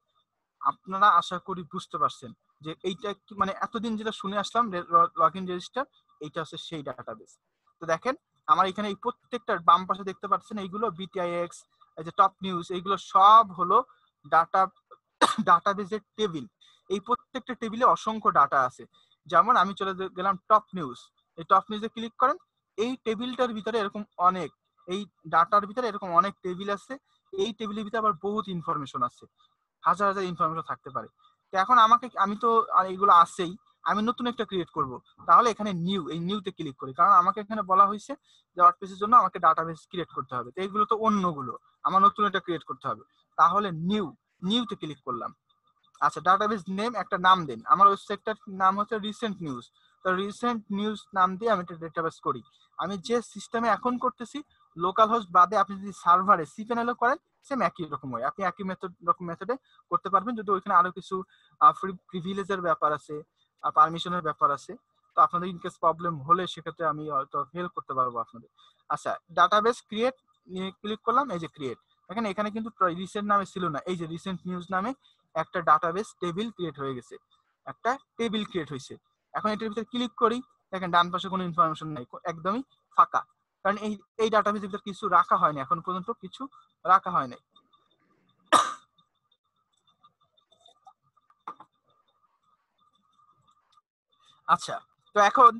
আপনারা আশা করি বুঝতে পারছেন যে এইটা কি, মানে এতদিন যেটা শুনে আসলাম লগ ইন রেজিস্টার, এইটা হচ্ছে সেই ডাটাবেস। তো দেখেন আমার এখানে এই প্রত্যেকটার বাম পাশে দেখতে পাচ্ছেন এইগুলো বিটিআইএক্স, এই যে টপ নিউজ, এইগুলো সব হলো ডাটাবেসের টেবিল। এই প্রত্যেকটা টেবিলে অসংখ্য ডাটা আছে। যেমন আমি চলে গেলাম টপ নিউজ, এই টপ নিউজে ক্লিক করেন, এই টেবিলটার ভিতরে এরকম অনেক, এই ডাটার ভিতরে এরকম অনেক টেবিল আছে। এই টেবিলের ভিতরে আবার বহুত ইনফরমেশন আছে, হাজার হাজার ইনফরমেশন থাকতে পারে। তো এখন আমি তো এইগুলো আছেই, আমি নতুন একটা ক্রিয়েট করব। তাহলে এখানে নিউ, এই নিউতে ক্লিক করি, কারণ আমাকে এখানে বলা হয়েছে যে ওয়ার্ডপ্রেসের জন্য আমাকে ডাটাবেস ক্রিয়েট করতে হবে। তো এইগুলো তো অন্যগুলো, আমার নতুন একটা ক্রিয়েট করতে হবে। তাহলে নিউতে ক্লিক করলাম। আচ্ছা, ডাটাবেস নেম একটা নাম দেন, আমার ওয়েবসাইটটার নাম হচ্ছে রিসেন্ট নিউজ। তো রিসেন্ট নিউজ নাম দিয়ে আমি একটা ডাটাবেস করি। আমি যে সিস্টেমে এখন করতেছি, লোকাল হোস্ট বাদে আপনি যদি সার্ভারে সিপিএনএল করেন, সেম একই রকম হয়, আপনি একই মেথডে করতে পারবেন। যদি ওইখানে আরো কিছু প্রিভিলেজের ব্যাপার আছে, পারমিশনের ব্যাপার আছে, তো আপনাদের ইনকেস প্রবলেম হলে সেক্ষেত্রে আমি হয়তো হেল্প করতে পারবো আপনাদের। আচ্ছা, ডাটাবেস ক্রিয়েট ক্লিক করলাম, এই যে ক্রিয়েট। দেখেন এখানে কিন্তু রিসেন্ট নামে ছিল না, এই যে রিসেন্ট নিউজ নামে একটা ডাটাবেস টেবিল ক্রিয়েট হয়ে গেছে, একটা টেবিল ক্রিয়েট হয়েছে। এখন এটার ভিতরে ক্লিক করি, দেখেন ডান পাশে কোনো ইনফরমেশন নাই, একদমই ফাঁকা, কারণ এই ডাটাবেসের ভিতরে কিছু রাখা হয়নি, এখন পর্যন্ত কিছু রাখা হয় নাই। আচ্ছা, তো এখন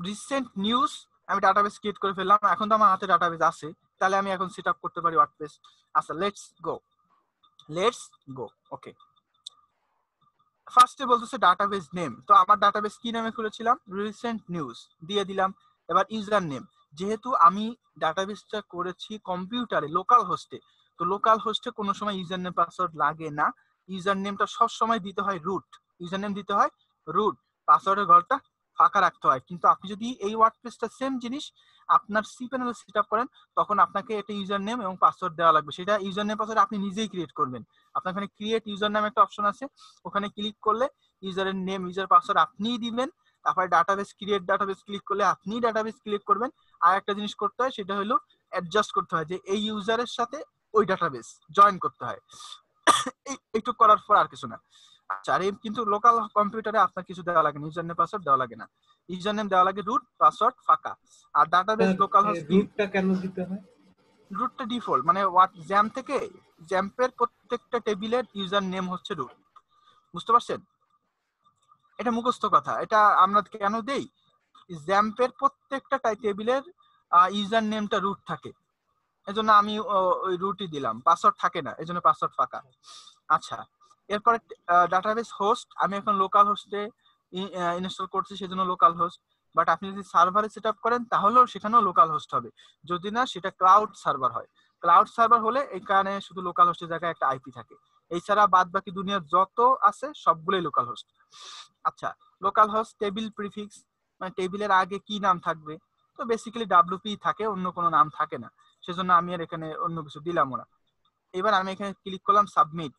রিসেন্ট নিউজ আমি ডাটাবেস ক্রিয়েট করে ফেললাম, এখন তো আমার হাতে ডাটাবেস আছে, তাহলে আমি এখন সেট আপ করতে পারি ওয়ার্ডপ্রেস। আচ্ছা, লেটস গো। ওকে, ফার্স্টে বলতেছে ডাটাবেস নেম, তো আমার ডাটাবেস কি নামে খুলেছিলাম, রিসেন্ট নিউজ দিয়ে দিলাম। এবার ইউজার নেম, যেহেতু আমি ডাটাবেসটা করেছি কম্পিউটারে লোকাল হোস্টে, তো লোকাল হোস্টে কোনো সময় ইউজার নেম পাসওয়ার্ড লাগে না, ইউজার নেমটা সব সময় দিতে হয় রুট, ইউজার নেম দিতে হয় রুট, পাসওয়ার্ডের ঘরটা ফাঁকা রাখতে হয়। কিন্তু আপনি যদি এই ওয়ার্ডপ্রেসটা সেম জিনিস আপনার সিপ্যানেলে সেট আপ করেন, তখন আপনাকে একটা ইউজার নেম এবং পাসওয়ার্ড দেওয়া লাগবে, সেটা ইউজার নেম পাসওয়ার্ড আপনি নিজেই ক্রিয়েট করবেন। আপনার এখানে ক্রিয়েট ইউজার নামে একটা অপশন আছে, ওখানে ক্লিক করলে ইউজারের নেম, ইউজার পাসওয়ার্ড আপনিই দিবেন। তারপরে ডাটাবেস ক্রিয়েট ডাটাবেস ক্লিক করলে আপনি ডাটাবেস ক্রিয়েট করবেন। আর একটা জিনিস করতে হয়, সেটা হলো অ্যাডজাস্ট করতে হয় যে এই ইউজারের সাথে ওই ডাটাবেস জয়েন করতে হয়। এইটুকু করার পর আর কিছু না। আচ্ছা, আর কিন্তু লোকাল কম্পিউটারে আপনার কিছু দেওয়া লাগে না, ইউজার নেম পাসওয়ার্ড দেওয়া লাগে না, ইউজার নেম দেওয়া লাগে রুট, পাসওয়ার্ড ফাঁকা। আর ডাটাবেস লোকাল হোস্ট রুটটা কেন দিতে হয়? রুটটা ডিফল্ট, মানে জ্যাম থেকে, জ্যাম্পের প্রত্যেকটা টেবিলের ইউজার নেম হচ্ছে রুট, বুঝতে পারছেন? এটা মুখস্থ কথা, এটা আমরা কেন দেই, জ্যাম্পের প্রত্যেকটা টেবিলের ইউজার নেমটা রুট থাকে, এজন্য আমি ওই রুটই দিলাম, পাসওয়ার্ড থাকে না, এজন্য পাসওয়ার্ড ফাঁকা। আচ্ছা, এরপরে ডাটাবেস হোস্ট, আমি এখন লোকাল হোস্টে ইনস্টল করছি, সেজন্য লোকাল হোস্ট। বাট আপনি যদি সার্ভারে সেট আপ করেন, তাহলেও সেখানেও লোকাল হোস্ট হবে, যদি না সেটা ক্লাউড সার্ভার হয়। ক্লাউড সার্ভার হলে এখানে শুধু লোকাল হোস্টের জায়গায় একটা আইপি থাকে, এছাড়া বাদ বাকি দুনিয়ার যত আছে সবগুলোই লোকাল হোস্ট। আচ্ছা, লোকাল হোস্ট টেবিল প্রিফিক্স, মানে টেবিলের আগে কি নাম থাকবে, তো বেসিক্যালি ডাব্লিউপি থাকে, অন্য কোনো নাম থাকে না, সেজন্য আমি আর এখানে অন্য কিছু দিলাম না। এবার আমি এখানে ক্লিক করলাম সাবমিট।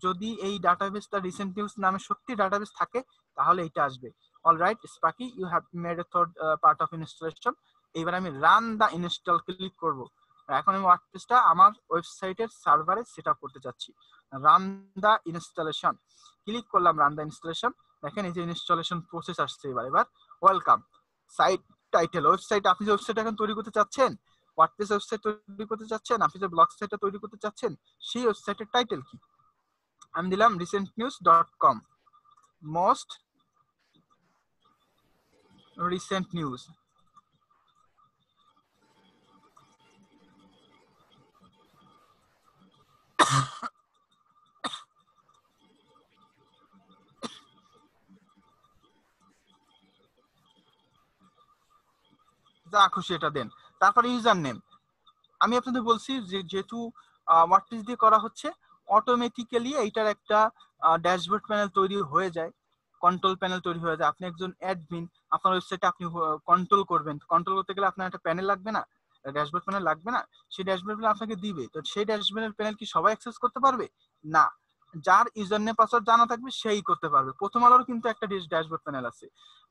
যদি এই ডাটাবেসটা রিসেন্ট নিউজ নামে সত্যি ডাটাবেস থাকে, তাহলে এটা আসবে, alright sparky you have made a third part of installation. এবার আমি রান দা ইনস্টল ক্লিক করব। এখন আমি ওয়ার্ডপ্রেসটা আমার ওয়েবসাইটের সার্ভারে সেট আপ করতে যাচ্ছি। রান দা ইনস্টলেশন ক্লিক করলাম, রান দা ইনস্টলেশন। দেখেন এই যে ইনস্টলেশন প্রসেস আসছে, এবার ওয়েলকাম, সাইট টাইটেল, ওয়েবসাইট আপনি যে ওয়েবসাইট এখন তৈরি করতে চাচ্ছেন, ওয়ার্ডপ্রেস ওয়েবসাইট তৈরি করতে চাচ্ছেন, আপনি যে ব্লগ সাইটটা তৈরি করতে চাচ্ছেন, সেই ওয়েবসাইটের টাইটেল কি? আমি দিলাম recentnews.com, মোস্ট রিসেন্ট নিউজ। যা খুশি এটা দেন। তারপরে ইউজার নেম, আমি আপনাদের বলছি যে যেহেতু ওয়ার্ডপ্রেস দিয়ে করা হচ্ছে, অটোমেটিক্যালি এইটার একটা ড্যাশবোর্ড প্যানেল তৈরি হয়ে যায়, কন্ট্রোল প্যানেল তৈরি হয়ে যায়। আপনি একজন অ্যাডমিন, আপনার ওয়েবসাইটে আপনি কন্ট্রোল করবেন, কন্ট্রোল করতে গেলে আপনার একটা প্যানেল লাগবে না, ড্যাশবোর্ড প্যানেল লাগবে না, সেই ড্যাশবোর্ড প্যানেল আপনাকে দিবে। তো সেই ড্যাশবোর্ড প্যানেল কি সবাই অ্যাক্সেস করতে পারবে? না, যার ইউজার নেম পাসওয়ার্ড জানা থাকবে সেই করতে পারবে। প্রথম আলোর কিন্তু একটা ড্যাশবোর্ড প্যানেল আছে,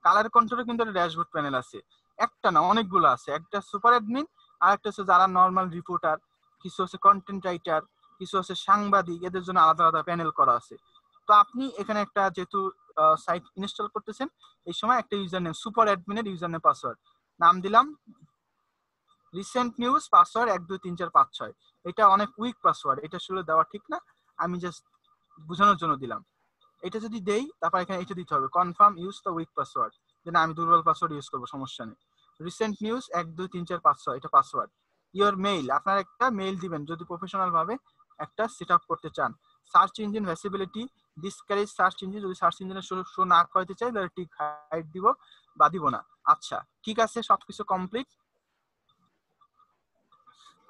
কালার কন্ট্রোলের কিন্তু একটা ড্যাশবোর্ড প্যানেল আছে, একটা না অনেকগুলো আছে। একটা সুপার অ্যাডমিন, আর একটা হচ্ছে যারা নর্মাল রিপোর্টার, কিছু হচ্ছে কন্টেন্ট রাইটার, কিছু হচ্ছে সাংবাদিক, এদের জন্য আলাদা আলাদা প্যানেল করা আছে। তো আপনি এখানে একটা যেহেতু সাইট ইনস্টল করতেছেন, এই সময় একটা ইউজার নেম, সুপার অ্যাডমিনের ইউজার নেম পাসওয়ার্ড নাম দিলাম রিসেন্ট নিউজ, পাসওয়ার্ড 1 2 3 4 5 6। এটা অনেক উইক পাসওয়ার্ড, এটা শুরু দেওয়া ঠিক না, আমি জাস্ট বোঝানোর জন্য দিলাম। এটা যদি দেই, তারপর এখানে এটা দিতে হবে confirm use the week password, যে না আমি দুর্বল পাসওয়ার্ড ইউজ করবো, সমস্যা নেই। রিসেন্ট নিউজ 1 2 3 4 5 6 এটা পাসওয়ার্ড। ইওর মেইল, আপনার একটা মেইল দিবেন যদি প্রফেশনাল ভাবে একটা সেট আপ করতে চান। Search engine visibility, discourage search engine, যদি সার্চ ইঞ্জিনে শো না করতে চাই তাহলে টিক হাইড দিব বা দিব না। আচ্ছা ঠিক আছে, সবকিছু কমপ্লিট।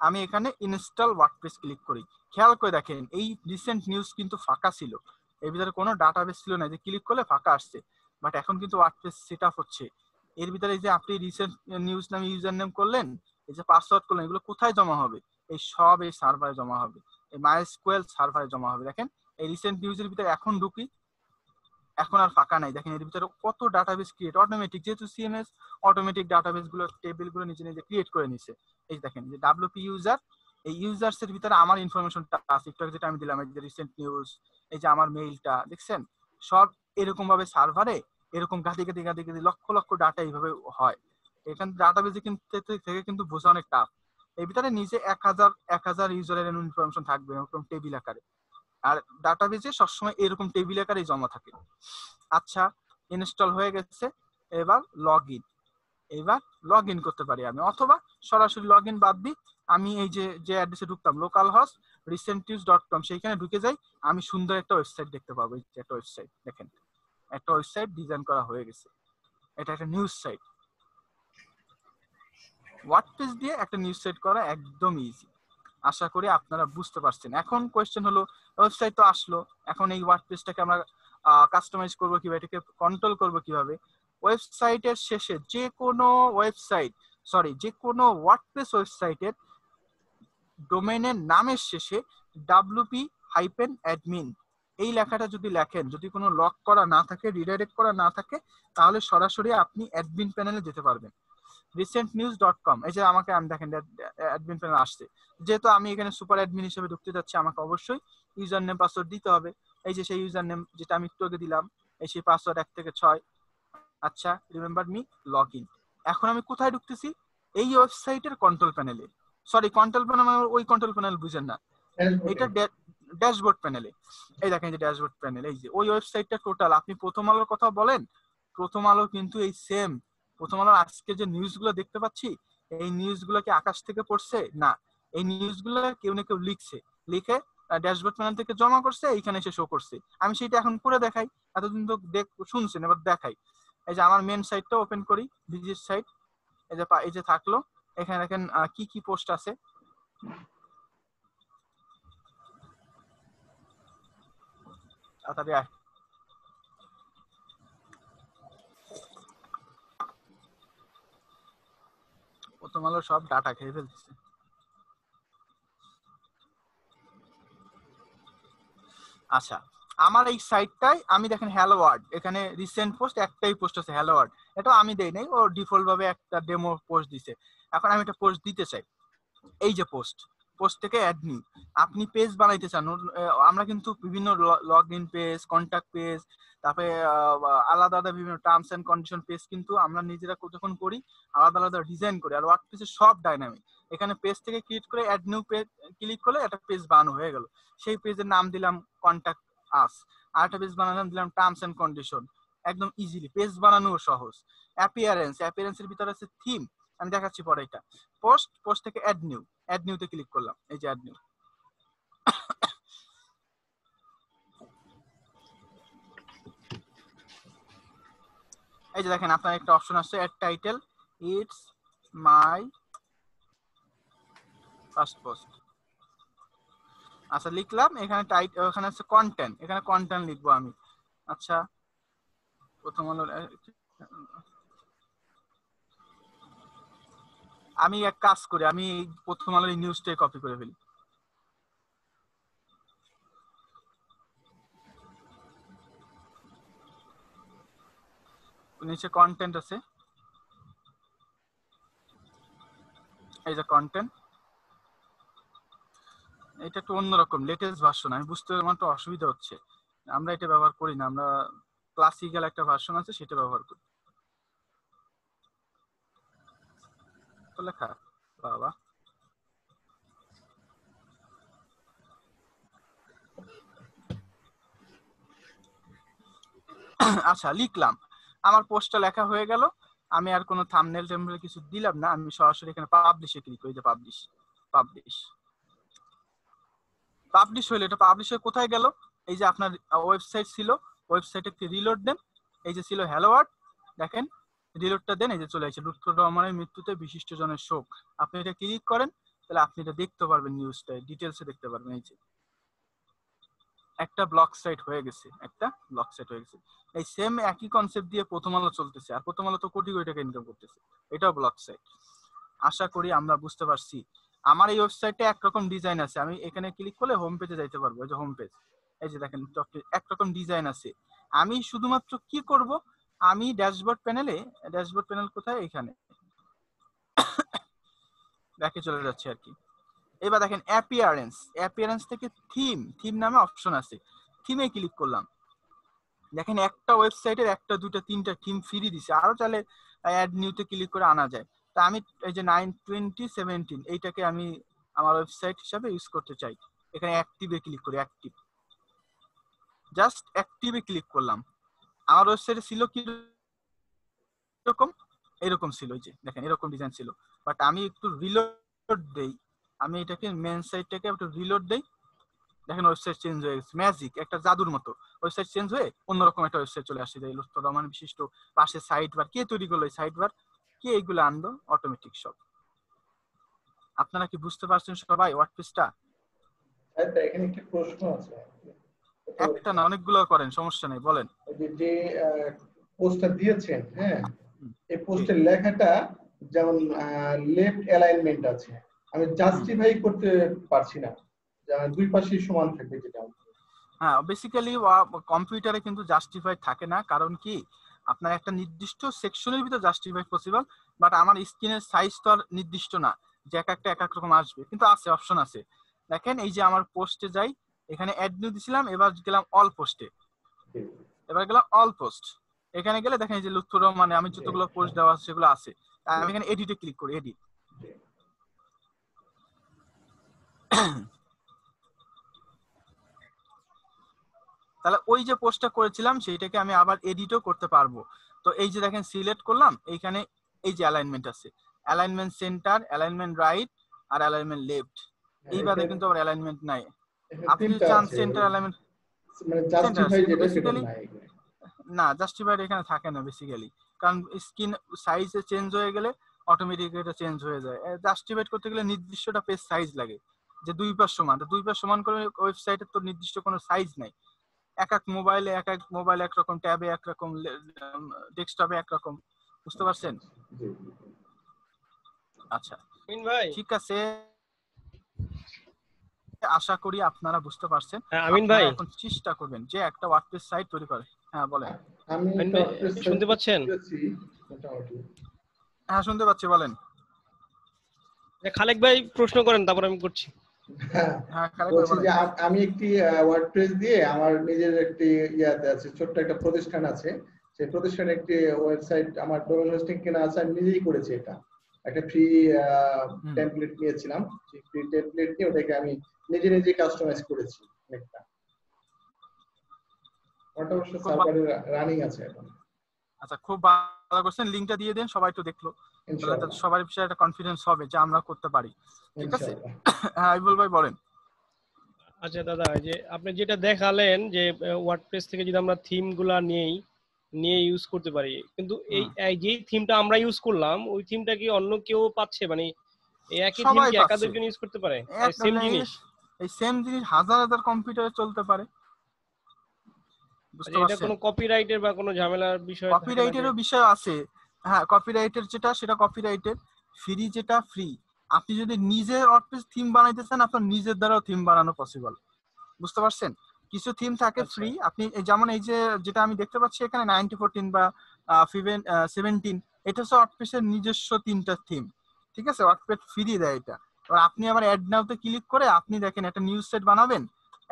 আমি এখানে ইনস্টল ওয়ার্ডপ্রেস ক্লিক করি। খেয়াল করে দেখেন এই রিসেন্ট নিউজ কিন্তু ফাঁকা ছিল, এর ভিতরে কোনো ডাটাবেস ছিল না, যে ক্লিক করলে ফাঁকা আসছে। বাট এখন কিন্তু ওয়ার্ডপ্রেস সেট আপ হচ্ছে। এর ভিতরে যে আপনি রিসেন্ট নিউজ নামে ইউজার নেম করলেন, এই যে পাসওয়ার্ড করলেন, এগুলো কোথায় জমা হবে? এই সব এই সার্ভারে জমা হবে, এই মাইএসকিউএল সার্ভারে জমা হবে। দেখেন এই রিসেন্ট নিউজের ভিতরে এখন ঢুকি, এখন আর ফাঁকা নাই। দেখেন এর ভিতরে কত ডাটাবেস ক্রিয়েট, অটোমেটিক, যেহেতু সিএমএস অটোমেটিক ডাটাবেস গুলো টেবিল গুলো নিজে নিজে ক্রিয়েট করে নিছে। এই দেখেন যে ডাব্লিউপি ইউজার, এই ইউজার্স এর ভিতরে আমার ইনফরমেশনটা আছে, একটু যেটা আমি দিলাম, এই যে রিসেন্ট নিউজ, এই যে আমার মেইলটা দেখছেন, সব এরকম ভাবে সার্ভারে এরকম গাদি গাদি গাদি গাদি লক্ষ লক্ষ ডাটা এইভাবে হয়। এখানে ডাটাবেসে কিন্তু থেকে কিন্তু বোঝা অনেক টাফ। এই ভিতরে নিজে 1000 ইউজারের ইনফরমেশন থাকবে এরকম টেবিল আকারে, আর ডাটাবেসে সবসময় এরকম টেবিল আকারে জমা থাকে। আচ্ছা ইনস্টল হয়ে গেছে, এবার লগ ইন করতে পারি আমি, অথবা সরাসরি লগ ইন বাদ দিই, আমি এই যে অ্যাড্রেসে ঢুকতাম লোকালহোস্ট recentnews.com, সেইখানে ঢুকে যাই, আমি সুন্দর একটা ওয়েবসাইট দেখতে পাবো। এই যে একটা ওয়েবসাইট দেখেন, একটা ওয়েবসাইট ডিজাইন করা হয়ে গেছে, এটা একটা নিউজ সাইট। ওয়ার্ডপ্রেস দিয়ে একটা নিউজ সাইট করা একদম ইজি, আশা করি আপনারা বুঝতে পারছেন। এখন কোয়েশ্চেন হলো, ওয়েবসাইট তো আসলো, এখন এই ওয়ার্ডপ্রেসটাকে আমরা কাস্টমাইজ করবো কিভাবে, এটাকে কন্ট্রোল করবো কিভাবে? ওয়েবসাইটের শেষে যে কোনো ওয়ার্ডপ্রেস ওয়েবসাইটের ডোমেইনের নামের শেষে wp-admin এই লেখাটা যদি লেখেন, যদি কোনো লক করা না থাকে, রিডাইরেক্ট করা না থাকে, তাহলে সরাসরি আপনি অ্যাডমিন প্যানেলে যেতে পারবেন। recentnews.com, এই যে আমাকে আমি দেখেন অ্যাডমিন প্যানেল আসছে, যেহেতু আমি এখানে সুপার অ্যাডমিন হিসেবে ঢুকতে যাচ্ছি, আমাকে অবশ্যই ইউজার নেম পাসওয়ার্ড দিতে হবে। এই যে সেই ইউজার নেম যেটা আমি একটু আগে দিলাম, এই সেই পাসওয়ার্ড 1 থেকে 6। আচ্ছা রিমেম্বার মি, লগ ইন। এখন আমি কোথায় ঢুকতেছি? এই ওয়েবসাইটের কন্ট্রোল প্যানেলে, সরি কন্ট্রোল প্যানেল মানে ওই কন্ট্রোল প্যানেল বুঝেন না, এটা ড্যাশবোর্ড প্যানেলে। এই দেখেন যে ড্যাশবোর্ড প্যানেল, এই যে ওই ওয়েবসাইটটা টোটাল। আপনি প্রথম আলোর কথা বলেন, প্রথম আলো কিন্তু এই সেম, প্রথম আলোর আজকে যে নিউজগুলো দেখতে পাচ্ছি, এই নিউজগুলো কি আকাশ থেকে পড়ছে? না, এই নিউজগুলো কেউ না কেউ লিখে ড্যাশবোর্ড প্যানেল থেকে জমা করছে, এইখানে এসে শো করছে। আমি সেটা এখন করে দেখাই, এতদিন তো শুনছেন, এবার দেখাই। এই যে আমার মেন সাইটটা ওপেন করি, ভিজিট সাইট, এই যে থাকলো, এখানে দেখেন কি কি পোস্ট আছে। তাড়াতাড়ি আয়, প্রথম আলো সব ডাটা খেয়ে ফেলতেছে। আচ্ছা আমার এই সাইটটায় আমি দেখেন হ্যালো ওয়ার্ড, এখানে রিসেন্ট পোস্ট একটাই পোস্ট আছে হ্যালো ওয়ার্ড, এটা আমি দেই নাই, ও ডিফল্ট ভাবে একটা ডেমো পোস্ট দিছে। এখন আমি একটা পোস্ট দিতে চাই, এই যে পোস্ট পোস্ট থেকে অ্যাড নিউ। আপনি পেজ বানাইতে চান, আমরা কিন্তু বিভিন্ন log in page, contact page, তারপরে আলাদা আলাদা বিভিন্ন টার্মস এন্ড কন্ডিশন পেজ কিন্তু আমরা নিজেরা যখন করি আলাদা আলাদা ডিজাইন করি। আর ওয়ার্ডপ্রেসে সব ডাইনামিক। এখানে পেজ থেকে ক্লিক করে অ্যাড নিউ পেজ ক্লিক করলে একটা পেজ বানানো হয়ে গেল। সেই পেজের নাম দিলাম কন্ট্যাক্ট আস, আর একটা পেজ বানালাম দিলাম টার্মস এন্ড কন্ডিশন। একদম ইজিলি পেজ বানানো সহজ। অ্যাপিয়ারেন্সের ভিতরে আছে থিম, আমি দেখাচ্ছি পরে। এটা পোস্ট থেকে অ্যাড নিউতে ক্লিক করলাম, এই যে অ্যাড নিউ। এই যে দেখেন আপনার একটা অপশন আসছে add title, it's my first post. আচ্ছা লিখলাম, এখানে ওখানে আছে কন্টেন্ট, এখানে কন্টেন্ট লিখবো আমি। আচ্ছা প্রথম হলো আমি এক কাজ করি, আমি প্রথম আলোর নিউজটাই কপি করে ফেলি। নিচে কন্টেন্ট আছে, এই যে কন্টেন্ট। এটা একটু অন্যরকম লেটেস্ট ভার্সন, আমি বুঝতে আমার তো অসুবিধা হচ্ছে, আমরা এটা ব্যবহার করি না, আমরা ক্লাসিক্যাল একটা ভার্সন আছে সেটা ব্যবহার করি। তো লেখা বাবা, আচ্ছা লিখলাম, আমার পোস্টটা লেখা হয়ে গেল। আমি আর কোনো থাম্বনেল টেম্বনেল কিছু দিলাম না, আমি সরাসরি এখানে পাবলিশে ক্লিক করি। যে পাবলিশ হইলো। এটা পাবলিশ হয়ে কোথায় গেল? এই যে আপনার ওয়েবসাইট ছিল, ওয়েবসাইটে একটি রিলোড দেন, এই যে ছিল হ্যালো ওয়ার্ড, দেখেন রিলোডটা দেন, এই যে চলে আসছে লুৎফর রহমানের মৃত্যুতে বিশিষ্ট জনের শোক। আপনি এটা ক্লিক করেন, তাহলে আপনি এটা দেখতে পারবেন, নিউজটা ডিটেলসে দেখতে পারবেন। এই যে একটা ব্লগ সাইট হয়ে গেছে, এই সেম একই কনসেপ্ট দিয়ে প্রথম আলো চলতেছে, আর প্রথম আলো তো কোটি কোটি টাকা ইনকাম করতেছে, এটাও ব্লগ সাইট। আশা করি আমরা বুঝতে পারছি। আমার এই ওয়েবসাইটে একরকম ডিজাইন আছে, আমি এখানে ক্লিক করলে হোম পেজে যাইতে পারবো। এই যে হোম পেজ, এই যে দেখেন একরকম ডিজাইন আছে। আমি শুধুমাত্র কি করব, আমি ড্যাশবোর্ড প্যানেল কোথায়, এখানে ব্যাকে চলে যাচ্ছে আর কি। এবার দেখেন অ্যাপিয়ারেন্স থেকে থিম নামে অপশন আছে, থিমে ক্লিক করলাম। দেখেন একটা ওয়েবসাইটের একটা দুটা তিনটা থিম ফ্রি দিছে, আরো চাইলে অ্যাড নিউতে ক্লিক করে আনা যায়। তা আমি এই যে 9/20/17 এইটাকে আমি আমার ওয়েবসাইট হিসাবে ইউজ করতে চাই। এখানে অ্যাক্টিভে ক্লিক করি, জাস্ট অ্যাক্টিভে ক্লিক করলাম। আমার ওয়েবসাইটে ছিল কি এরকম ছিল, এই যে দেখেন এরকম ডিজাইন ছিল। বাট আমি একটু রিলোড দেই, আমি এটাকে মেন সাইটটাকে একটু রিলোড দেই, দেখেন ওয়েবসাইট চেঞ্জ হয়ে গেছে। ম্যাজিক, একটা জাদুর মতো ওয়েবসাইট চেঞ্জ হয়ে অন্যরকম একটা ওয়েবসাইট চলে আসছে। লুৎফর রহমান বিশিষ্ট পাশে সাইড বার, কে তৈরি করলো এই সাইড বার, কে এইগুলো আনলো? অটোমেটিক সব। আপনারা কি বুঝতে পারছেন সবাই ওয়ার্ডপ্রেসটা? এখানে একটা প্রশ্ন আছে, একটা না অনেকগুলো করেন, সমস্যা নেই, বলেন। যে পোস্টটা দিয়েছেন, হ্যাঁ, এই পোস্টের লেখাটা যেমন লেফট অ্যালাইনমেন্ট আছে, আমি জাস্টিফাই করতে পারছি না, দুই পাশে সমান থাকবে যেটা। হ্যাঁ, বেসিক্যালি কম্পিউটারে কিন্তু জাস্টিফাই থাকে না, কারণ কি আপনার একটা নির্দিষ্ট সেকশনের ভিতর জাস্টিফাই পসিবল, বাট আমার স্ক্রিনের সাইজ তো আর নির্দিষ্ট না যে এক এক রকম আসবে, কিন্তু আছে, অপশন আছে। দেখেন এই যে আমার পোস্টে যাই, এখানে অ্যাড নিউ দিছিলাম, এবার গেলাম অল পোস্টে, এখানে গেলে দেখেন এই যে লুৎফর রহমান আমি যতগুলো পোস্ট দেওয়া আছে সেগুলো আছে। আমি এখানে এডিটে ক্লিক করি, এডিট। তাহলে ওই যে পোস্টটা করেছিলাম সেইটাকে আমি আবার এডিটও করতে পারবো। তো এই যে দেখেন সিলেক্ট করলাম, এইখানে এই যে অ্যালাইনমেন্ট আছে, অ্যালাইনমেন্ট সেন্টার, অ্যালাইনমেন্ট রাইট আর অ্যালাইনমেন্ট লেফট। এইভাবে কিন্তু আবার অ্যালাইনমেন্ট নাই। আপনি যদি চান সেন্টার অ্যালাইনমেন্ট, মানে জাস্টিফাই যেটা সেটা নাই না, জাস্টিফাইড এখানে থাকে না বেসিক্যালি, কারণ স্ক্রিন সাইজে চেঞ্জ হয়ে গেলে অটোমেটিক এটা চেঞ্জ হয়ে যায়। জাস্টিফাইড করতে গেলে নির্দিষ্টটা পেজ সাইজ লাগে, যে দুই পাশ সমান, দুই পাশ সমান করে ওয়েবসাইটের তো নির্দিষ্ট কোনো সাইজ নাই। এক এক মোবাইলে একরকম, ট্যাবে একরকম, ডেস্কটপে একরকম, বুঝতে পারছেন? আচ্ছা ঠিক আছে, আশা করি আপনারা বুঝতে পারছেন। আমিন ভাই, এখন চেষ্টা করবেন যে একটা ওয়ার্ডপ্রেস সাইট তৈরি করে। হ্যাঁ বলেন। আমি শুনতে পাচ্ছেন? হ্যাঁ শুনতে পাচ্ছি, বলেন। খালেক ভাই প্রশ্ন করেন, তারপর আমি করছি। হ্যাঁ খালেক ভাই বলছি বলেন। যে আমি একটি ওয়ার্ডপ্রেস দিয়ে আমার নিজের একটি ইয়াতে আছে, ছোট্ট একটা প্রতিষ্ঠান আছে, সেই প্রতিষ্ঠানে একটি ওয়েবসাইট আমার ডোমেন হোস্টিং কেনা আছে, আমি নিজেই করেছি এটা। একটা ফ্রি হুম। টেমপ্লেট নিয়েছিলাম, সেই ফ্রি টেমপ্লেট নিয়ে ওটাকে আমি নিজে নিজে কাস্টমাইজ করেছি অনেকটা। ওটা অবশ্য খুব সার্ভারে রানিং আছে এখন। আচ্ছা খুব ভালো করছেন, লিংকটা দিয়ে দেন, সবাই তো দেখলো, তাহলে ইনশাআল্লাহ সবার বিষয়ে একটা কনফিডেন্স হবে যে আমরা করতে পারি। ঠিক আছে ইনশাআল্লাহ। হ্যাঁ ইবুল ভাই বলেন। আচ্ছা দাদা, এই যে আপনি যেটা দেখালেন যে ওয়ার্ডপ্রেস থেকে যদি আমরা থিম গুলা নিয়ে ইউজ করতে পারি, কিন্তু এই যে থিমটা আমরা ইউজ করলাম ওই থিমটা কি অন্য কেউ পাচ্ছে? মানে এই একই থিম সবাই কি পাচ্ছে একাধিকজন ইউজ করতে পারে? সেম জিনিস? এই সেম জিনিস হাজার হাজার কম্পিউটারে চলতে পারে, বুঝতে আচ্ছা, এটা পারছেন? কোনো কপিরাইটের বা কোনো ঝামেলার বিষয় থাকে না যে? কপিরাইটেরও বিষয় আছে। হ্যাঁ কপিরাইটের যেটা সেটা কপিরাইটের, ফ্রি যেটা ফ্রি। আপনি যদি নিজে ওয়ার্ডপ্রেস থিম বানাইতে চান আপনার নিজের দ্বারাও থিম বানানো পসিবল, বুঝতে পারছেন? কিছু থিম থাকে আচ্ছা ফ্রি, আপনি যেমন এই যে যেটা আমি দেখতে পাচ্ছি এখানে 9014 বা 17, এটা হচ্ছে ওয়ার্ডপ্রেসের নিজস্ব 3টা থিম। ঠিক আছে, ওয়ার্ডপ্রেস ফ্রি দেয় এটা। এবার আপনি আবার অ্যাড নাওতে ক্লিক করে আপনি দেখেন একটা নিউজ সেট বানাবেন,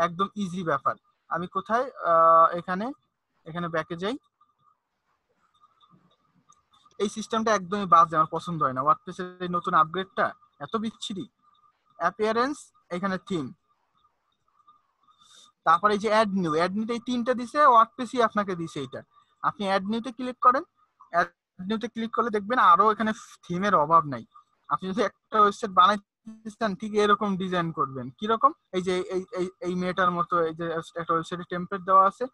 একদম ইজি ব্যাপার। আমি কোথায় এখানে ব্যাকে যাই। এই সিস্টেমটা একদমই বাজে, আমার পছন্দ হয় না। ওয়ার্ডপ্রেসের এই নতুন আপগ্রেডটা এত বিচ্ছিরি। অ্যাপিয়ারেন্স, এখানে থিম, তারপরে এই যে অ্যাড নিউতে এই 3টা দিছে, ওয়ার্ডপ্রেসই আপনাকে দিছে এটা। আপনি অ্যাড নিউতে ক্লিক করেন, অ্যাড নিউতে ক্লিক করলে দেখবেন আরো এখানে থিমের অভাব নাই। আপনি যদি একটা ওয়েবসাইট বানাইতে চান ঠিক এরকম ডিজাইন করবেন, কিরকম এই যে এই মেয়েটার মতো, এই যে একটা ওয়েবসাইটের টেমপ্লেট দেওয়া আছে,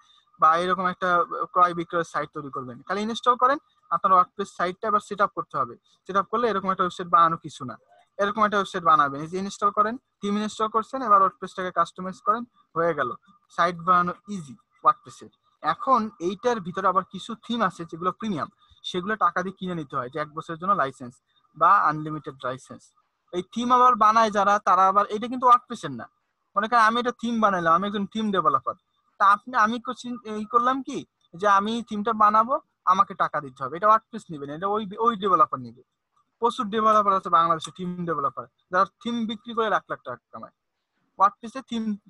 বা এরকম একটা ক্রয় বিক্রয়ের সাইট তৈরি করবেন। খালি ইনস্টল করেন, আপনার ওয়ার্ডপ্রেস সাইটটা এবার সেট আপ করতে হবে। সেট আপ করলে এরকম একটা ওয়েবসাইট বানানো কিছু না, এরকম একটা ওয়েবসাইট বানাবেন। এই যে ইনস্টল করেন, থিম ইনস্টল করছেন, এবার ওয়ার্ডপ্রেসটাকে কাস্টমাইজ করেন, হয়ে গেল সাইট বানানো ইজি ওয়ার্ডপ্রেসে। এখন এইটার ভিতরে আবার কিছু থিম আছে যেগুলো প্রিমিয়াম, সেগুলো টাকা দিয়ে কিনে নিতে হয়, যে 1 বছরের জন্য লাইসেন্স বা আনলিমিটেড লাইসেন্স। এই থিম আবার বানায় যারা, তারা আবার, এটা কিন্তু ওয়ার্ডপ্রেসের না। মনে করেন আমি এটা থিম বানাইলাম, আমি একজন থিম ডেভেলপার, তা আমি এই করলাম কি, যে আমি থিমটা বানাবো, আমাকে টাকা দিতে হবে, এটা ওয়ার্ডপ্রেস নিবে না, এটা ওই ডেভেলপার নিবে। প্রচুর ডেভেলপার আছে বাংলাদেশে, থিম ডেভেলপার, যারা থিম বিক্রি করে লাখ লাখ টাকা কামায়। ওয়ার্ডপ্রেসে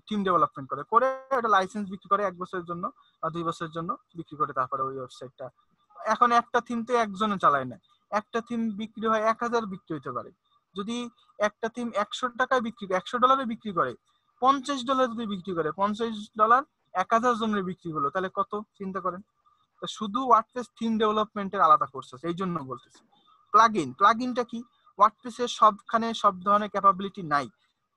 থিম ডেভেলপমেন্ট করে এটা লাইসেন্স বিক্রি করে 1 বছরের জন্য বা 2 বছরের জন্য বিক্রি করে, তারপরে ওই ওয়েবসাইটটা। এখন একটা থিম তো একজনে চালায় না, একটা থিম বিক্রি হয় 1000 বিক্রি হইতে পারে। যদি একটা থিম 100 টাকায় বিক্রি করে, $100 বিক্রি করে, $50 যদি বিক্রি করে, $50 1000 জনের বিক্রি হলো, তাহলে কত চিন্তা করেন। তো শুধু ওয়ার্ডপ্রেস থিম ডেভেলপমেন্টের আলাদা কোর্স আছে, এই জন্য বলতেছি। প্লাগইনটা কি, ওয়ার্ডপ্রেসের সবখানে সব ধরনের ক্যাপাবিলিটি নাই।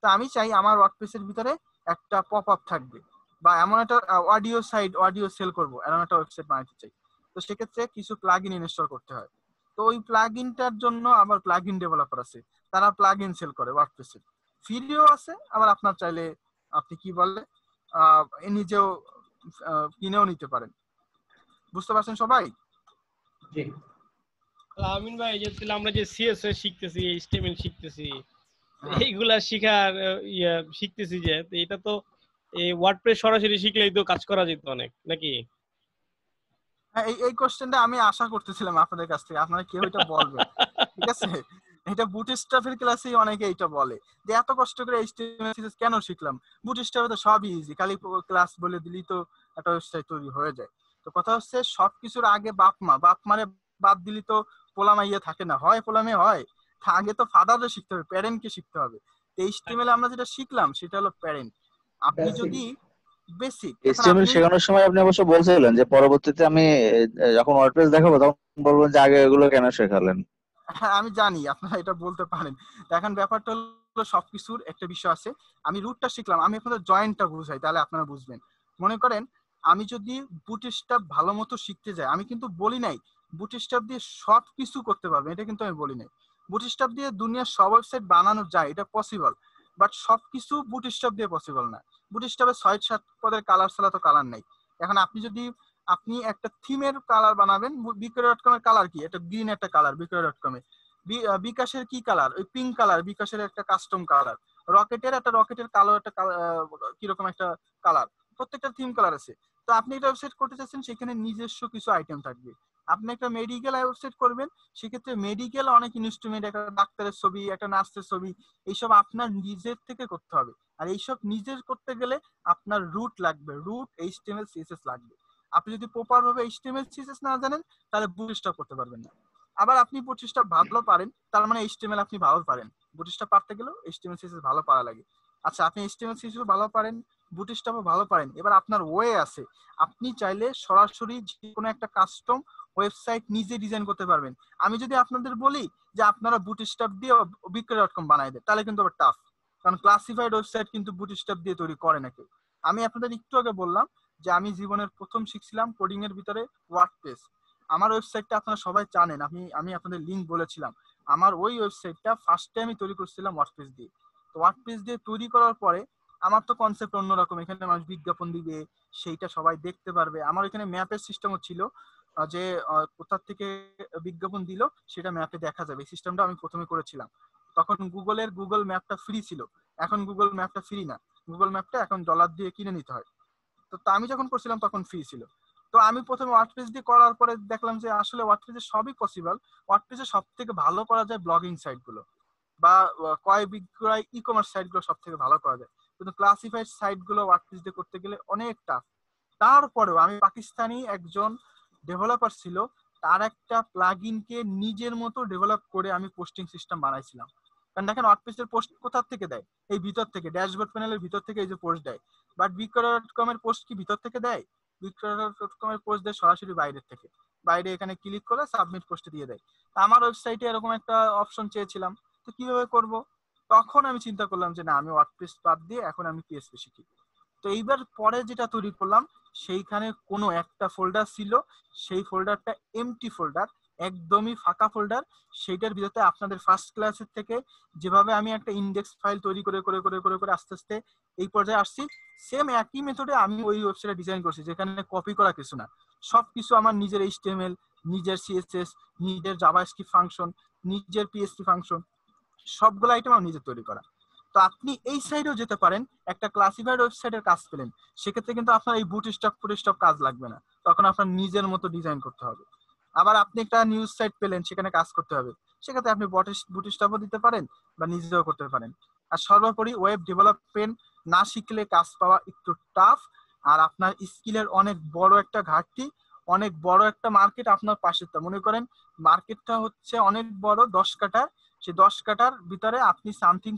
তো আমি চাই আমার ওয়ার্ডপ্রেসের ভিতরে একটা পপ আপ থাকবে, বা এমন একটা অডিও সেল করবো, এমন একটা ওয়েবসাইট বানাতে চাই। তো সেক্ষেত্রে কিছু প্লাগইন ইনস্টল করতে হয়। তো ওই প্লাগইনটার জন্য আবার প্লাগইন ডেভেলপার আছে, তারা প্লাগইন সেল করে ওয়ার্ডপ্রেসের। ফ্রিও আছে, আবার আপনার চাইলে আপনি কি বলে নিজেও কিনেও নিতে পারেন, বুঝতে পারছেন সবাই? জি আমিন ভাই, এই যে তাহলে আমরা যে সিএসএস শিখতেছি, এইচটিএমএল শিখতেছি, হ্যাঁ এইগুলা শিখার শিখতেছি, যে তো এটা তো এই ওয়ার্ডপ্রেস সরাসরি শিখলেই তো কাজ করা যেত অনেক, নাকি? হ্যাঁ, এই কোশ্চেনটা আমি আশা করতেছিলাম আপনাদের কাছ থেকে, আপনারা কেউ এটা বলবেন। ঠিক আছে, এটা বুটস্ট্র্যাপের ক্লাসেই অনেকে এটা বলে যে এত কষ্ট করে এইচটিএমএল সিএসএস কেন শিখলাম, বুটস্ট্র্যাপে তো সবই ইজি, খালি ক্লাস বলে দিলেই তো একটা ওয়েবসাইট তৈরি হয়ে যায়। তো কথা হচ্ছে সবকিছুর আগে বাপ মারে বাদ দিলি তো পোলা মাইয়া থাকে না, হয় পোলা মেয়ে হয়। তা আগে তো ফাদারকে শিখতে হবে, প্যারেন্টকে শিখতে হবে। তো এইচটিএমএল আমরা যেটা শিখলাম সেটা হলো প্যারেন্ট। আপনি বেসিক। যদি বেসিক, এখন এইচটিএমএল আপনি শেখানোর সময় আপনি অবশ্য বলছিলেন যে পরবর্তীতে আমি যখন ওয়ার্ডপ্রেস দেখাবো তখন বলবেন যে আগে এগুলো কেন শেখালেন। হ্যাঁ আমি জানি আপনারা এটা বলতে পারেন। দেখেন ব্যাপারটা হলো সবকিছুর একটা বিষয় আছে। আমি রুটটা শিখলাম, আমি আপনাদের জয়েন্টটা বুঝাই, তাহলে আপনারা বুঝবেন। মনে করেন আমি যদি বুটস্ট্র্যাপ ভালো মতো শিখতে যাই, আমি কিন্তু বলি নাই বুটস্ট্র্যাপ দিয়ে সব কিছু করতে পারবেন, এটা কিন্তু আমি বলি নাই। বুটস্ট্র্যাপ দিয়ে দুনিয়ার সব ওয়েবসাইট বানানো যায়, এটা পসিবল, বাট সবকিছু বুটস্ট্র্যাপ দিয়ে পসিবল না। বুটস্ট্র্যাপে 6-7 পদের কালার ছাড়া তো কালার নাই। এখন আপনি একটা থিমের কালার বানাবেন, বিক্রয়.কম এর কালার কি, একটা গ্রিন একটা কালার বিক্রয়.কম এ, বিকাশের কি কালার, ওই পিঙ্ক কালার, বিকাশের একটা কাস্টম কালার, রকেটের কালো একটা কিরকম একটা কালার, প্রত্যেকটা থিম কালার আছে। তো আপনি এটা ওয়েবসাইট করতে চাচ্ছেন, সেখানে নিজস্ব কিছু আইটেম থাকবে, আপনি একটা মেডিকেল ওয়েবসাইট করবেন, সেক্ষেত্রে মেডিকেল অনেক ইনস্ট্রুমেন্ট, একটা ডাক্তারের ছবি, একটা নার্সের ছবি, এইসব আপনার নিজের থেকে করতে হবে। আর এইসব নিজের করতে গেলে আপনার রুট লাগবে, রুট এইচটিএমএল সিএসএস লাগবে। আপনি যদি প্রপার ভাবে এইচটিএমএল সিএসএস না জানেন তাহলে বুটস্ট্র্যাপ করতে পারবেন না। আবার আপনি বুটস্ট্র্যাপ ভালো পারেন, তার মানে এইচটিএমএল আপনি ভালো পারেন। বুটস্ট্র্যাপ পারতে গেলেও এইচটিএমএল সিএসএস ভালো পারা লাগে। আচ্ছা, আপনি এইচটিএমএল সিএসএস ভালো পারেন, বুটস্ট্র্যাপও ভালো পারেন, এবার আপনার ওয়ে আছে। আপনি চাইলে সরাসরি যে কোনো একটা কাস্টম ওয়েবসাইট নিজে ডিজাইন করতে পারবেন। আমি যদি আপনাদের বলি যে আপনারা বুটস্ট্র্যাপ দিয়ে বিক্রয়.কম বানাই দেন, তাহলে কিন্তু আবার টাফ, কারণ ক্লাসিফাইড ওয়েবসাইট কিন্তু বুটস্ট্র্যাপ দিয়ে তৈরি করে না কেউ। আমি আপনাদের একটু আগে বললাম যে আমি জীবনের প্রথম শিখছিলাম কোডিং এর ভিতরে ওয়ার্ডপ্রেস। আমার ওয়েবসাইটটা আপনারা সবাই জানেন, আমি আপনাদের লিংক বলেছিলাম। আমার ওই ওয়েবসাইটটা ফার্স্টে আমি তৈরি করছিলাম ওয়ার্ডপ্রেস দিয়ে। তো ওয়ার্ডপ্রেস দিয়ে তৈরি করার পরে আমার তো কনসেপ্ট অন্যরকম, এখানে মানুষ বিজ্ঞাপন দিবে, সেইটা সবাই দেখতে পারবে। আমার এখানে ম্যাপের সিস্টেমও ছিল, যে কোথা থেকে বিজ্ঞাপন দিল সেটা ম্যাপে দেখা যাবে। এই সিস্টেমটা আমি প্রথমে করেছিলাম। তখন গুগল ম্যাপটা ফ্রি ছিল, এখন গুগল ম্যাপটা ফ্রি না, গুগল ম্যাপটা এখন ডলার দিয়ে কিনে নিতে হয়। তো আমি যখন করছিলাম তখন ফ্রি ছিল। তো আমি প্রথমে ওয়ার্ডপ্রেস দিয়ে করার পরে দেখলাম যে আসলে ওয়ার্ডপ্রেসে সবই পসিবল। ওয়ার্ডপ্রেসে সব থেকে ভালো করা যায় ব্লগিং সাইট গুলো বা ক্রয় বিক্রয় ই কমার্স সাইট গুলো সব থেকে ভালো করা যায়, কিন্তু ক্লাসিফাইড সাইট গুলো ওয়ার্ডপ্রেস দিয়ে করতে গেলে অনেক টাফ। তারপরেও আমি পাকিস্তানি একজন ডেভেলপার ছিল, তার একটা প্লাগইনকে নিজের মতো ডেভেলপ করে আমি পোস্টিং সিস্টেম বানাইছিলাম। কারণ দেখেন ওয়ার্ডপ্রেসের পোস্ট কোথা থেকে দেয়, এই ভিতর থেকে, ড্যাশবোর্ড প্যানেলের ভিতর থেকে এই যে পোস্ট দেয়। বাট বিক্রয়.কম এর পোস্ট কি ভিতর থেকে দেয়? বিক্রয়.কম এর পোস্ট দেয় সরাসরি বাইরের থেকে। বাইরে এখানে ক্লিক করে সাবমিট পোস্টে দিয়ে দেয়। তা আমার ওয়েবসাইটে এরকম একটা অপশন চেয়েছিলাম, তো কিভাবে করব? তখন আমি চিন্তা করলাম যে না, আমি ওয়ার্ডপ্রেস বাদ দিয়ে এখন আমি পিএসপি শিখি। তো এইবার পরে যেটা তৈরি করলাম, সেইখানে কোনো একটা ফোল্ডার ছিল, সেই ফোল্ডারটা এমটি ফোল্ডার, একদমই ফাঁকা ফোল্ডার। সেইটার ভিতরে আপনাদের ফার্স্ট ক্লাসের থেকে যেভাবে আমি একটা ইন্ডেক্স ফাইল তৈরি করে করে করে করে করে আস্তে আস্তে এই পর্যায়ে আসছি, সেম একই মেথডে আমি ওই ওয়েবসাইটে ডিজাইন করছি, যেখানে কপি করা কিছু না, সবকিছু আমার নিজের এইচটিএমএল, নিজের সিএসএস, নিজের জাভাস্ক্রিপ্ট ফাংশন, নিজের পিএসপি ফাংশন, সবগুলো আইটেম আমার নিজের তৈরি করা। তো আপনি এই সাইডেও যেতে পারেন, একটা ক্লাসিফাইড ওয়েবসাইটের কাজ পেলেন, সেক্ষেত্রে কিন্তু আপনার এই বুটস্ট্র্যাপ কাজ লাগবে না, তখন আপনার নিজের মতো ডিজাইন করতে হবে। আবার আপনি একটা নিউজ সাইট পেলেন, সেখানে কাজ করতে হবে, সেক্ষেত্রে আপনি বুটস্ট্র্যাপও দিতে পারেন বা নিজেও করতে পারেন। আর সর্বোপরি ওয়েব ডেভেলপমেন্ট না শিখলে কাজ পাওয়া একটু টাফ, আর আপনার স্কিলের অনেক বড় একটা ঘাটতি, অনেক বড় একটা মার্কেট আপনার পাশে। মনে করেন মার্কেটটা হচ্ছে অনেক বড়, 10 কাঠার, সেই 10 কাঠার ভিতরে আপনি সামথিং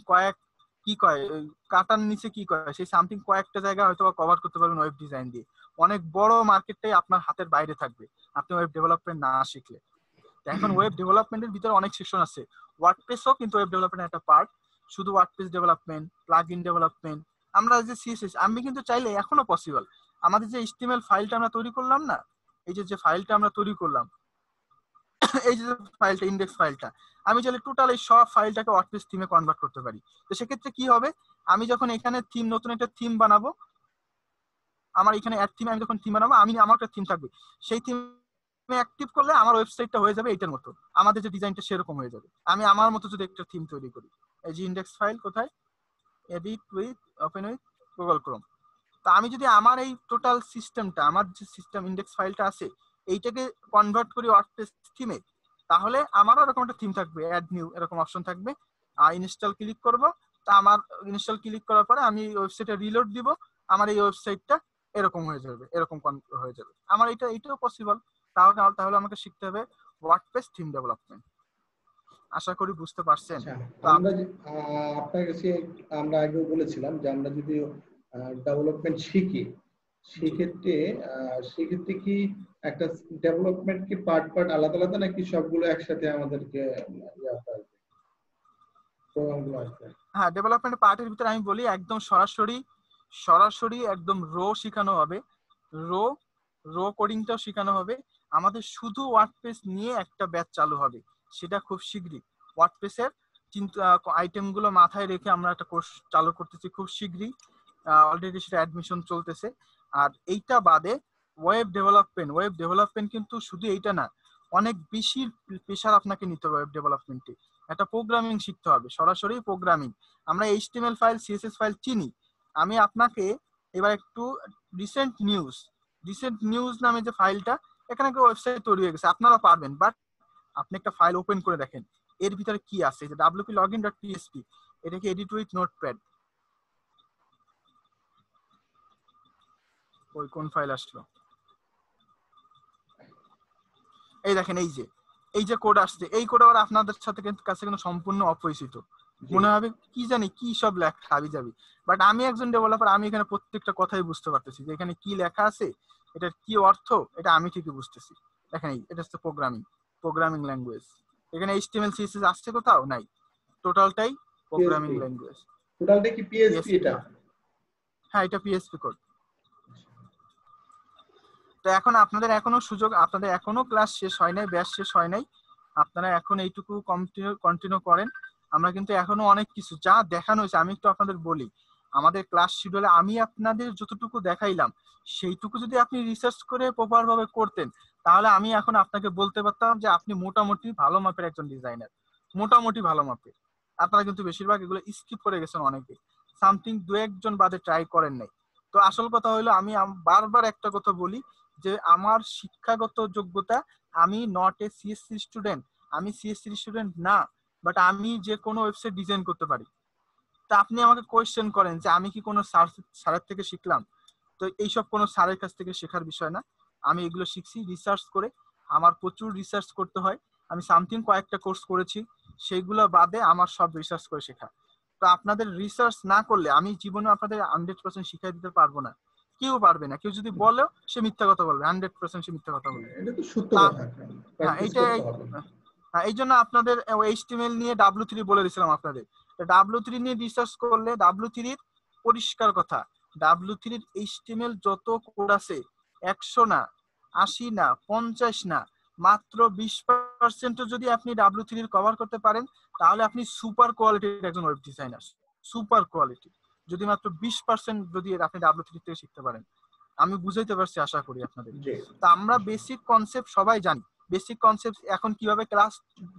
কাটার নিচে সেই সামথিং কয়েকটা জায়গা হয়তো কভার করতে পারবেন ওয়েব ডিজাইন দিয়ে। অনেক বড় মার্কেটটাই আপনার হাতের বাইরে থাকবে আপনি ওয়েব ডেভেলপমেন্ট না শিখলে। এখন ওয়েব ডেভেলপমেন্টের ভিতরে অনেক সেকশন আছে, ওয়ার্ডপ্রেসও কিন্তু ওয়েব ডেভেলপমেন্টের একটা পার্ট। শুধু ওয়ার্ডপ্রেস ডেভেলপমেন্ট, প্লাগইন ডেভেলপমেন্ট, আমরা যে সিএসএস, আমি কিন্তু চাইলে এখনো পসিবল। আমাদের যে এইচটিএমএল ফাইলটা আমরা তৈরি করলাম না, এই যে ফাইলটা আমরা তৈরি করলাম, এই যে ফাইলটা, ইন্ডেক্স ফাইলটা, আমি চাইলে টোটাল এই সব ফাইলটাকে ওয়ার্ডপ্রেস থিমে কনভার্ট করতে পারি। তো সেক্ষেত্রে কি হবে, আমি যখন এখানে থিম, নতুন একটা থিম বানাবো, আমার এখানে অ্যাড থিম, আমি যখন থিম বানাবো, আমার একটা থিম থাকবে, সেই থিম অ্যাক্টিভ করলে আমার ওয়েবসাইটটা হয়ে যাবে এইটার মতো, আমাদের যে ডিজাইনটা সেরকম হয়ে যাবে। আমি আমার মতো যদি একটা থিম তৈরি করি, এই যে ইন্ডেক্স ফাইল কোথায়, edit with, open with Google Chrome. তা আমি যদি আমার এই টোটাল সিস্টেমটা, আমার যে সিস্টেম ইন্ডেক্স ফাইলটা আছে, এইটাকে কনভার্ট করি ওয়ার্ডপ্রেস থিমে, তাহলে আমারও এরকম একটা থিম থাকবে, অ্যাড নিউ এরকম অপশন থাকবে। আর ইনস্টল ক্লিক করব, তা আমার ইনস্টল ক্লিক করার পরে আমি ওয়েবসাইটে রিলোড দিব, আমার এই ওয়েবসাইটটা এরকম হয়ে যাবে, এরকম হয়ে যাবে। আমার এইটাও পসিবল। তাহলে আমাকে শিখতে হবে ওয়ার্ডপ্রেস থিম ডেভেলপমেন্ট। আশা করি বুঝতে পারছেন। আমরা আপনার কাছে আমরা আগেও বলেছিলাম যে আমরা যদি ডেভেলপমেন্ট শিখি, সেক্ষেত্রে কি একটা ডেভেলপমেন্ট কি পার্ট আলাদা আলাদা, নাকি সবগুলো একসাথে আমাদেরকে প্রোগ্রামগুলো আসবে? হ্যাঁ, ডেভেলপমেন্ট পার্টের ভিতরে আমি বলি একদম সরাসরি একদম রো শেখানো হবে, রো কোডিংটাও শেখানো হবে। আমাদের শুধু ওয়ার্ডপ্রেস নিয়ে একটা ব্যাচ চালু হবে, সেটা খুব শীঘ্রই। ওয়ার্ডপ্রেসের আইটেমগুলো মাথায় রেখে আমরা একটা কোর্স চালু করতেছি খুব শীঘ্রই, অলরেডি সেটা অ্যাডমিশন চলতেছে। আর এইটা বাদে ওয়েব ডেভেলপমেন্ট কিন্তু শুধু এইটা না, অনেক বেশি প্রেশার আপনাকে নিতে হবে ওয়েব ডেভেলপমেন্টে। একটা প্রোগ্রামিং শিখতে হবে, সরাসরি প্রোগ্রামিং। আমরা এইচটিএমএল ফাইল, সিএসএস ফাইল চিনি। আমি আপনাকে এবার একটু রিসেন্ট নিউজ নামে যে ফাইলটা, এখানে একটা ওয়েবসাইট তৈরি হয়ে গেছে, আপনারা পারবেন। বাট আপনি একটা ফাইল ওপেন করে দেখেন এর ভিতরে কি আছে। যে wp-login.php, এটা কি এডিট উইথ নোটপ্যাড? ওই কোন ফাইল আসলো? এই দেখেন, এই যে কোড আসছে, এই কোড আবার আপনাদের সাথে কিন্তু কাছে কিন্তু সম্পূর্ণ অপরিচিত। মনে হবে কি জানি কি সব লেখা হাবি যাবি, বাট আমি একজন ডেভেলপার, আমি এখানে প্রত্যেকটা কথাই বুঝতে পারতেছি যে এখানে কি লেখা আছে, এটার কি অর্থ, এটা আমি ঠিকই বুঝতেছি। দেখেন এটা হচ্ছে প্রোগ্রামিং ল্যাঙ্গুয়েজ। এখানে HTML CSS আসছে কোথাও? নাই, টোটালটাই প্রোগ্রামিং ল্যাঙ্গুয়েজ। টোটালটা কি পিএইচপি? এটা হ্যাঁ, এটা PHP কোড। তো এখন আপনাদের এখনো সুযোগ, আপনাদের এখনো ক্লাস শেষ হয় নাই, ব্যাচ শেষ হয় নাই, আপনারা এখন এইটুকু কন্টিনিউ করেন। আমরা কিন্তু এখনো অনেক কিছু যা দেখানো হয়েছে, আমি একটু আপনাদের বলি, আমাদের ক্লাস শিডিউলে আমি আপনাদের যতটুকু দেখাইলাম সেইটুকু যদি আপনি রিসার্চ করে প্রপার ভাবে করতেন, তাহলে আমি এখন আপনাকে বলতে পারতাম যে আপনি মোটামুটি ভালো মাপের একজন ডিজাইনার, মোটামুটি ভালো মাপের। আপনারা কিন্তু বেশিরভাগ এগুলো স্কিপ করে গেছেন, অনেকে সামথিং দু একজন বাদে ট্রাই করেন নাই। তো আসল কথা হলো, আমি বারবার একটা কথা বলি যে আমার শিক্ষাগত যোগ্যতা, আমি নট এ CSC স্টুডেন্ট, আমি CSC স্টুডেন্ট না, বাট আমি যে কোনো ওয়েবসাইট ডিজাইন করতে পারি। তা আপনি আমাকে কোয়েশ্চেন করেন যে আমি কি কোনো স্যারের থেকে শিখলাম? তো এইসব কোনো স্যারের কাছ থেকে শেখার বিষয় না, আমি এগুলো শিখছি রিসার্চ করে। আমার প্রচুর রিসার্চ করতে হয়, আমি সামথিং কয়েকটা কোর্স করেছি, সেইগুলো বাদে আমার সব রিসার্চ করে শেখা। তো আপনাদের রিসার্চ না করলে আমি জীবনে আপনাদের 100% শিখাই দিতে পারবো না, কেউ পারবে না। কেউ যদি বলেও সে মিথ্যা কথা বলবে, 100% সে মিথ্যা কথা বলবে। এটা তো সত্য কথা। হ্যাঁ, এই জন্য আপনাদের HTML নিয়ে W3 বলে দিয়েছিলাম আপনাদের। W3 নিয়ে রিসার্চ করলে W3 এর পরিষ্কার কথা, W3 এর HTML যত কোড আছে 100 না, 80 না, 50 না, মাত্র 20% যদি আপনি W3 এর কভার করতে পারেন, তাহলে আপনি সুপার কোয়ালিটির একজন ওয়েব ডিজাইনার। সুপার কোয়ালিটি যদি মাত্র 20% যদি আপনি W3 থেকে শিখতে পারেন, আমি বুঝাইতে পারছি আশা করি আপনাদের। তা আমরা বেসিক কনসেপ্ট সবাই জানি, বেসিক কনসেপ্ট এখন কিভাবে ক্লাস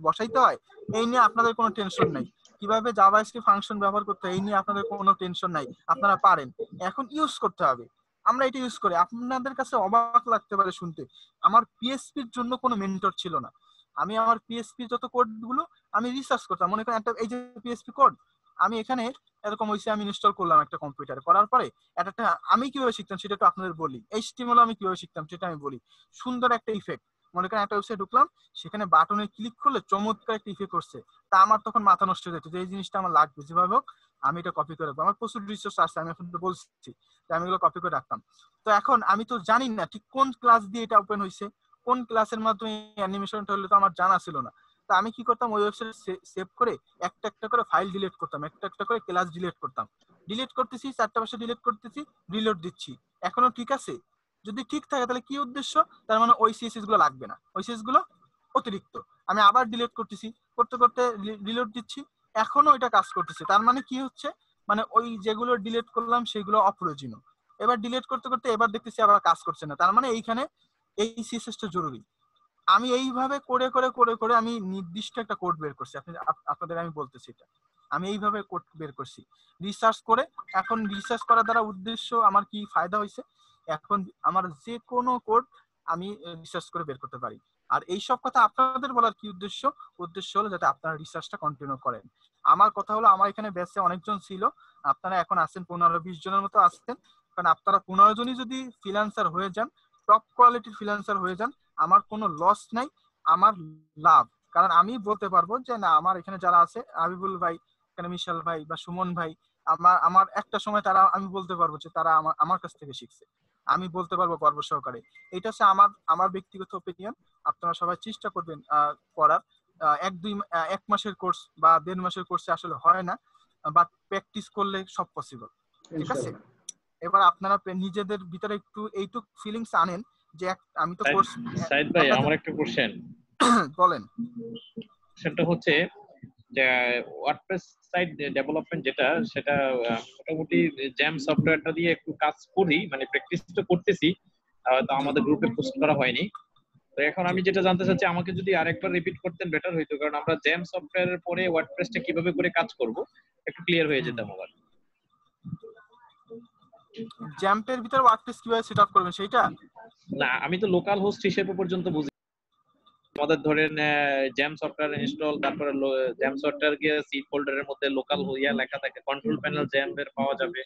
বসাইতে হয় এই নিয়ে আপনাদের কোনো টেনশন নাই, কিভাবে জাভাস্ক্রিপ্ট ফাংশন ব্যবহার করতে হয় এই নিয়ে আপনাদের কোনো টেনশন নাই, আপনারা পারেন। এখন ইউজ করতে হবে, আমরা এটা ইউজ করি। আপনাদের কাছে অবাক লাগতে পারে শুনতে, আমার PHP-র জন্য কোনো মেন্টর ছিল না। আমি আমার PHP যত কোড গুলো আমি রিসার্চ করতাম। মনে করেন একটা এই যে PHP কোড আমি এখানে এরকম হয়েছে, আমি ইনস্টল করলাম একটা কম্পিউটারে, করার পরে একটা আমি কিভাবে শিখতাম সেটা একটু আপনাদের বলি। HTML আমি কিভাবে শিখতাম সেটা আমি বলি। সুন্দর একটা ইফেক্ট, মনে করেন একটা ওয়েবসাইট ঢুকলাম, সেখানে বাটনে ক্লিক করলে চমৎকার একটা ইফেক্ট করছে, তা আমার তখন মাথা নষ্ট হয়ে যেত যে এই জিনিসটা আমার লাগবে, যেভাবে হোক আমি এটা কপি করে রাখবো। আমার প্রচুর রিসোর্স আছে, আমি এখন বলছি যে আমি এগুলো কপি করে রাখতাম। তো এখন আমি তো জানি না ঠিক কোন ক্লাস দিয়ে এটা ওপেন হয়েছে, কোন ক্লাসের মাধ্যমে অ্যানিমেশনটা হলো, তো আমার জানা ছিল না। তা আমি কি করতাম, ওই ওয়েবসাইট সেভ করে একটা একটা করে ফাইল ডিলিট করতাম, একটা একটা করে ক্লাস ডিলিট করতাম। ডিলিট করতেছি, 4টা ভাষা ডিলিট করতেছি, রিলোড দিচ্ছি, এখনো ঠিক আছে। যদি ঠিক থাকে তাহলে কি উদ্দেশ্য, তার মানে ওই CSS গুলো লাগবে না, ওই CSS গুলো অতিরিক্ত। আমি আবার ডিলিট করতেছি, করতে করতে রিলোড দিচ্ছি, এখনো ওইটা কাজ করতেছে। তার মানে কি হচ্ছে, মানে ওই যেগুলো ডিলিট করলাম সেগুলো অপ্রয়োজনীয়। এবার ডিলিট করতে করতে এবার দেখতেছি আবার কাজ করছে না, তার মানে এইখানে এই CSS-টা জরুরি। আমি এইভাবে করে করে করে করে আমি নির্দিষ্ট একটা কোড বের করছি, আপনাদের আমি বলতেছি এটা আমি এইভাবে কোড বের করছি রিসার্চ করে। এখন রিসার্চ করার দ্বারা উদ্দেশ্য আমার কি ফায়দা হয়েছে, এখন আমার যে কোনো কোড আমি রিসার্চ করে বের করতে পারি। আর এই সব কথা আপনাদের বলার কি উদ্দেশ্য, উদ্দেশ্য হলো যাতে আপনারা রিসার্চটা কন্টিনিউ করেন। আমার কথা হলো, আমার এখানে ব্যাচে অনেকজন ছিল, আপনারা এখন আছেন 15-20 জনের মতো আসছেন। কারণ আপনারা 15 জনই যদি ফ্রিল্যান্সার হয়ে যান, টপ কোয়ালিটির ফ্রিল্যান্সার হয়ে যান, আমার কোনো লস নাই, আমার লাভ। কারণ আমি বলতে পারবো যে না, আমার এখানে যারা আছে, হাবিবুল ভাই, এখানে মিশাল ভাই বা সুমন ভাই, আমার একটা সময় তারা, আমি বলতে পারবো যে তারা আমার কাছ থেকে শিখছে, আমি বলতে পারবো গর্ব সহকারে। এটা হচ্ছে আমার ব্যক্তিগত ওপিনিয়ন। আপনারা সবাই চেষ্টা করবেন করার। 1 মাসের কোর্স বা 1.5 মাসের কোর্সে আসলে হয় না, বাট প্র্যাকটিস করলে সব পসিবল। ঠিক আছে, এবার আপনারা নিজেদের ভিতরে একটু এইটুক ফিলিংস আনেন যে আমি তো কোর্স। সাইদ ভাই, আমার একটা কোশ্চেন। বলেন। সেটা হচ্ছে যে ওয়ার্ডপ্রেস সাইট ডেভেলপমেন্ট যেটা, সেটা মোটামুটি জ্যাম সফটওয়্যারটা দিয়ে একটু কাজ করি, মানে প্র্যাকটিস তো করতেছি, তো আমাদের গ্রুপে পোস্ট করা হয়নি। তো এখন আমি যেটা জানতে চাচ্ছি, আমাকে যদি আরেকবার রিপিট করতেন বেটার হইতো, কারণ আমরা জ্যাম সফটওয়্যারের পরে ওয়ার্ডপ্রেসটা কিভাবে করে কাজ করব একটু ক্লিয়ার হয়ে যেতাম আবার। জ্যাম্পের ভিতর ওয়ার্ডপ্রেস কিভাবে সেটআপ করবেন সেইটা? না, আমি তো লোকাল হোস্ট হিসেবে পর্যন্ত বুঝি। আমাদের ধরেন জ্যাম সফটওয়্যার ইনস্টল, তারপরে জ্যাম সফটওয়্যার গিয়ে সি ফোল্ডারের মধ্যে লোকাল ইয়া লেখা থাকে, কন্ট্রোল প্যানেল জ্যাম এর পাওয়া যাবে।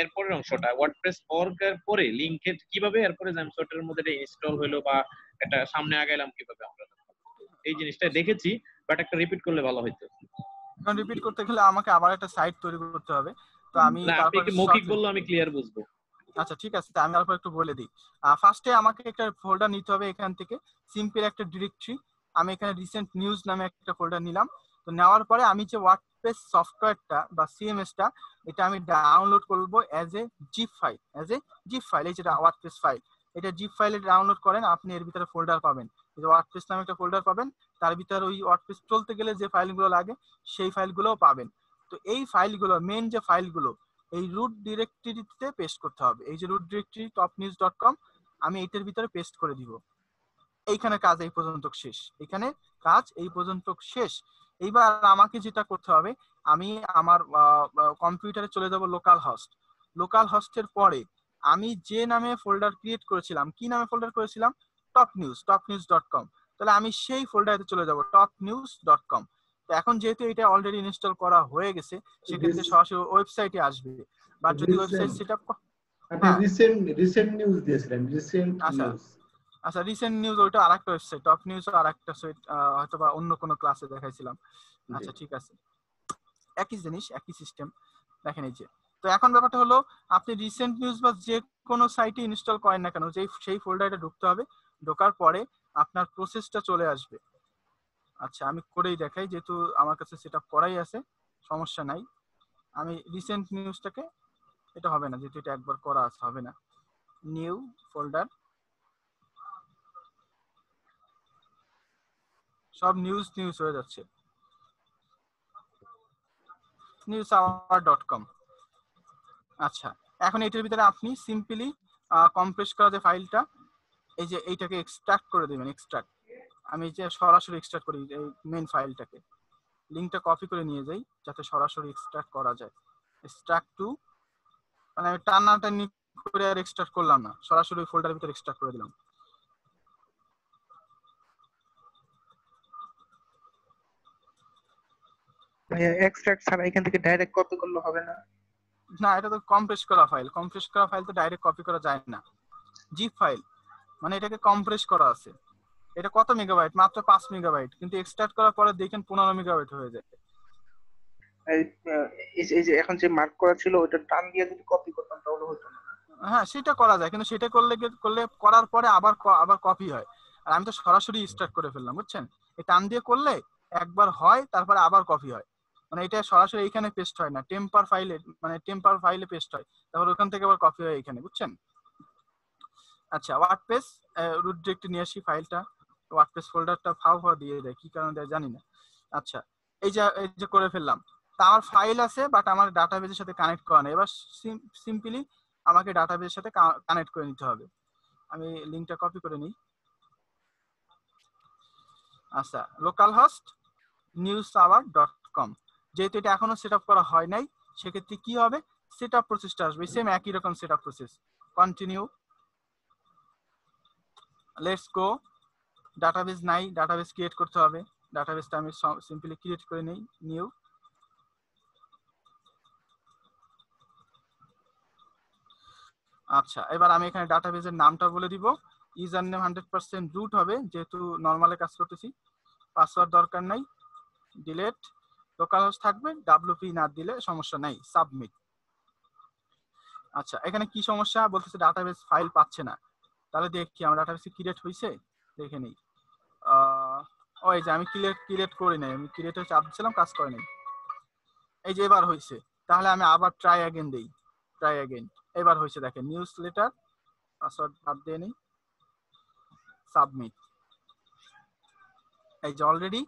এরপরের অংশটা ওয়ার্ডপ্রেস অর্গ এর পরে লিংকেড কিভাবে, এরপরে জ্যাম সফটওয়্যারের মধ্যে এটা ইনস্টল হলো বা এটা সামনে আগাইলাম কিভাবে, আমরা এই জিনিসটা দেখেছি, বাট একটা রিপিট করলে ভালো হইতো। এখন রিপিট করতে গেলে আমাকে আবার একটা সাইট তৈরি করতে হবে, তো আমি না, আপনি তারপর কি মৌখিক বললে আমি ক্লিয়ার বুঝবো। আচ্ছা ঠিক আছে, আমি তারপর একটু বলে দিই। ফার্স্টে আমাকে একটা ফোল্ডার নিতে হবে, এখান থেকে সিম্পল একটা ডিরেক্টরি। আমি এখানে রিসেন্ট নিউজ নামে একটা ফোল্ডার নিলাম। তো নেওয়ার পরে আমি যে ওয়ার্ডপ্রেস সফটওয়্যারটা বা সিএমএসটা, এটা আমি ডাউনলোড করব অ্যাজ এ জিপ ফাইল, এই যেটা ওয়ার্ডপ্রেস ফাইল, এটা জিপ ফাইলে ডাউনলোড করেন, আপনি এর ভিতরে ফোল্ডার পাবেন, ওয়ার্ডপ্রেস নামে একটা ফোল্ডার পাবেন। তার ভিতরে ওই ওয়ার্ডপ্রেস চলতে গেলে যে ফাইলগুলো লাগে সেই ফাইলগুলোও পাবেন। তো এই ফাইলগুলো, মেন যে ফাইলগুলো, এই রুট ডিরেক্টরিতে পেস্ট করতে হবে। এই যে রুট ডিরেক্টরি topnews.com, আমি এইটার ভিতরে পেস্ট করে দিব। এইখানে কাজ এই পর্যন্ত শেষ, এখানে কাজ এই পর্যন্ত শেষ। এইবার আমাকে যেটা করতে হবে, আমি আমার কম্পিউটারে চলে যাব লোকাল হোস্টের পরে আমি যে নামে ফোল্ডার ক্রিয়েট করেছিলাম, কি নামে ফোল্ডার করেছিলাম, topnews.com। তাহলে আমি সেই ফোল্ডারে চলে যাব topnews.com। তো এখন যেহেতু এটা অলরেডি ইনস্টল করা হয়ে গেছে, সেক্ষেত্রে সরাসরি ওয়েবসাইটে আসবে। বা যদি ওয়েবসাইট সেটআপ, আপনি রিসেন্ট নিউজ দিয়েছিলেন, রিসেন্ট আচ্ছা নিউজ। আচ্ছা, রিসেন্ট নিউজ ওইটা আরেকটা ওয়েবসাইট, টপ নিউজ আরেকটা সাইট, হয়তো বা অন্য কোনো ক্লাসে দেখাইছিলাম। আচ্ছা ঠিক আছে, একই জিনিস একই সিস্টেম। দেখেন এই যে, তো এখন ব্যাপারটা হলো, আপনি রিসেন্ট নিউজ বা যে কোনো সাইটে ইনস্টল করেন না কেন, সেই ফোল্ডারে ঢুকতে হবে। ঢোকার পরে আপনার প্রসেসটা চলে আসবে। আচ্ছা আমি করেই দেখাই, যেহেতু আমার কাছে সেটআপ করাই আছে, সমস্যা নাই। আমি রিসেন্ট নিউজটাকে, এটা হবে না যেহেতু এটা একবার করা আছে, হবে না। নিউ ফোল্ডার, সব নিউজ হয়ে যাচ্ছে, newshour.com। আচ্ছা, এখন এটার ভিতরে আপনি সিম্পলি কম্প্রেস করা যে ফাইলটা, এই যে এইটাকে এক্সট্রাক্ট করে দেবেন। আমি যে সরাসরি এক্সট্রাক্ট করি এই মেন ফাইলটাকে, লিঙ্কটা কপি করে নিয়ে যাই যাতে সরাসরি এক্সট্রাক্ট করা যায়। এক্সট্রাক্ট টু, মানে আমি টানাটানি করে আর এক্সট্রাক্ট করলাম না, সরাসরি ওই ফোল্ডারের ভিতরে এক্সট্রাক্ট করে দিলাম। এক্সট্রাক্ট ছাড়া এখান থেকে ডাইরেক্ট কপি করলে হবে না? না, এটা তো কম্প্রেস করা ফাইল তো ডাইরেক্ট কপি করা যায় না। জিপ ফাইল মানে এটাকে কম্প্রেস করা আছে। এটা কত মেগাবাইট? মাত্র 5 মেগাবাইট, কিন্তু এক্সট্রাক্ট করার পরে দেখেন 15 মেগাবাইট হয়ে যায়। এই যে এখন যে মার্ক করা ছিল ওটা টান দিয়ে যদি কপি করতাম তাহলে হতো না? হ্যাঁ সেটা করা যায়, কিন্তু সেটা করার পরে আবার কপি হয়। আর আমি তো সরাসরি স্টার্ট করে ফেললাম, বুঝছেন? এই টান দিয়ে করলে একবার হয়, তারপরে আবার কপি হয়। মানে এটা সরাসরি এখানে পেস্ট হয় না, টেম্পার ফাইলে পেস্ট হয়, তারপর ওখান থেকে আবার কপি হয় এখানে, বুঝছেন? আচ্ছা, ওয়ার্ডপ্রেস রুট ডিরেক্টরি নিয়ে আসি ফাইলটা। ওয়ার্ডপ্রেস ফোল্ডারটা ফাও দিয়ে দেয়, কি কারণে দেয় জানি না। আচ্ছা, এই যে করে ফেললাম। তা আমার ফাইল আছে, বাট আমার ডাটাবেজের সাথে কানেক্ট করা নেই। এবার সিম্পলি আমাকে ডাটাবেজের সাথে কানেক্ট করে নিতে হবে। আমি লিংকটা কপি করে নিই। আচ্ছা, লোকাল হোস্ট newshour.com, যেহেতু এটা এখনো সেটআপ করা হয় নাই, সেক্ষেত্রে কি হবে, সেটআপ প্রসেসটা আসবে সেম একই রকম setup process. Continue, let's go. Database নাই, ডাটাবেজ ক্রিয়েট করতে হবে। ডাটাবেজটা আমি সিম্পলি ক্রিয়েট করে নিই, নিউ। আচ্ছা, এবার আমি এখানে ডাটাবেজের নামটা বলে দিব। ইউজার নেম 100% রুট হবে, যেহেতু নরমালে কাজ করতেছি। পাসওয়ার্ড দরকার নাই, ডিলেট। লোকাল হোস্ট থাকবে, ডাব্লিউপি না দিলে সমস্যা নাই, সাবমিট। আচ্ছা, এখানে কি সমস্যা বলতেছে, ডাটাবেজ ফাইল পাচ্ছে না। তাহলে দেখি আমার ডাটাবেজ ক্রিয়েট হয়েছে, দেখে নেই। ওই যে আমি ক্রিয়েট করি নাই, আমি ক্রিয়েটে চাপ দিছিলাম, কাজ করে নাই। এই যে এবার হয়েছে, তাহলে আমি আবার ট্রাই অ্যাগেন দেই, এবার হয়েছে, দেখেন নিউজ লেটার, পাসওয়ার্ড বাদ দিয়ে নেই, সাবমিট। এই যে অলরেডি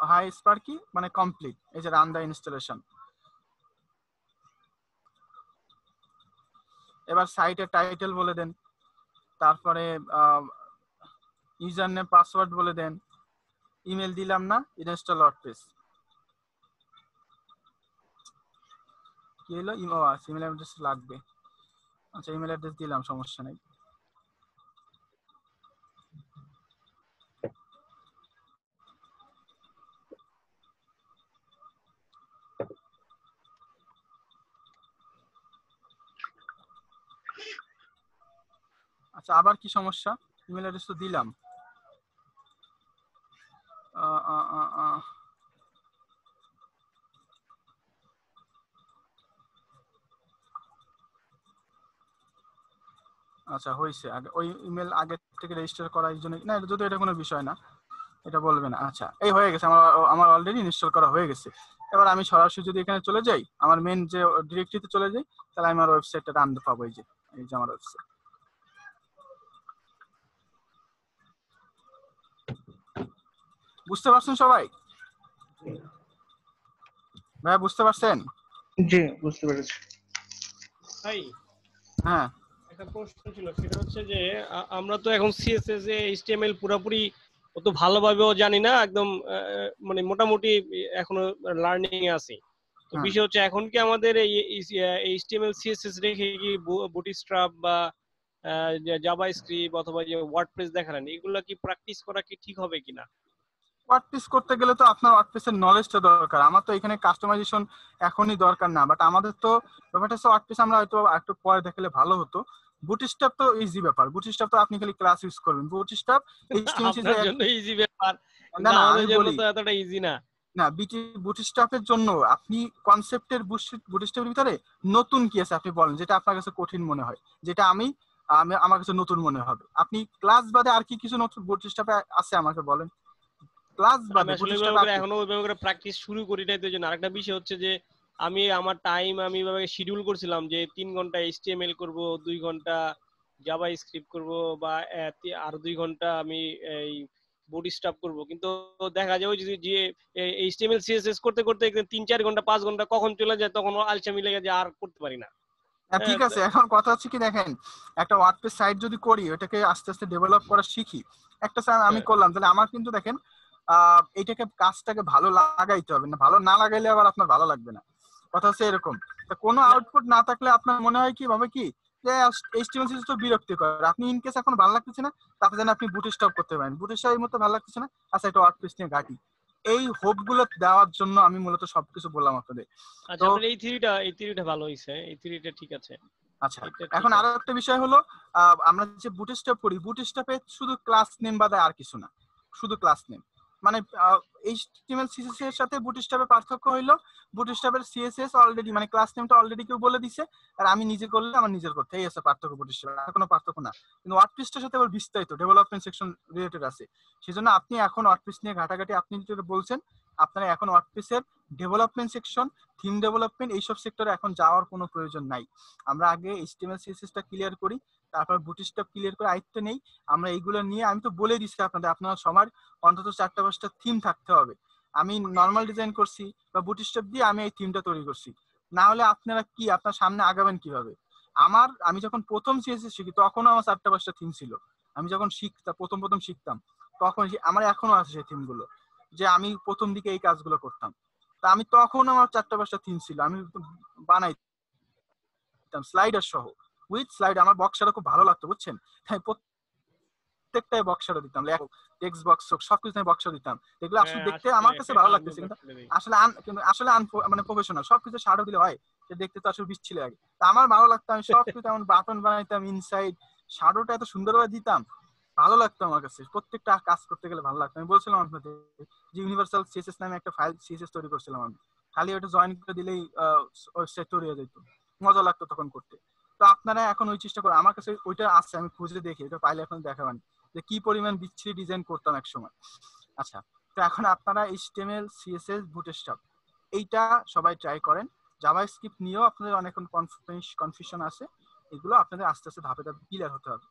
হাই স্পার্কি মানে কমপ্লিট। এই যে রান দ্য ইনস্টলেশন। এবার সাইটের টাইটেল বলে দেন, তারপরে ইউজার নেম পাসওয়ার্ড বলে দেন, ইমেল দিলাম না, ইনস্টল ওয়ার্ডপ্রেস। কি হলো, ইমেল অ্যাড্রেস লাগবে। আচ্ছা, ইমেল অ্যাড্রেস দিলাম, সমস্যা নেই। আচ্ছা, আবার কি সমস্যা? ইমেল অ্যাড্রেস তো দিলাম। আচ্ছা হয়েছে, আগে ওই ইমেল আগে থেকে রেজিস্টার করার জন্য না, যদি এটা কোনো বিষয় না, এটা বলবে না। আচ্ছা, এই হয়ে গেছে, আমার আমার অলরেডি ইনস্টল করা হয়ে গেছে। এবার আমি সরাসরি যদি এখানে চলে যাই, আমার মেন যে ডিরেক্টরিতে চলে যাই, তাহলে আমি আমার ওয়েবসাইটটা রানতে পাবো। এই যে আমার ওয়েবসাইট। বুঝতে পারছেন সবাই? ভাইয়া বুঝতে পারছেন? জি বুঝতে পেরেছি। ভাই হ্যাঁ, একটা প্রশ্ন ছিল, সেটা হচ্ছে যে আমরা তো এখন সিএসএস এ এইচটিএমএল পুরোপুরি অত ভালোভাবেও জানি না, একদম মানে মোটামুটি এখনো লার্নিং এ আছি। তো হ্যাঁ। বিষয় হচ্ছে এখন কি আমাদের এই এইচটিএমএল সিএসএস রেখে কি বুটস্ট্র্যাপ বা জাভাস্ক্রিপ্ট অথবা যে ওয়ার্ডপ্রেস দেখালেন, এগুলা কি প্র্যাকটিস করা কি ঠিক হবে কিনা? ওয়ার্ডপ্রেস করতে গেলে তো আপনার ওয়ার্ডপ্রেসের নলেজটা দরকার। আমার তো এখানে কাস্টমাইজেশন এখনই দরকার না, বাট আমাদের তো ব্যাপারটা হচ্ছে ওয়ার্ডপ্রেস আমরা হয়তো একটু পরে দেখালে ভালো হতো। বুটস্ট্র্যাপ তো ইজি ব্যাপার, বুটস্ট্র্যাপ তো আপনি খালি ক্লাস ইউজ করবেন। বুটস্ট্র্যাপ আপনার জন্য ইজি ব্যাপার, না না আমাদের আমি জন্য বলি তো এতটা ইজি না। না, বুটস্ট্র্যাপের জন্য আপনি কনসেপ্টের বুটস্ট্র্যাপের ভিতরে নতুন কি আছে আপনি বলেন, যেটা আপনার কাছে কঠিন মনে হয়, যেটা আমি আমার কাছে নতুন মনে হবে। আপনি ক্লাস বাদে আর কি কিছু নতুন বুটস্ট্র্যাপে আছে আমাকে বলেন, ক্লাস আমি বাদে আসলে এখনো ওইভাবে করে প্র্যাকটিস শুরু করি নাই। তো জন্য আরেকটা বিষয় হচ্ছে যে আমি আমার টাইম আমি এভাবে শিডিউল করছিলাম যে 3 ঘন্টা এইচটিএমএল করব, 2 ঘন্টা জাভা স্ক্রিপ্ট করব, বা আর 2 ঘন্টা আমি এই বুটস্ট্র্যাপ করব। কিন্তু দেখা যায় ওই যে এইচটিএমএল সিএসএস করতে করতে 3-4 ঘন্টা 5 ঘন্টা কখন চলে যায়, তখন আলসেমি লেগে যায়, আর করতে পারি না। হ্যাঁ ঠিক আছে। এখন কথা হচ্ছে কি দেখেন, একটা ওয়ার্ডপ্রেস সাইট যদি করি, ওটাকে আস্তে আস্তে ডেভেলপ করা শিখি, একটা আমি করলাম, তাহলে আমার কিন্তু দেখেন এইটাকে কাজটাকে ভালো লাগাইতে হবে, না ভালো না লাগাইলে আবার আপনার ভালো লাগবে না। কথা হচ্ছে এরকম, কোনো আউটপুট না থাকলে আপনার মনে হয় কি ভাবে কি যে এইচটিএমএল সিএসএস তো বিরক্তিকর। আপনি ইন কেস এখন ভালো লাগতেছে না, তাতে যেন আপনি বুটস্ট্র্যাপ করতে পারেন, বুটস্ট্র্যাপ এই মতো ভালো লাগতেছে না, আচ্ছা এটা ওয়ার্ডপ্রেস নিয়ে ঘাটি। এই হোপ গুলো দেওয়ার জন্য আমি মূলত সবকিছু বললাম আপনাদের। আচ্ছা, আপনার এই থিওরিটা ভালো হইছে, এই থিওরিটা ঠিক আছে। আচ্ছা, এখন আরো একটা বিষয় হলো, আমরা যে বুটস্ট্র্যাপ করি, বুটস্ট্র্যাপে শুধু ক্লাস নেম বাদে আর কিছু না, শুধু ক্লাস নেম। মানে এইচটিএমএল সিএসএস এর সাথে বুটস্ট্র্যাপের পার্থক্য হইলো, বুটস্ট্র্যাপের সিএসএস অলরেডি মানে ক্লাস নেমটা অলরেডি কেউ বলে দিছে, আর আমি নিজে করলে আমার নিজের করতে, এই আছে পার্থক্য বুটস্ট্র্যাপ, আর কোনো পার্থক্য না। কিন্তু ওয়ার্ডপ্রেসের সাথে আবার বিস্তারিত ডেভেলপমেন্ট সেকশন রিলেটেড আছে, সেজন্য আপনি এখন ওয়ার্ডপ্রেস নিয়ে ঘাটাঘাটি আপনি যেটা বলছেন, আপনারা এখন ওয়ার্ডপ্রেসের ডেভেলপমেন্ট সেকশন, থিম ডেভেলপমেন্ট এইসব সেক্টরে এখন যাওয়ার কোনো প্রয়োজন নাই। আমরা আগে এইচটিএমএল সিএসএসটা ক্লিয়ার করি, তারপর বুটস্ট্র্যাপ ক্লিয়ার করে আয়ত্ত নেই। আমরা এইগুলো নিয়ে, আমি তো বলে দিচ্ছি আপনাদের, আপনারা সবার অন্তত 4টা-5টা থিম থাকতে হবে। আমি নর্মাল ডিজাইন করছি বা বুটস্ট্র্যাপ দিয়ে আমি এই থিমটা তৈরি করছি, না হলে আপনারা কি আপনার সামনে আগাবেন কিভাবে? আমি যখন প্রথম সিএসএস শিখি, তখনও আমার 4টা-5টা থিম ছিল। আমি যখন প্রথম শিখতাম, তখন আমার এখনো আছে সেই থিমগুলো, যে আমি প্রথম দিকে এই কাজগুলো করতাম। তা আমি তখন আমার 4টা-5টা থিম ছিল, আমি বানাইতাম স্লাইডার সহ, উইথ স্লাইড। আমার বক্সারও খুব ভালো লাগতো, বুঝছেন, তাই প্রত্যেকটাই বক্সারও দিতাম, টেক্সট বক্স সবকিছু আমি বক্সার দিতাম। এগুলো আসলে দেখতে আমার কাছে ভালো লাগতেছে, কিন্তু আসলে মানে প্রফেশনাল সবকিছু শাডো দিলে হয়, যে দেখতে তো আসলে বিচ্ছিরি লাগে। তা আমার ভালো লাগতো, আমি সবকিছু এমন বাটন বানাইতাম, ইনসাইড শাডোটা এত সুন্দরভাবে দিতাম, ভালো লাগতো আমার কাছে। প্রত্যেকটা কাজ করতে গেলে ভালো লাগতো। আমি বলছিলাম আপনাদের যে ইউনিভার্সাল সিএসএস নামে একটা ফাইল সিএসএস তৈরি করছিলাম আমি, খালি ওটা জয়েন করে দিলেই ওয়েবসাইট তৈরি হয়ে যেত, মজা লাগতো তখন করতে। তো আপনারা এখন ওই চেষ্টা করেন, আমার কাছে ওইটা আছে, আমি খুঁজে দেখি, এটা পাইলে এখন দেখাবেন যে কি পরিমাণ বিচ্ছিরি ডিজাইন করতাম এক সময়। আচ্ছা, তো এখন আপনারা এইচটিএমএল সিএসএস বুটস্ট্র্যাপ এইটা সবাই ট্রাই করেন। জাভাস্ক্রিপ্ট নিয়েও আপনাদের অনেক কনফিউশন আছে, এগুলো আপনাদের আস্তে আস্তে ধাপে ধাপে ক্লিয়ার হতে হবে।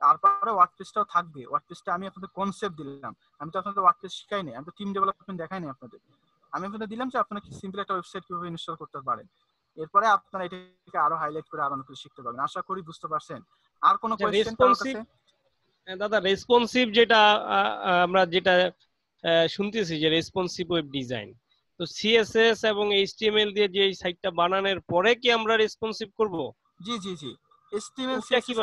তারপরে ওয়ার্ডপ্রেসটাও থাকবে। ওয়ার্ডপ্রেসটা আমি আপনাদের কনসেপ্ট দিলাম, আমি তো আপনাদের ওয়ার্ডপ্রেস শিখাই নাই, আমি তো টিম ডেভেলপমেন্ট দেখাই নাই আপনাদের। আমি আপনাদের দিলাম যে আপনারা কি সিম্পল একটা ওয়েবসাইট কিভাবে ইনস্টল করতে পারেন, এরপরে আপনারা এটাকে আরো হাইলাইট করে আরো কিছু শিখতে পারবেন। আশা করি বুঝতে পারছেন। আর কোনো কোয়েশ্চেন কারোর কাছে? দাদা রেসপন্সিভ যেটা আমরা যেটা শুনতেছি যে রেসপন্সিভ ওয়েব ডিজাইন, তো সিএসএস এবং এইচটিএমএল দিয়ে যে সাইটটা বানানোর পরে কি আমরা রেসপন্সিভ করব? জি জি জি, এইচটিএমএল সিএসএস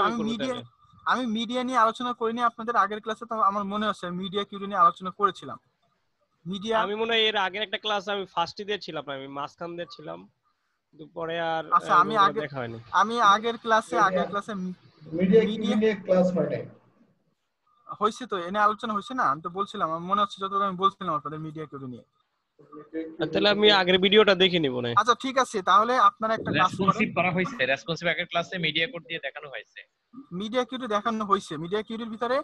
আমি মিডিয়া নিয়ে আলোচনা করিনি আপনাদের আগের ক্লাসে, তো আমার মনে আছে মিডিয়া কিউরি নিয়ে আলোচনা করেছিলাম। মিডিয়া আমি মনে হয় এর আগের একটা ক্লাস আমি ফার্স্ট দিয়ে ছিলাম, আমি মাঝখান দিয়ে ছিলাম, পরে আর আচ্ছা, আমি আগের ক্লাসে মিডিয়া Media- কিউবি নিয়ে ক্লাস হয় নাই। হয়েছে তো, এনে আলোচনা হয়েছে না, আমি তো বলছিলাম, আমার মনে হচ্ছে যতটুকু আমি বলছিলাম আপনাদের মিডিয়া কিউবি নিয়ে। তাহলে আমি আগের ভিডিওটা দেখে নিব না। আচ্ছা ঠিক আছে, তাহলে আপনারা একটা কাজ করেন, রেসপন্সিভ করা হয়েছে, রেসপন্সিভ আগের ক্লাসে মিডিয়া কোড দিয়ে দেখানো হয়েছে। মিডিয়া কিউরি দেখানো হয়েছে। মিডিয়া কিউরির ভিতরে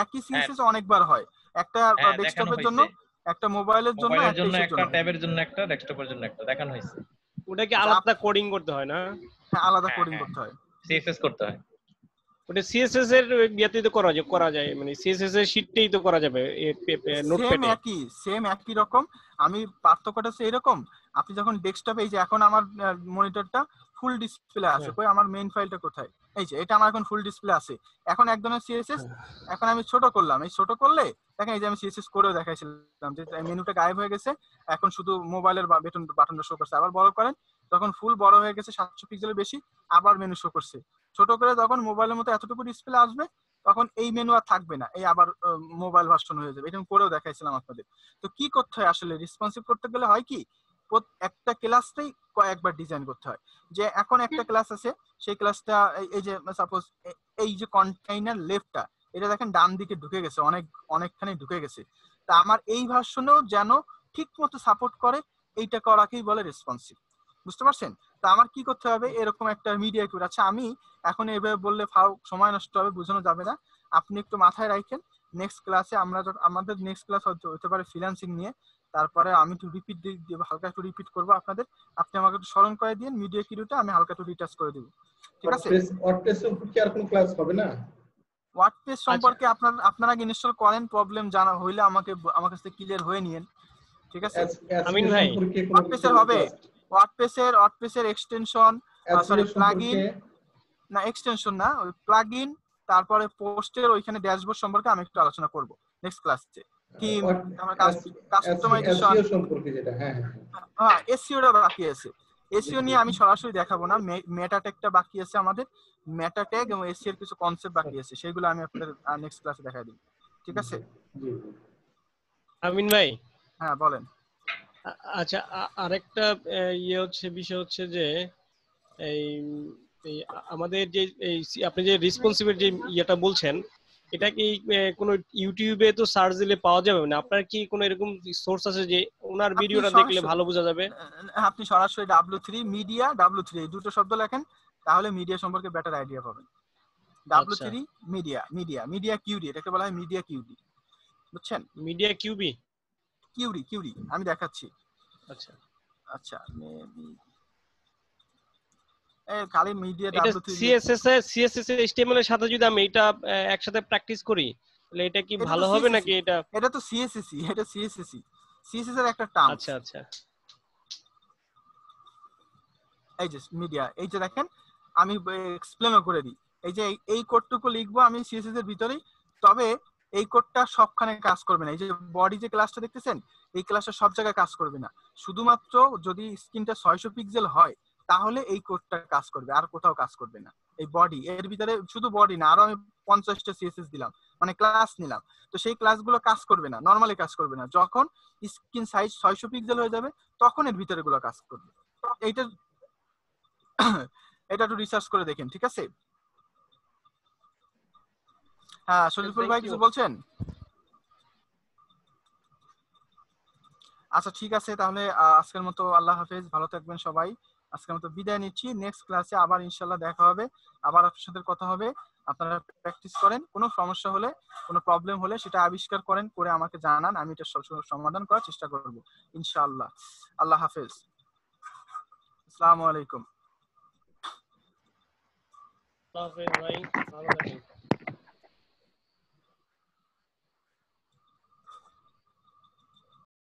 একই হ্যাঁ। সিএসএস অনেকবার হয়, একটা হ্যাঁ, দেখানো ডেস্কটপের জন্য, হয়েছে। একটা মোবাইলের জন্য, মোবাইলের একটা জন্য ইসের একটা, জন্য। ট্যাবের জন্য একটা, ডেস্কটপের জন্য একটা দেখানো হয়েছে। ওটা কি আচ্ছা, আলাদা কোডিং করতে হয় না? হ্যাঁ আলাদা হ্যাঁ, কোডিং হ্যাঁ। করতে হয়। সিএসএস করতে হয়। ওটা সিএসএস এর ইয়েতেই তো করা যায়, মানে সিএসএস এর শীটটাই তো করা যাবে সেম নোটপ্যাডে। সেম একই রকম। আমি পার্থক্যটা হচ্ছে এরকম, আপনি যখন ডেস্কটপে, এই যে এখন আমার মনিটরটা ফুল ডিসপ্লে আছে, কই আমার মেইন ফাইলটা কোথায়, এই যে এটা আমার এখন ফুল ডিসপ্লে আছে। এখন এক ধরনের সিএসএস, এখন আমি ছোট করলাম, এই ছোট করলে দেখেন, এই যে আমি সিএসএস করেও দেখাইছিলাম যে মেনুটা গায়েব হয়ে গেছে, এখন শুধু মোবাইলের বাটনটা শো করছে। আবার বড় করেন, তখন ফুল বড় হয়ে গেছে, 700 পিক্সেলের বেশি, আবার মেনু শো করছে। ছোট করে যখন মোবাইলের মতো এতটুকু ডিসপ্লে আসবে, তখন এই মেনু আর থাকবে না, এই আবার মোবাইল ভার্সন হয়ে যাবে। এটা করেও দেখাইছিলাম আপনাদের। তো কি করতে হয় আসলে, রেসপন্সিভ করতে গেলে হয় কি, একটা ক্লাসটাই কয়েকবার ডিজাইন করতে হয়। যে এখন একটা ক্লাস আছে, সেই ক্লাসটা এই যে সাপোজ এই যে কন্টেইনার লেফটটা, এটা দেখেন ডান দিকে ঢুকে গেছে, অনেকখানি ঢুকে গেছে। তা আমার এই ভার্সনেও যেন ঠিক মতো সাপোর্ট করে, এইটা করাকেই বলে রেসপন্সিভ। বুঝতে পারছেন? তা আমার কি করতে হবে, এরকম একটা মিডিয়া কিউরি। আচ্ছা, আমি এখন এভাবে বললে সময় নষ্ট হবে, বোঝানো যাবে না। আপনি একটু মাথায় রাখেন, নেক্সট ক্লাসে আমাদের নেক্সট ক্লাস হতে পারে ফ্রিল্যান্সিং নিয়ে। তারপরে আমি একটু হালকা একটু রিপিট করবো আপনাদের। আপনি আমাকে একটু স্মরণ করে দিন মিডিয়া কিউরিটা, আমি হালকা একটু রিটাচ করে দিব, ঠিক আছে? ওয়ার্ডপ্রেস এর উপর কি আর কোনো ক্লাস হবে না? ওয়ার্ডপ্রেস সম্পর্কে আপনারা আগে ইনস্টল করেন, প্রবলেম জানা হইলে আমার কাছে ক্লিয়ার হয়ে নিয়েন, ঠিক আছে? আমিন ভাই, ওয়ার্ডপ্রেসের হবে, ওয়ার্ডপ্রেসের এক্সটেনশন, সরি প্লাগইন, না এক্সটেনশন না, ওই প্লাগইন, তারপরে পোস্টের ওইখানে ড্যাশবোর্ড সম্পর্কে আমি একটু আলোচনা করব নেক্সট ক্লাসে। থিম, আমার কাস্টমাইজেশন সম্পর্কে যেটা, হ্যাঁ হ্যাঁ, এসইওটা বাকি আছে। এসইও নিয়ে আমি সরাসরি দেখাবো না, মেটা ট্যাগটা বাকি আছে আমাদের, মেটা ট্যাগ এবং এসইও এর কিছু কনসেপ্ট বাকি আছে, সেগুলো আমি আপনাদের নেক্সট ক্লাসে দেখাই দিই, ঠিক আছে? আমিন ভাই, হ্যাঁ বলেন। আচ্ছা, আরেকটা বিষয় হচ্ছে যে এই আমাদের যে আপনি যে রেসপন্সিবল যে ইয়েটা বলছেন, এটা কি কোনো ইউটিউবে তো সার্চ দিলে পাওয়া যাবে না? আপনার কি কোনো এরকম সোর্স আছে যে ওনার ভিডিওটা দেখলে ভালো বোঝা যাবে? আপনি সরাসরি W3 মিডিয়া, W3 এই দুটো শব্দ লেখেন, তাহলে মিডিয়া সম্পর্কে বেটার আইডিয়া পাবেন। W3 মিডিয়া কিউরি, এটাকে বলা হয় মিডিয়া কিউরি, বুঝছেন? মিডিয়া কিউবি, কিউরি আমি দেখাচ্ছি। আচ্ছা আচ্ছা, খালি মিডিয়া এটা W3 সিএসএস এর HTML এর সাথে যদি আমি এটা একসাথে প্র্যাকটিস করি, তাহলে এটা কি ভালো হবে নাকি? এটা তো সিএসএস, এটা সিএসএস এর একটা টার্ম। আচ্ছা আচ্ছা, এই যে মিডিয়া, এই যে দেখেন, আমি এক্সপ্লেনও করে দিই। এই যে এই কোডটুকু লিখবো আমি সিএসএস এর ভিতরেই, তবে এই কোডটা সবখানে কাজ করবে না। এই যে বডি যে ক্লাসটা দেখতেছেন, এই ক্লাসটা সব জায়গায় কাজ করবে না, শুধুমাত্র যদি স্ক্রিনটা 600 পিক্সেল হয় তাহলে এই কোডটা কাজ করবে, আর কোথাও কাজ করবে না। এই বডি এর ভিতরে শুধু বডি না, আরো আমি 50টা সিএসএস দিলাম, মানে ক্লাস নিলাম, তো সেই ক্লাসগুলো কাজ করবে না, নরমালি কাজ করবে না। যখন স্ক্রিন সাইজ 600 পিক্সেল হয়ে যাবে তখন এর ভিতরে গুলো কাজ করবে। এইটা এটা একটু রিসার্চ করে দেখেন, ঠিক আছে? হ্যাঁ, শরীফুল ভাই কিছু বলছেন? আচ্ছা ঠিক আছে, তাহলে আজকের মতো আল্লাহ হাফেজ, ভালো থাকবেন সবাই। আজকের মতো বিদায় নিচ্ছি, নেক্সট ক্লাসে আবার ইনশাল্লাহ দেখা হবে, আবার আপনার সাথে কথা হবে। আপনারা প্র্যাকটিস করেন, কোনো সমস্যা হলে, কোনো প্রবলেম হলে সেটা আবিষ্কার করেন, করে আমাকে জানান, আমি এটা সমাধান করার চেষ্টা করব ইনশাআল্লাহ। আল্লাহ হাফেজ, আসসালামু আলাইকুম। ভাই ভালো থাকবেন।